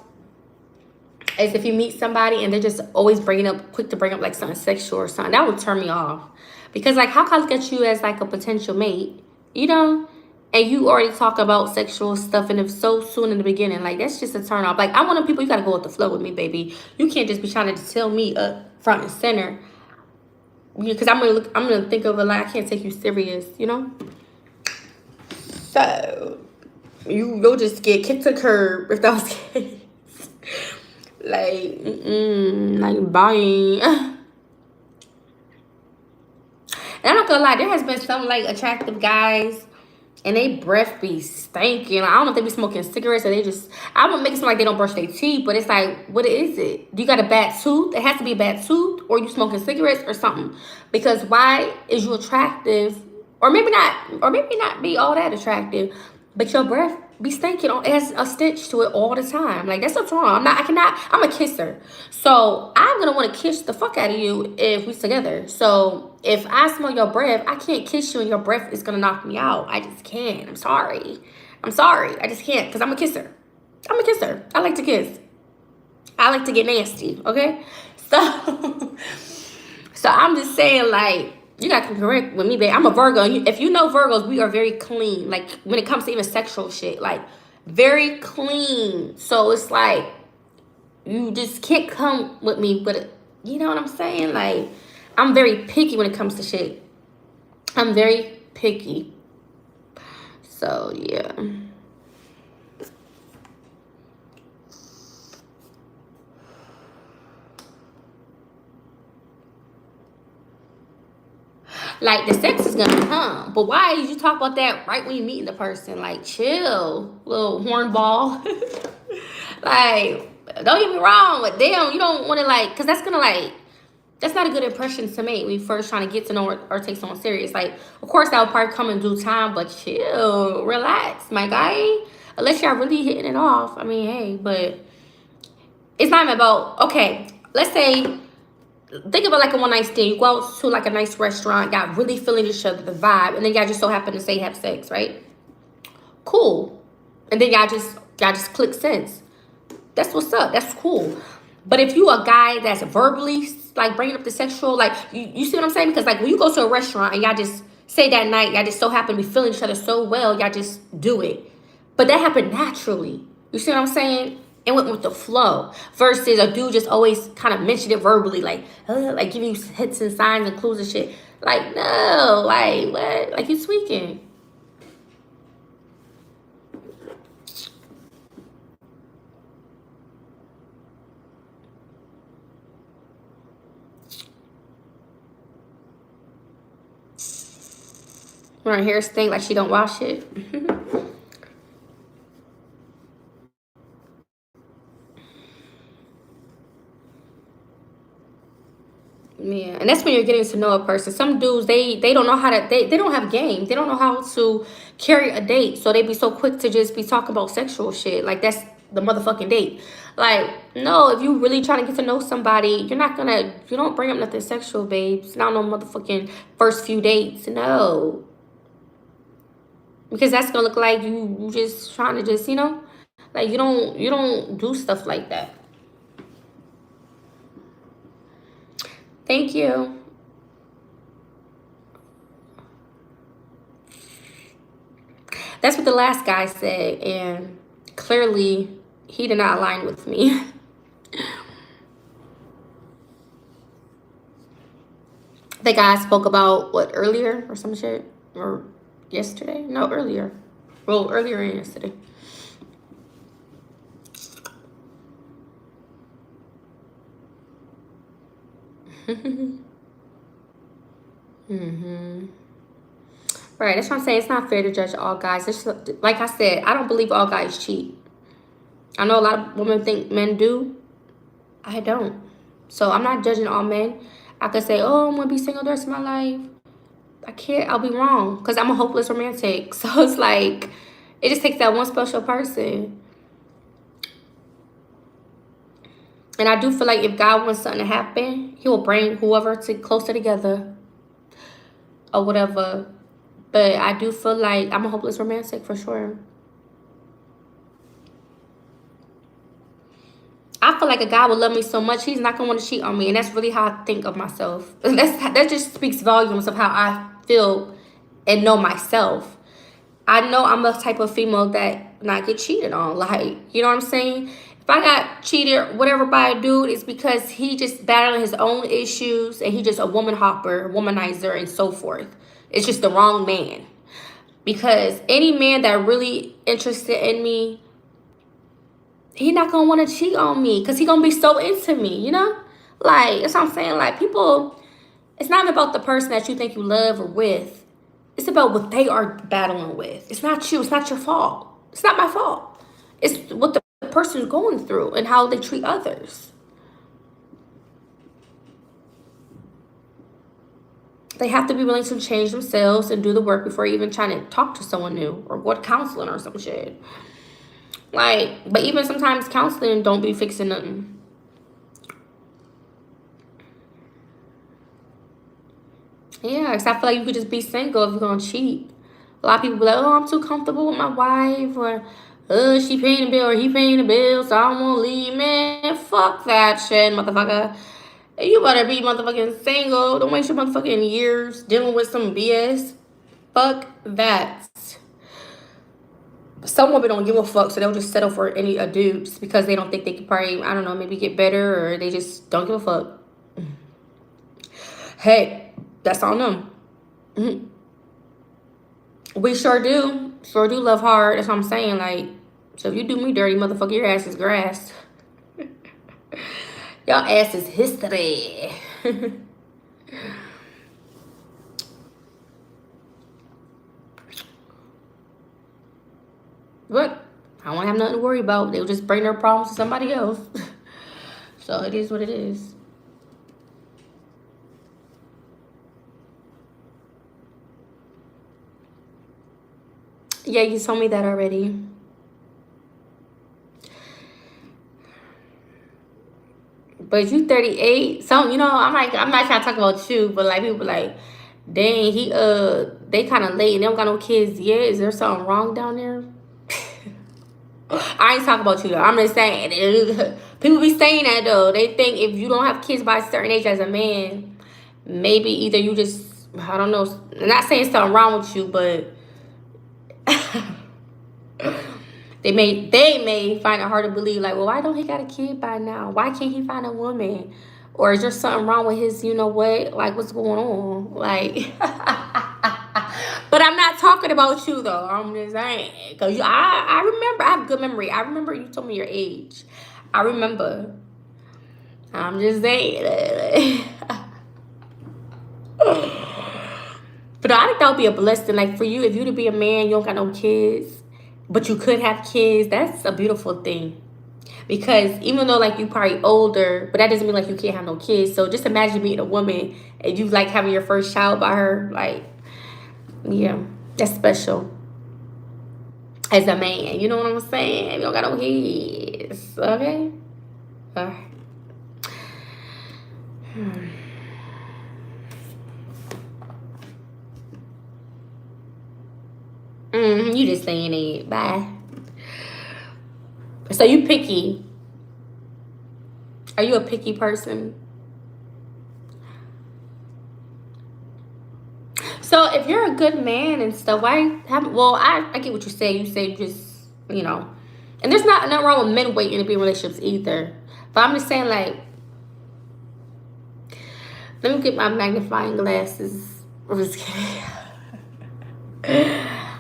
is if you meet somebody and they're just always quick to bring up like something sexual or something. That would turn me off. Because like, how can I look at you as like a potential mate, you know? And you already talk about sexual stuff and if so soon in the beginning. Like, that's just a turn off. Like, I'm one of the people, you got to go with the flow with me, baby. You can't just be trying to tell me up front and center because I'm gonna think of it like I can't take you serious, you know. So you'll just get kicked to the curb if that was the case. Like bye. And I'm not gonna lie, there has been some like attractive guys and they breath be stinking. Like, I don't know if they be smoking cigarettes or they just, I won't make it seem like they don't brush their teeth, but it's like, what is it? Do you got a bad tooth? It has to be a bad tooth, or you smoking cigarettes or something. Because why is you attractive? Or maybe not be all that attractive, but your breath be stinking. It has a stench to it all the time. Like, that's what's wrong. I'm a kisser. So I'm gonna want to kiss the fuck out of you if we together. So if I smell your breath, I can't kiss you and your breath is gonna knock me out. I just can't. I'm sorry. I just can't, because I'm a kisser. I like to kiss. I like to get nasty, okay? So so I'm just saying, like, you got to correct with me, babe. I'm a Virgo. If you know Virgos, we are very clean. Like, when it comes to even sexual shit, like, very clean. So it's like, you just can't come with me, but you know what I'm saying? Like, I'm very picky when it comes to shit. I'm very picky. So, yeah. Like, the sex is gonna come, but why did you talk about that right when you meeting the person? Like, chill, little hornball. Like, don't get me wrong, but damn, you don't want to, like, because that's gonna, like, that's not a good impression to make when you first trying to get to know or take someone serious. Like, of course, that will probably come in due time, but chill, relax, my guy. Unless y'all really hitting it off. I mean, hey, but it's not even about, okay, let's say, think about like a one night stand. You go out to like a nice restaurant, y'all really feeling each other, the vibe, and then y'all just so happen to say have sex, right? Cool. And then y'all just click sense. That's what's up. That's cool. But if you a guy that's verbally like bringing up the sexual, like you see what I'm saying? Because like when you go to a restaurant and y'all just say that night, y'all just so happen to be feeling each other so well, y'all just do it. But that happened naturally. You see what I'm saying? It went with the flow. Versus a dude just always kind of mentioned it verbally, like giving you hits and signs and clues and shit. Like, no, like what? Like you tweaking. When her hair stink like she don't wash it. Yeah, and that's when you're getting to know a person. Some dudes, they don't know how to, they don't have game. They don't know how to carry a date. So they be so quick to just be talking about sexual shit. Like, that's the motherfucking date. Like, no, if you really trying to get to know somebody, you don't bring up nothing sexual, babes. Not no motherfucking first few dates. No. Because that's gonna look like you just trying to just, like you don't do stuff like that. Thank you. That's what the last guy said, and clearly he did not align with me. The guy spoke about what, earlier or some shit, or yesterday? No, earlier. Well, earlier and yesterday. Right, that's what I'm saying. It's not fair to judge all guys. It's, like I said, I don't believe all guys cheat. I know a lot of women think men do. I don't. So I'm not judging all men. I could say, oh, I'm going to be single the rest of my life. I can't. I'll be wrong because I'm a hopeless romantic. So it's like, it just takes that one special person. And I do feel like if God wants something to happen, he will bring whoever closer together or whatever. But I do feel like I'm a hopeless romantic for sure. I feel like a guy would love me so much, he's not going to want to cheat on me. And that's really how I think of myself. That just speaks volumes of how I feel and know myself. I know I'm the type of female that not get cheated on. Like, you know what I'm saying? If I got cheated, whatever, by a dude, it's because he just battling his own issues and he just a woman hopper, womanizer, and so forth. It's just the wrong man. Because any man that really interested in me, he not gonna want to cheat on me because he gonna be so into me, you know? Like, that's what I'm saying. Like, people, it's not about the person that you think you love or with. It's about what they are battling with. It's not you. It's not your fault. It's not my fault. It's what the person is going through and how they treat others. They have to be willing to change themselves and do the work before even trying to talk to someone new or go to counseling or some shit. Like, but even sometimes counseling don't be fixing nothing. Yeah, because I feel like you could just be single if you're gonna cheat. A lot of people be like, oh, I'm too comfortable with my wife, or she paying the bill or he paying the bill, so I don't want to leave. Man, fuck that shit, motherfucker. You better be motherfucking single. Don't waste your motherfucking years dealing with some BS. Fuck that. Some women don't give a fuck, so they'll just settle for any dudes because they don't think they can probably, I don't know, maybe get better, or they just don't give a fuck. Hey, that's on them. Mm-hmm. We sure do love hard. That's what I'm saying. Like, so if you do me dirty, motherfucker, your ass is grass. Your ass is history. But I won't have nothing to worry about. They'll just bring their problems to somebody else. So it is what it is. Yeah, you told me that already. But you 38. So, you know, I'm not trying to talk about you, but like people like, dang, they kind of late and they don't got no kids yet. Is there something wrong down there? I ain't talking about you though. I'm just saying, people be saying that though. They think if you don't have kids by a certain age as a man, maybe either you just, I don't know. I'm not saying something wrong with you, but they may find it hard to believe, like, well, why don't he got a kid by now? Why can't he find a woman? Or is there something wrong with his, you know what? Like, what's going on? Like, but I'm not talking about you, though. I'm just saying. Because I remember. I have good memory. I remember you told me your age. I remember. I'm just saying. But I think that would be a blessing. Like, for you, if you to be a man, you don't got no kids, but you could have kids, that's a beautiful thing. Because even though, like, you probably older, but that doesn't mean, like, you can't have no kids. So just imagine meeting a woman and you, like, having your first child by her. Like, yeah, that's special. As a man, you know what I'm saying? You don't got no kids, okay? All right. You just saying it. Bye. So you picky. Are you a picky person? So if you're a good man and stuff, why haven't, well, I get what you say. You say just, you know, and there's not nothing wrong with men waiting to be in relationships either. But I'm just saying, like, let me get my magnifying glasses. I'm just kidding.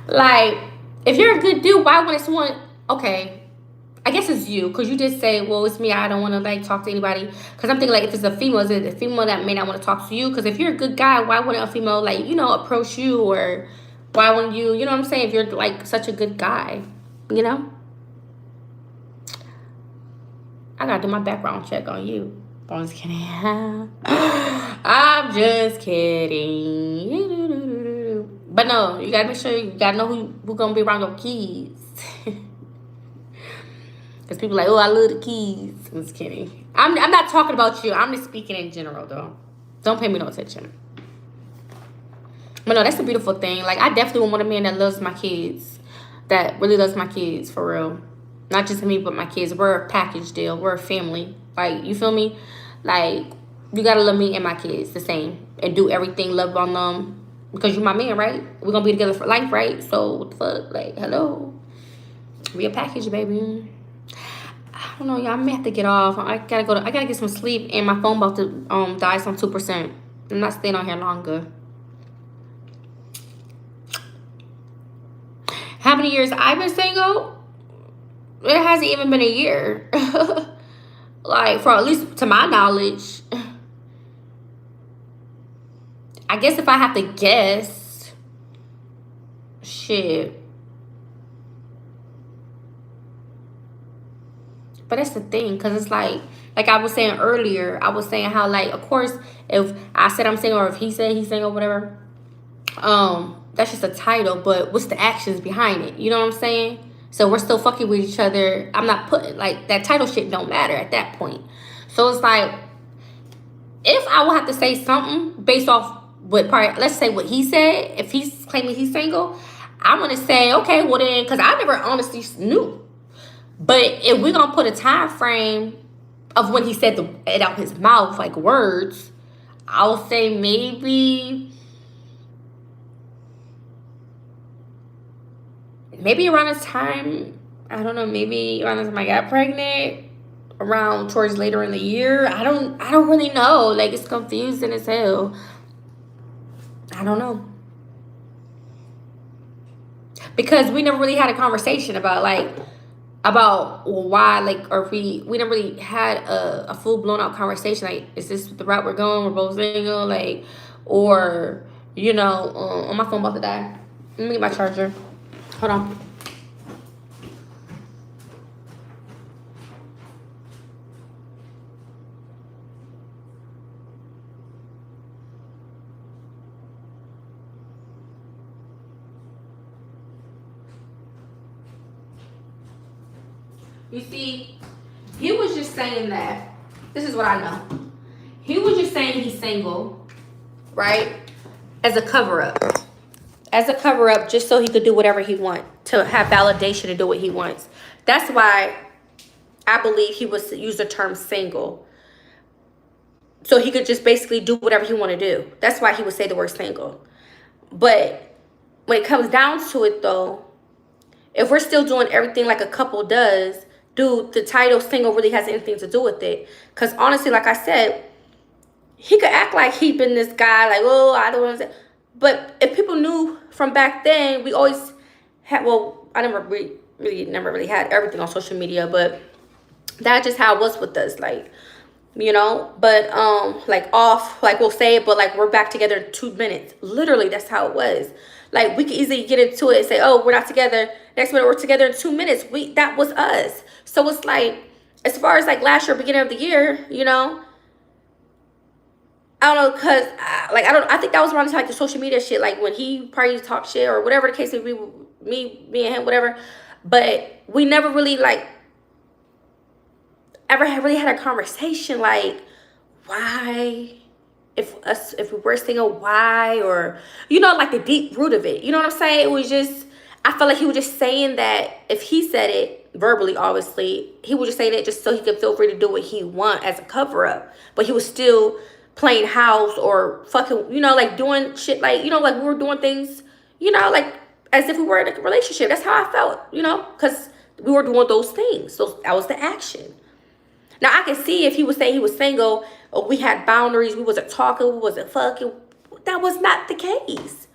Like, if you're a good dude, why wouldn't someone, okay, I guess it's you, because you did say, well, it's me, I don't want to, like, talk to anybody. Because I'm thinking, like, if it's a female, is it a female that may not want to talk to you? Because if you're a good guy, why wouldn't a female, like, you know, approach you? Or why wouldn't you, you know what I'm saying, if you're, like, such a good guy, you know? I got to do my background check on you. I'm just kidding. I'm just kidding. But no, you got to make sure, you got to know who going to be around your kids. Because people are like, oh, I love the kids. I'm just kidding. I'm not talking about you. I'm just speaking in general, though. Don't pay me no attention. But no, that's a beautiful thing. Like, I definitely want a man that loves my kids. That really loves my kids, for real. Not just me, but my kids. We're a package deal. We're a family. Like, you feel me? Like, you got to love me and my kids the same. And do everything, love on them. Because you're my man, right? We're going to be together for life, right? So, what the fuck? Like, hello. We a package, baby. I don't know, y'all. I may have to get off. I gotta get some sleep, and my phone about to die on 2%. I'm not staying on here longer. How many years I've been single? It hasn't even been a year. Like, for at least to my knowledge. I guess if I have to guess, shit. But that's the thing, because it's like I was saying earlier, I was saying how, like, of course, if I said I'm single, or if he said he's single, whatever, that's just a title, but what's the actions behind it? You know what I'm saying? So we're still fucking with each other. I'm not putting, like, that title shit don't matter at that point. So it's like, if I will have to say something based off what part, let's say what he said, if he's claiming he's single, I'm gonna say, okay, well then, because I never honestly knew. But if we're gonna put a time frame of when he said it out his mouth, like words, I'll say maybe around the time, I don't know, maybe around the time I got pregnant, around towards later in the year. I don't really know. Like, it's confusing as hell. I don't know. Because we never really had a conversation about why, like, or we never really had a full blown out conversation. Like, is this the route we're going? We're both single, like, or, you know, on my phone about to die. Let me get my charger. Hold on. You see, he was just saying that. This is what I know. He was just saying he's single, right? As a cover up. As a cover up, just so he could do whatever he wants, to have validation to do what he wants. That's why I believe he was use the term single. So he could just basically do whatever he want to do. That's why he would say the word single. But when it comes down to it, though, if we're still doing everything like a couple does, dude, the title single really has anything to do with it. Because honestly, like I said, he could act like he been this guy, like, oh, I don't want to say. But if people knew from back then, we always had, well, I never really had everything on social media, but that's just how it was with us, like, you know. But like off, like we'll say it, but like we're back together in 2 minutes. Literally, that's how it was. Like, we could easily get into it and say, oh, we're not together. Next minute, we're together in 2 minutes. That was us. So it's like, as far as like last year, beginning of the year, you know, I don't know, because I think that was around like the social media shit, like when he probably talked shit or whatever the case may be, me and him, whatever. But we never really like ever really had a conversation like, why, if we were single, why, or, you know, like the deep root of it. You know what I'm saying? It was just, I felt like he was just saying that. If he said it verbally, obviously, he was just saying it just so he could feel free to do what he want as a cover up. But he was still playing house or fucking, you know, like doing shit, like, you know, like we were doing things, you know, like as if we were in a relationship. That's how I felt, you know, because we were doing those things. So that was the action. Now, I can see if he was saying he was single, or we had boundaries, we wasn't talking, we wasn't fucking. That was not the case.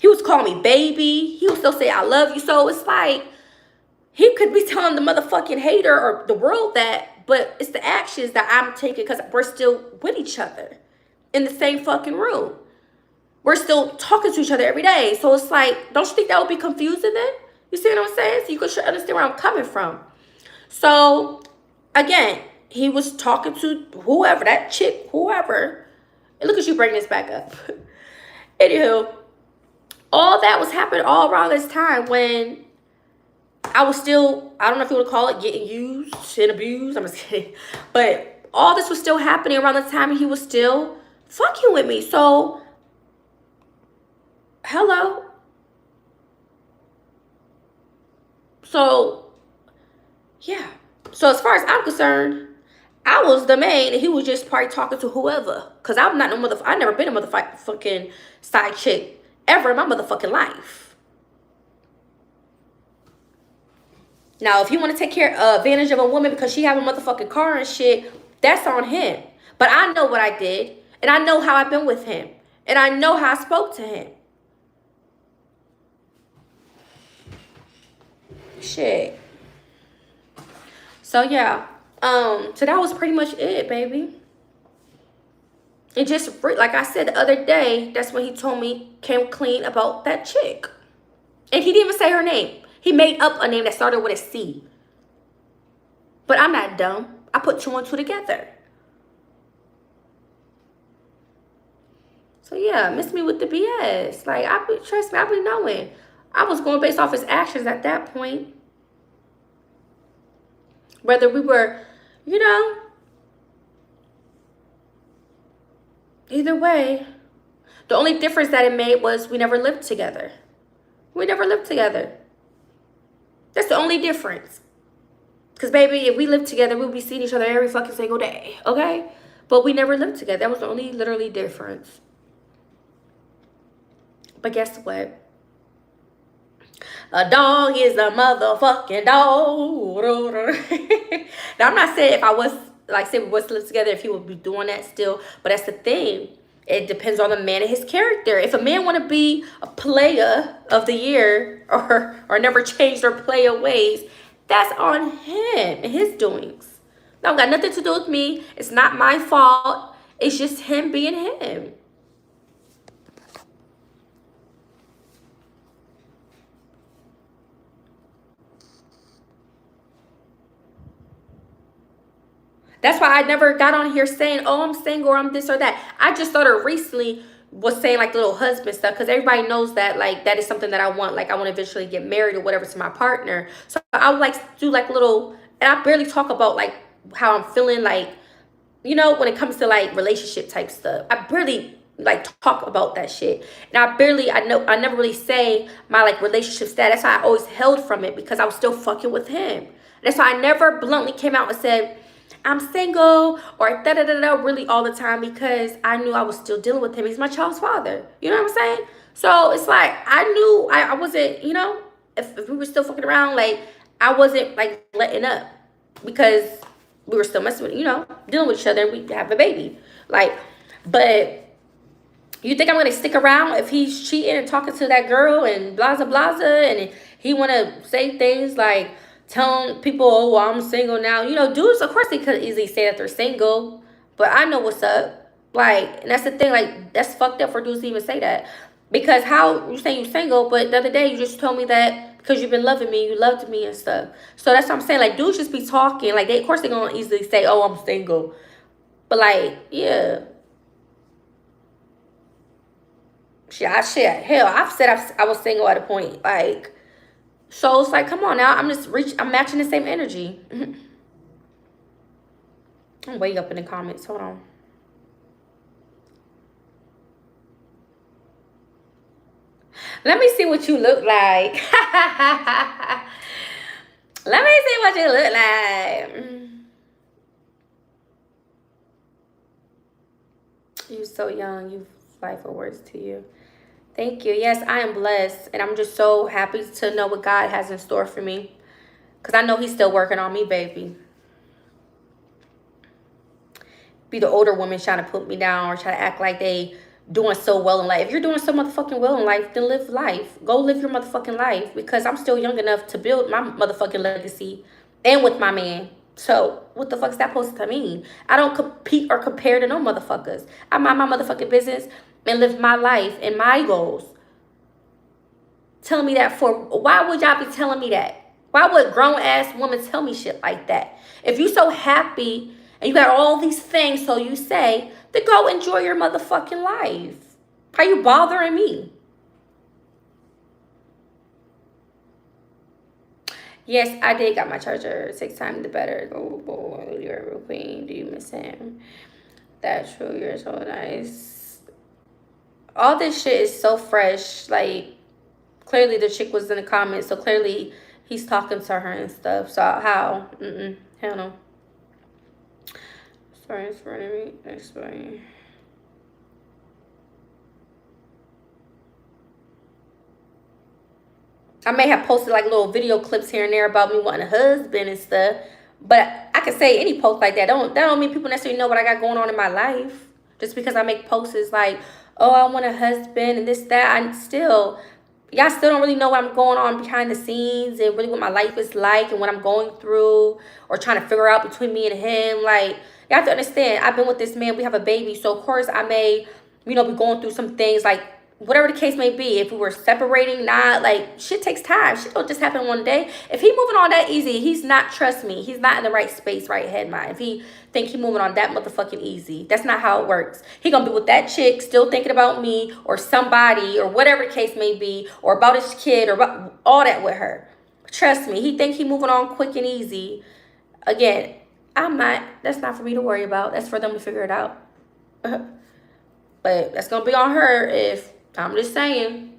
He was calling me baby. He would still say, I love you. So it's like, he could be telling the motherfucking hater or the world that, but it's the actions that I'm taking because we're still with each other in the same fucking room. We're still talking to each other every day. So it's like, don't you think that would be confusing then? You see what I'm saying? So you could understand where I'm coming from. So, again, he was talking to whoever, that chick, whoever. And look at you bringing this back up. Anywho, all that was happening all around this time when I was still, I don't know if you would call it getting used and abused. I'm just kidding. But all this was still happening around the time he was still fucking with me. So, hello. So, yeah. So as far as I'm concerned, I was the main, and he was just probably talking to whoever. Because I'm not no I never been a motherfucking side chick ever in my motherfucking life. Now, if he want to take advantage of a woman because she have a motherfucking car and shit, that's on him. But I know what I did, and I know how I've been with him, and I know how I spoke to him. Shit. So yeah, so that was pretty much it, baby. And just like I said the other day, that's when he told me, came clean about that chick. And he didn't even say her name. He made up a name that started with a C. But I'm not dumb. I put 2 and 2 together. So yeah, miss me with the BS. Like, trust me, I be knowing. I was going based off his actions at that point. Whether we were, you know, either way. The only difference that it made was we never lived together. We never lived together. That's the only difference. Because, baby, if we lived together, we'd be seeing each other every fucking single day, okay? But we never lived together. That was the only literally difference. But guess what? A dog is a motherfucking dog. Now, I'm not saying if I was, like, say we was to live together, if he would be doing that still. But that's the thing. It depends on the man and his character. If a man want to be a player of the year or never change their player ways, that's on him and his doings. That got nothing to do with me. It's not my fault. It's just him being him. That's why I never got on here saying, oh, I'm single or I'm this or that. I just started recently was saying like the little husband stuff because everybody knows that like that is something that I want. Like I want to eventually get married or whatever to my partner. So I would like do like little, and I barely talk about like how I'm feeling like, you know, when it comes to like relationship type stuff. I barely like talk about that shit. And I never really say my like relationship status. I always held from it because I was still fucking with him. That's why I never bluntly came out and said, I'm single or da da da da really all the time because I knew I was still dealing with him. He's my child's father. You know what I'm saying? So it's like I knew I wasn't, you know, if we were still fucking around, like I wasn't like letting up because we were still messing with, you know, dealing with each other and we have a baby. Like, but you think I'm gonna stick around if he's cheating and talking to that girl and blah blah blah and he wanna say things like telling people, oh, well, I'm single now. You know, dudes, of course, they could easily say that they're single, but I know what's up. Like, and that's the thing. Like, that's fucked up for dudes to even say that. Because how you say you're single, but the other day you just told me that because you've been loving me, you loved me and stuff. So that's what I'm saying. Like, dudes just be talking. Like, they, of course, they're gonna easily say, oh, I'm single. But like, yeah. Shit, hell, I've said I was single at a point. Like, so it's like, come on now. I'm matching the same energy. I'm way up in the comments. Hold on. Let me see what you look like. Let me see what you look like. You're so young. You life of words to you. Thank you. Yes, I am blessed. And I'm just so happy to know what God has in store for me. Because I know he's still working on me, baby. Be the older woman trying to put me down or try to act like they doing so well in life. If you're doing so motherfucking well in life, then live life. Go live your motherfucking life. Because I'm still young enough to build my motherfucking legacy. And with my man. So, what the fuck is that supposed to mean? I don't compete or compare to no motherfuckers. I mind my motherfucking business and live my life and my goals. Telling me that for, why would y'all be telling me that? Why would grown-ass women tell me shit like that? If you so happy and you got all these things, so you say, then go enjoy your motherfucking life. How you bothering me? Yes, I did got my charger 6 times the better. Oh boy, you're a queen. Do you miss him? That's true. You're so nice. All this shit is so fresh. Like, clearly the chick was in the comments, so clearly he's talking to her and stuff. So how? Hell no. Sorry, it's running me. Explain. I may have posted like little video clips here and there about me wanting a husband and stuff. But I could say any post like that. That don't mean people necessarily know what I got going on in my life. Just because I make posts is like, oh, I want a husband and this, that. Y'all still don't really know what I'm going on behind the scenes and really what my life is like and what I'm going through or trying to figure out between me and him. Like, you have to understand, I've been with this man. We have a baby. So, of course, I may, be going through some things like whatever the case may be. If we were separating, not like shit takes time. Shit don't just happen one day. If he moving on that easy, he's not, trust me, he's not in the right space, right head mind. If he think he moving on that motherfucking easy, that's not how it works. He gonna be with that chick still thinking about me or somebody or whatever the case may be, or about his kid or about all that with her. Trust me, he think he moving on quick and easy. Again, I'm not. That's not for me to worry about. That's for them to figure it out. But that's gonna be on her. If I'm just saying.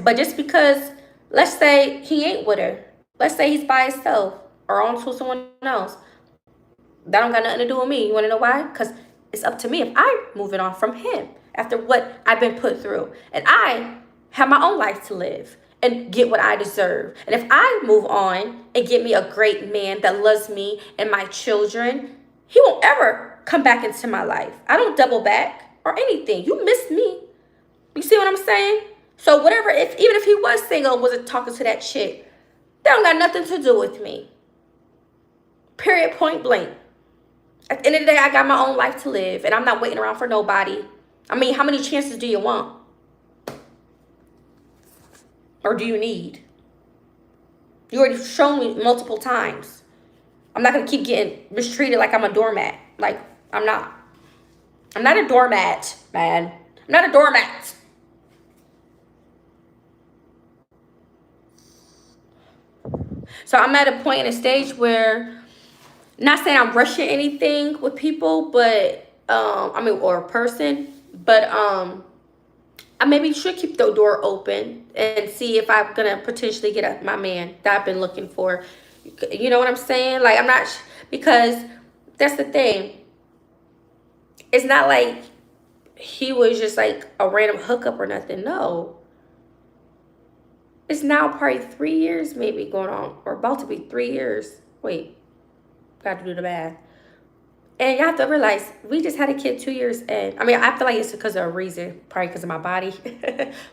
But just because, let's say he ain't with her, let's say he's by himself or on to someone else, that don't got nothing to do with me. You want to know why? Because it's up to me if I'm moving on from him after what I've been put through, and I have my own life to live and get what I deserve. And if I move on and get me a great man that loves me and my children, he won't ever come back into my life. I don't double back or anything. You missed me. You see what I'm saying? So whatever, even if he was single and wasn't talking to that chick, that don't got nothing to do with me. Period, point blank. At the end of the day, I got my own life to live, and I'm not waiting around for nobody. I mean, how many chances do you want? Or do you need? You already shown me multiple times. I'm not going to keep getting mistreated like I'm a doormat. Like, I'm not. I'm not a doormat, man. I'm not a doormat. So I'm at a point in a stage where, not saying I'm rushing anything with people, but, or a person, but, I maybe should keep the door open and see if I'm going to potentially get my man that I've been looking for. You know what I'm saying? Like, I'm not, because that's the thing. It's not like he was just like a random hookup or nothing. No. It's now probably 3 years maybe going on, or about to be 3 years. Wait, got to do the math. And you have to realize, we just had a kid 2 years in. I mean, I feel like it's because of a reason. Probably because of my body.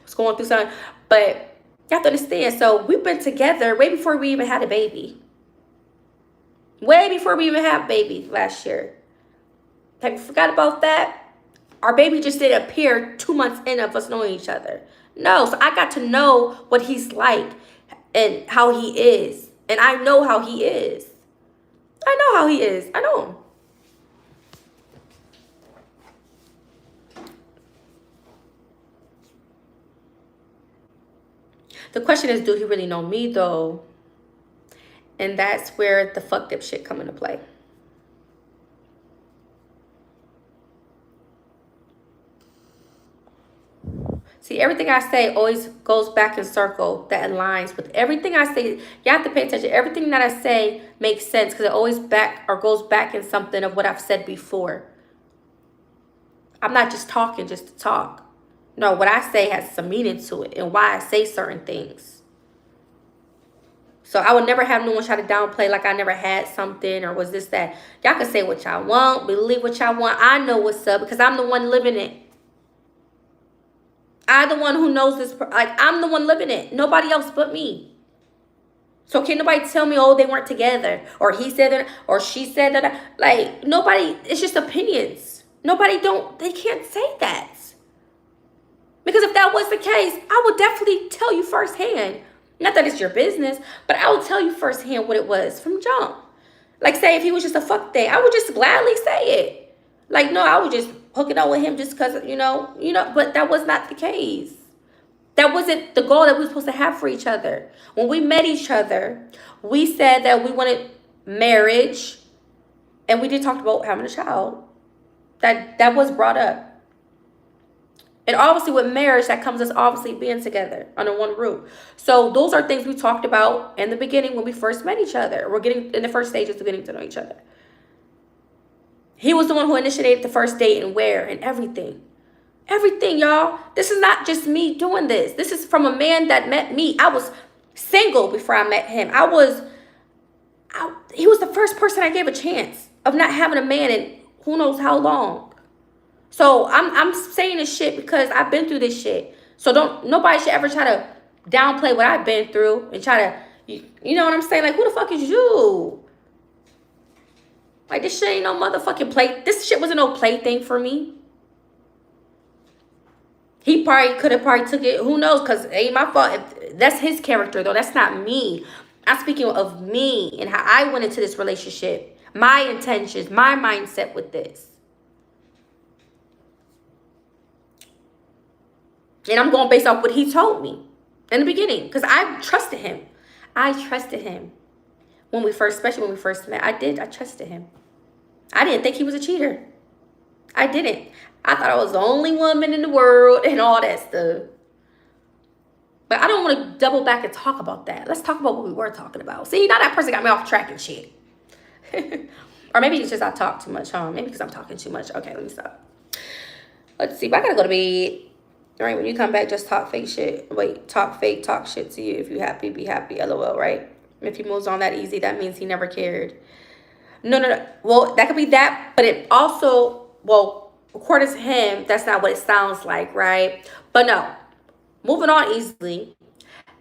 was going through something. But you have to understand. So we've been together way before we even had a baby. Way before we even had a baby last year. Have you forgot about that? Our baby just didn't appear 2 months in of us knowing each other. No, so I got to know what he's like and how he is. And I know how he is. I know how he is. I know him. The question is, do he really know me, though? And that's where the fucked up shit come into play. See, everything I say always goes back in circle that aligns with everything I say. You have to pay attention. Everything that I say makes sense because it always goes back in something of what I've said before. I'm not just talking just to talk. No, what I say has some meaning to it and why I say certain things. So I would never have no one try to downplay like I never had something or was this, that. Y'all can say what y'all want, believe what y'all want. I know what's up because I'm the one living it. I'm the one who knows this. Like, I'm the one living it. Nobody else but me. So can nobody tell me, oh, they weren't together. Or he said that, or she said that. Like, nobody, it's just opinions. They can't say that. Because if that was the case, I would definitely tell you firsthand. Not that it's your business, but I would tell you firsthand what it was from jump. Like, say if he was just a fuck thing, I would just gladly say it. Like, no, I would just hook it up with him just because, you know, but that was not the case. That wasn't the goal that we were supposed to have for each other. When we met each other, we said that we wanted marriage, and we did talk about having a child. That was brought up. And obviously with marriage, that comes us obviously being together under one roof. So those are things we talked about in the beginning when we first met each other. We're getting in the first stages of getting to know each other. He was the one who initiated the first date and where and everything. Everything, y'all. This is not just me doing this. This is from a man that met me. I was single before I met him. He was the first person I gave a chance of not having a man in who knows how long. So I'm saying this shit because I've been through this shit. So nobody should ever try to downplay what I've been through and try to, you know what I'm saying? Like, who the fuck is you? Like, this shit ain't no motherfucking play. This shit wasn't no plaything for me. He probably could have took it. Who knows? Because it ain't my fault. That's his character, though. That's not me. I'm speaking of me and how I went into this relationship. My intentions, my mindset with this. And I'm going based off what he told me in the beginning. Because I trusted him. Especially when we first met. I trusted him. I didn't think he was a cheater. I didn't. I thought I was the only woman in the world and all that stuff. But I don't want to double back and talk about that. Let's talk about what we were talking about. See, now that person got me off track and shit. Or maybe it's just I talk too much, huh? Maybe because I'm talking too much. Okay, let me stop. Let's see. But I gotta go to bed. All right, when you come back, just talk fake shit. Wait, talk shit to you. If you happy, be happy. LOL, right? If he moves on that easy, that means he never cared. No. Well, that could be that. But it also, well, according to him, that's not what it sounds like, right? But no. Moving on easily,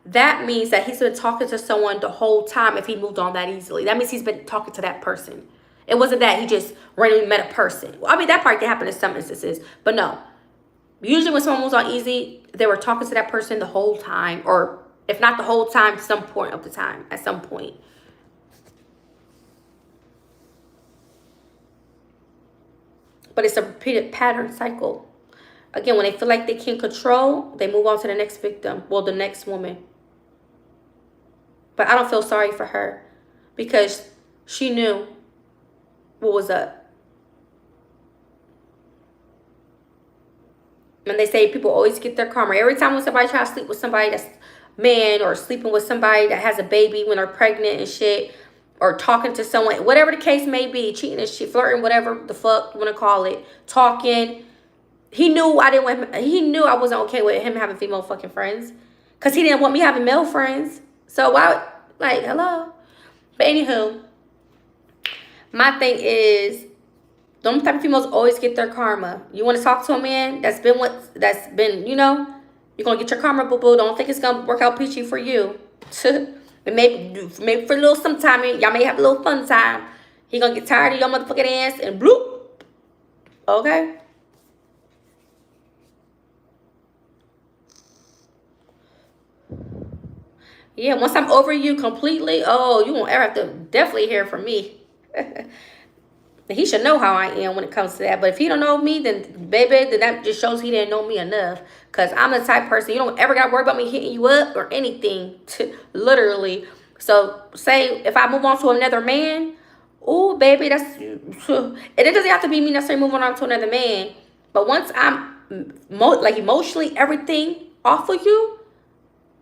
that means that he's been talking to someone the whole time if he moved on that easily. That means he's been talking to that person. It wasn't that he just randomly met a person. Well, I mean, that part can happen in some instances, but no. Usually when someone moves on easy, they were talking to that person the whole time, or if not the whole time, some point of the time, at some point. But it's a repeated pattern cycle. Again, when they feel like they can control, they move on to the next victim. Well, the next woman. But I don't feel sorry for her because she knew what was up. And they say people always get their karma. Every time when somebody tries to sleep with somebody that's man, or sleeping with somebody that has a baby when they're pregnant and shit, or talking to someone, whatever the case may be, cheating and shit, flirting, whatever the fuck you want to call it, talking. He knew I didn't want him, he knew I wasn't okay with him having female fucking friends. Because he didn't want me having male friends. So why, like, hello? But anywho, my thing is, them type of females always get their karma. You want to talk to a man that's been, you know, you're going to get your karma, boo-boo. Don't think it's going to work out peachy for you. maybe for a little sometime, y'all may have a little fun time. He going to get tired of your motherfucking ass and bloop. Okay? Yeah, once I'm over you completely, oh, you won't ever have to definitely hear from me. He should know how I am when it comes to that. But if he don't know me, then baby, then that just shows he didn't know me enough. Because I'm the type of person, you don't ever got to worry about me hitting you up or anything. Literally. So say if I move on to another man, oh, baby, that's... And it doesn't have to be me necessarily moving on to another man. But once I'm like emotionally everything off of you,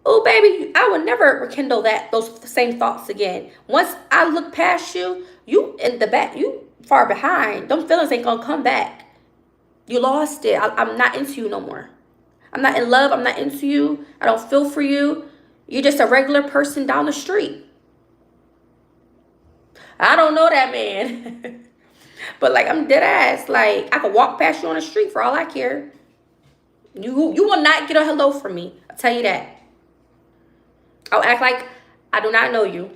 oh, baby, I would never rekindle those same thoughts again. Once I look past you, you in the back, you far behind. Them feelings ain't gonna come back. You lost it. I'm not into you no more. I'm not in love. I'm not into you. I don't feel for you. You're just a regular person down the street. I don't know that man. But like, I'm dead ass. Like, I could walk past you on the street for all I care. You will not get a hello from me. I'll tell you that. I'll act like I do not know you.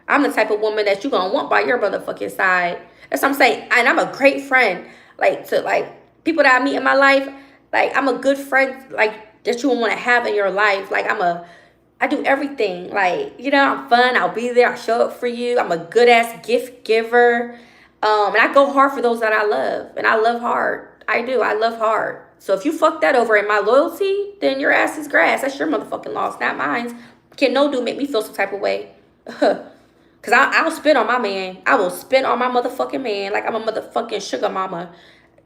I'm the type of woman that you gonna want by your motherfucking side. That's what I'm saying. And I'm a great friend. Like, to like people that I meet in my life, like I'm a good friend, like that you want to have in your life. Like I do everything. Like, you know, I'm fun. I'll be there. I'll show up for you. I'm a good ass gift giver. And I go hard for those that I love. And I love hard. I do. I love hard. So if you fuck that over in my loyalty, then your ass is grass. That's your motherfucking loss, not mine. Can no dude make me feel some type of way. Because I'll spin on my man. I will spin on my motherfucking man like I'm a motherfucking sugar mama.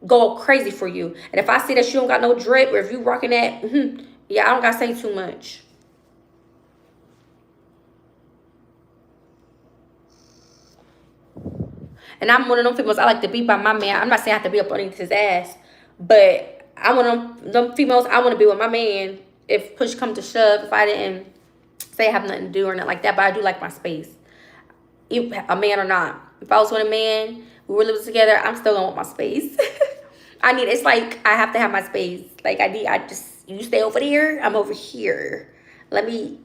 Go crazy for you. And if I see that you don't got no drip, or if you rocking that, yeah, I don't got to say too much. And I'm one of them females, I like to be by my man. I'm not saying I have to be up underneath his ass, but I'm one of them females, I want to be with my man. If push come to shove, if I didn't say I have nothing to do or nothing like that, but I do like my space. A man or not. If I was with a man, we were living together, I'm still gonna want my space. It's like I have to have my space. Like you stay over there, I'm over here. Let me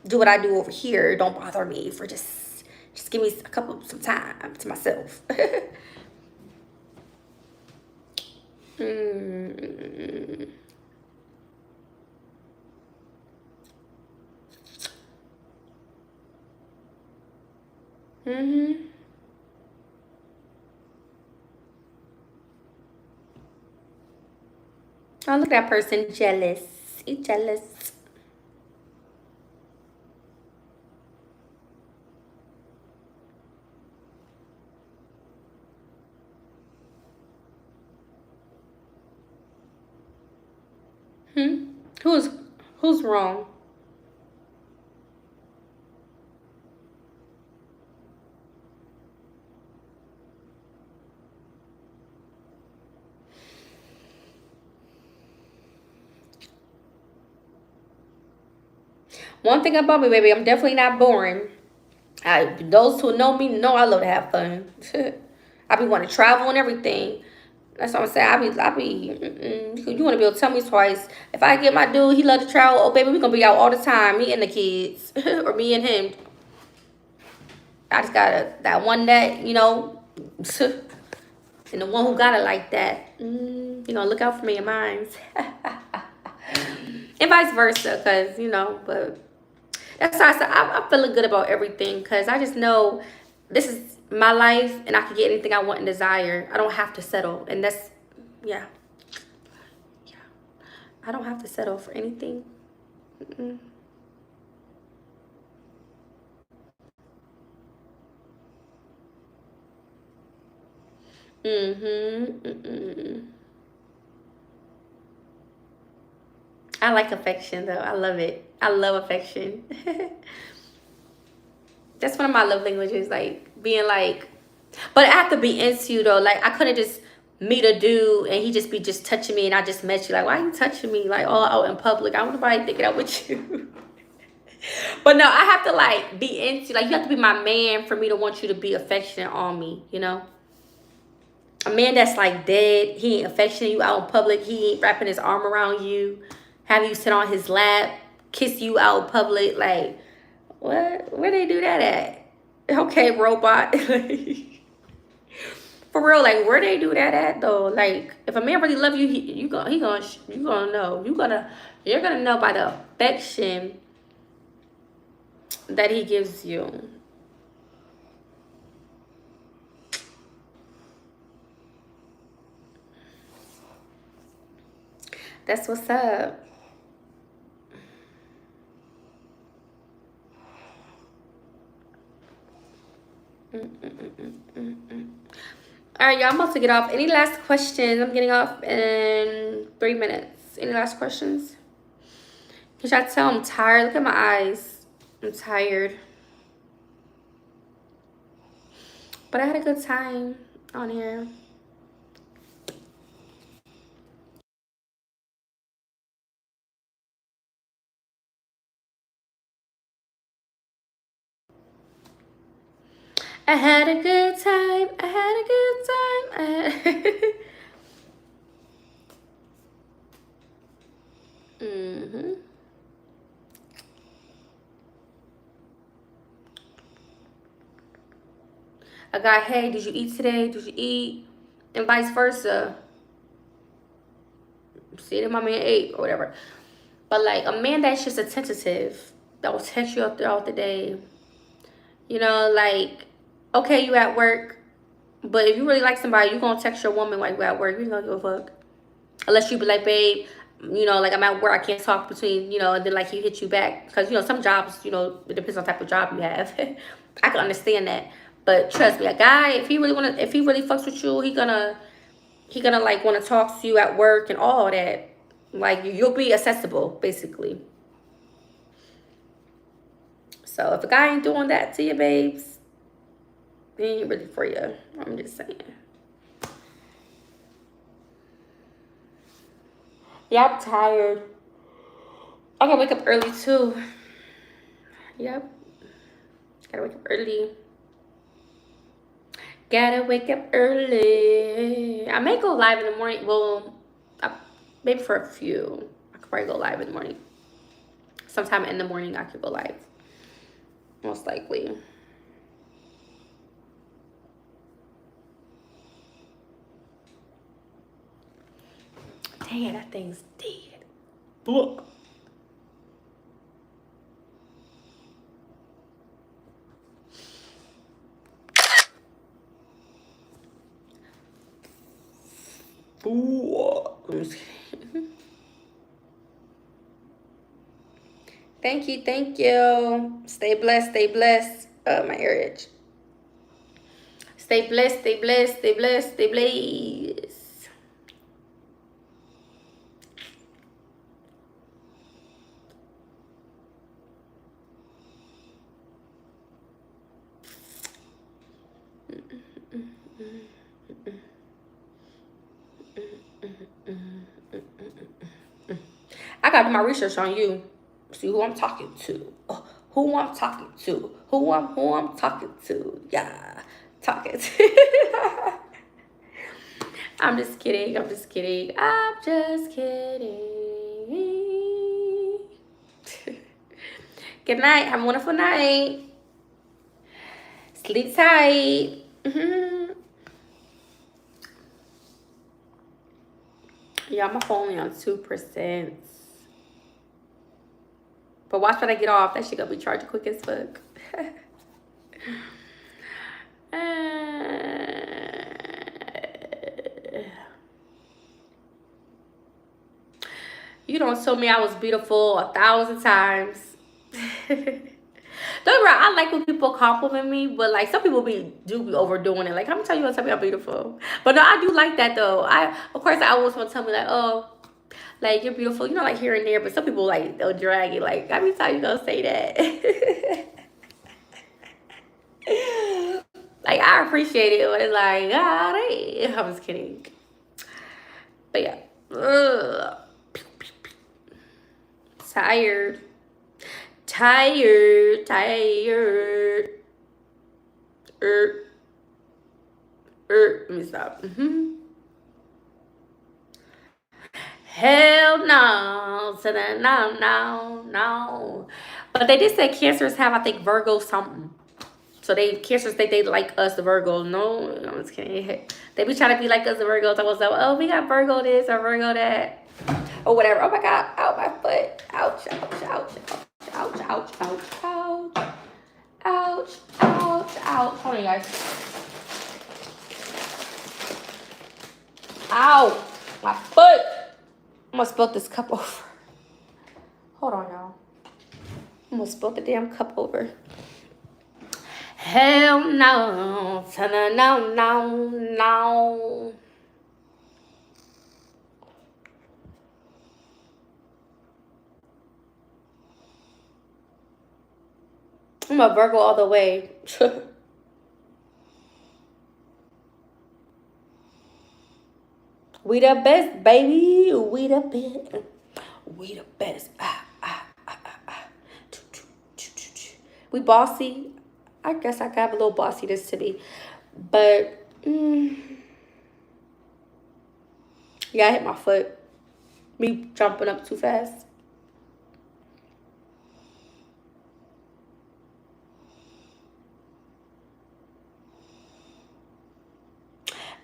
do what I do over here. Don't bother me for just give me some time to myself. mm. Mm-hmm. Oh, look at that person jealous. You jealous. Hmm? Who's wrong? One thing about me, baby, I'm definitely not boring. Those who know me know I love to have fun. I be want to travel and everything. That's what I'm saying. You want to be able to tell me twice. If I get my dude, he love to travel. Oh, baby, we gonna be out all the time. Me and the kids, or me and him. I just gotta that one that and the one who got it like that. You gonna look out for me and mine, and vice versa. Cause but that's why I said I'm feeling good about everything. Cause I just know this is my life, and I can get anything I want and desire. I don't have to settle, and that's yeah. I don't have to settle for anything. Mm-mm. Mm-hmm. Mm-mm. I like affection though. I love it. I love affection. That's one of my love languages, like being like, but I have to be into you though. Like I couldn't just meet a dude and he just be just touching me and I just met you. Like, why are you touching me like all out in public? I want nobody thinking out with you. But no, I have to like be into like you have to be my man for me to want you to be affectionate on me, A man that's like dead, he ain't affectionate you out in public, he ain't wrapping his arm around you, have you sit on his lap, kiss you out in public, like what? Where they do that at? Okay, robot. For real, like where they do that at though? Like if a man really love you, you gonna know. You're gonna know by the affection that he gives you. That's what's up. Mm-mm-mm-mm-mm. All right, y'all. I'm about to get off. Any last questions? I'm getting off in 3 minutes. Any last questions? Can y'all tell I'm tired? Look at my eyes. I'm tired. But I had a good time on here. I had a good time. I had a good time. Mm-hmm. A guy, hey, did you eat today? Did you eat? And vice versa. See that my man ate or whatever. But like a man that's just attentive, that will text you up throughout the day. Like, okay, you at work, but if you really like somebody, you gonna text your woman like you at work. You ain't gonna give a fuck. Unless you be like, babe, like I'm at work, I can't talk between, and then like he hit you back. Because, some jobs, it depends on the type of job you have. I can understand that. But trust me, a guy, if he really fucks with you, he gonna like want to talk to you at work and all that. Like you'll be accessible, basically. So if a guy ain't doing that to you, babes, It ain't really for you. I'm just saying. Yeah, I'm tired. I gotta wake up early too. Yep. Gotta wake up early. Gotta wake up early. I may go live in the morning. Well, maybe for a few. I could probably go live in the morning. Sometime in the morning, I could go live. Most likely. Dang it, that thing's dead. Look. Ooh. I'm just kidding. Thank you, thank you. Stay blessed, stay blessed. My ear itch. Stay blessed, stay blessed, stay blessed, stay blessed. I gotta do my research on you. See who I'm talking to. Who I'm talking to. Who I'm talking to. Yeah. Talking to. I'm just kidding. I'm just kidding. I'm just kidding. Good night. Have a wonderful night. Sleep tight. Yeah, my phone only on 2%. But watch when I get off. That shit gonna be charged quick as fuck. You don't tell me I was beautiful 1,000 times. Don't get me wrong, I like when people compliment me, but like some people do be overdoing it. Like, how many times you gonna tell me I'm beautiful? But no, I do like that though. Of course I always want to tell me like, oh, like you're beautiful, you know, like here and there. But some people like they'll drag it. Like, how many times you gonna say that? Like I appreciate it, but it's like, God, I'm just kidding. But yeah, ugh. Tired. Tired. Let me stop. Hell no. So then, no. But they did say cancers have, I think, Virgo something. So cancers think they like us, the Virgo. No, I'm just kidding. They be trying to be like us, the Virgos. I was like, oh, we got Virgo this or Virgo that. Or whatever. Oh my God. Ow, my foot. Ouch, ouch, ouch, ouch, ouch, ouch, ouch, ouch, ouch, ouch. Hold on, you guys. Ow, my foot. I'm gonna spill this cup over. Hold on, y'all. I'm gonna spill the damn cup over. Hell no. No. I'm a Virgo all the way. We the best, baby. We the best. We the best. We bossy. I guess I got a little bossiness to me. But, yeah, I hit my foot. Me jumping up too fast.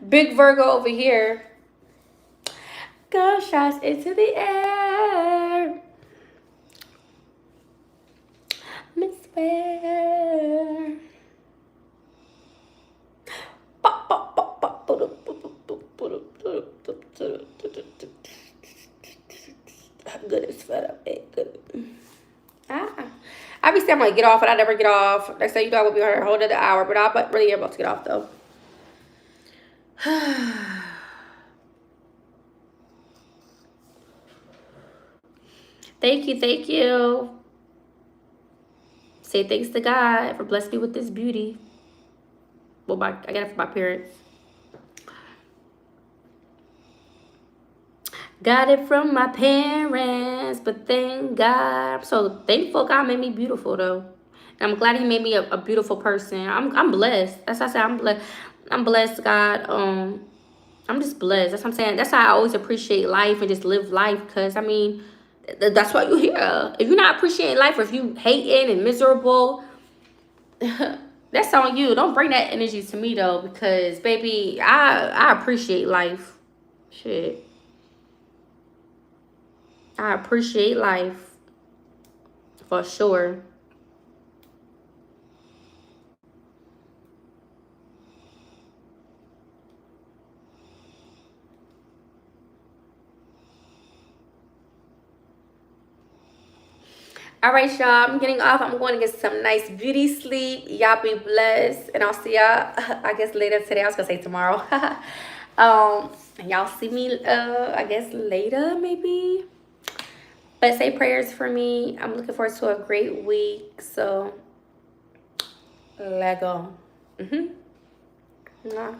Big Virgo over here. Gunshots into the air. Miss Ware. Good as fed up. Good. I be saying I'm gonna get off, and I never get off. They say you know I will be here a whole other hour, but I'm really about to get off though. Thank you. Say thanks to God for blessing me with this beauty. Well, I got it from my parents. Got it from my parents, but thank God. I'm so thankful God made me beautiful though. And I'm glad He made me a beautiful person. I'm blessed. That's what I said. I'm blessed. I'm blessed, God. I'm just blessed. That's what I'm saying. That's how I always appreciate life and just live life. Cause I mean, that's why you're here. If you're not appreciating life, or if you hating and miserable, that's on you. Don't bring that energy to me though, because baby, I appreciate life. Shit. I appreciate life for sure. All right, y'all. I'm getting off. I'm going to get some nice beauty sleep. Y'all be blessed, and I'll see y'all. I guess later today. I was gonna say tomorrow. And y'all see me. I guess later maybe. But say prayers for me. I'm looking forward to a great week. So, let go. Mhm. Mwah.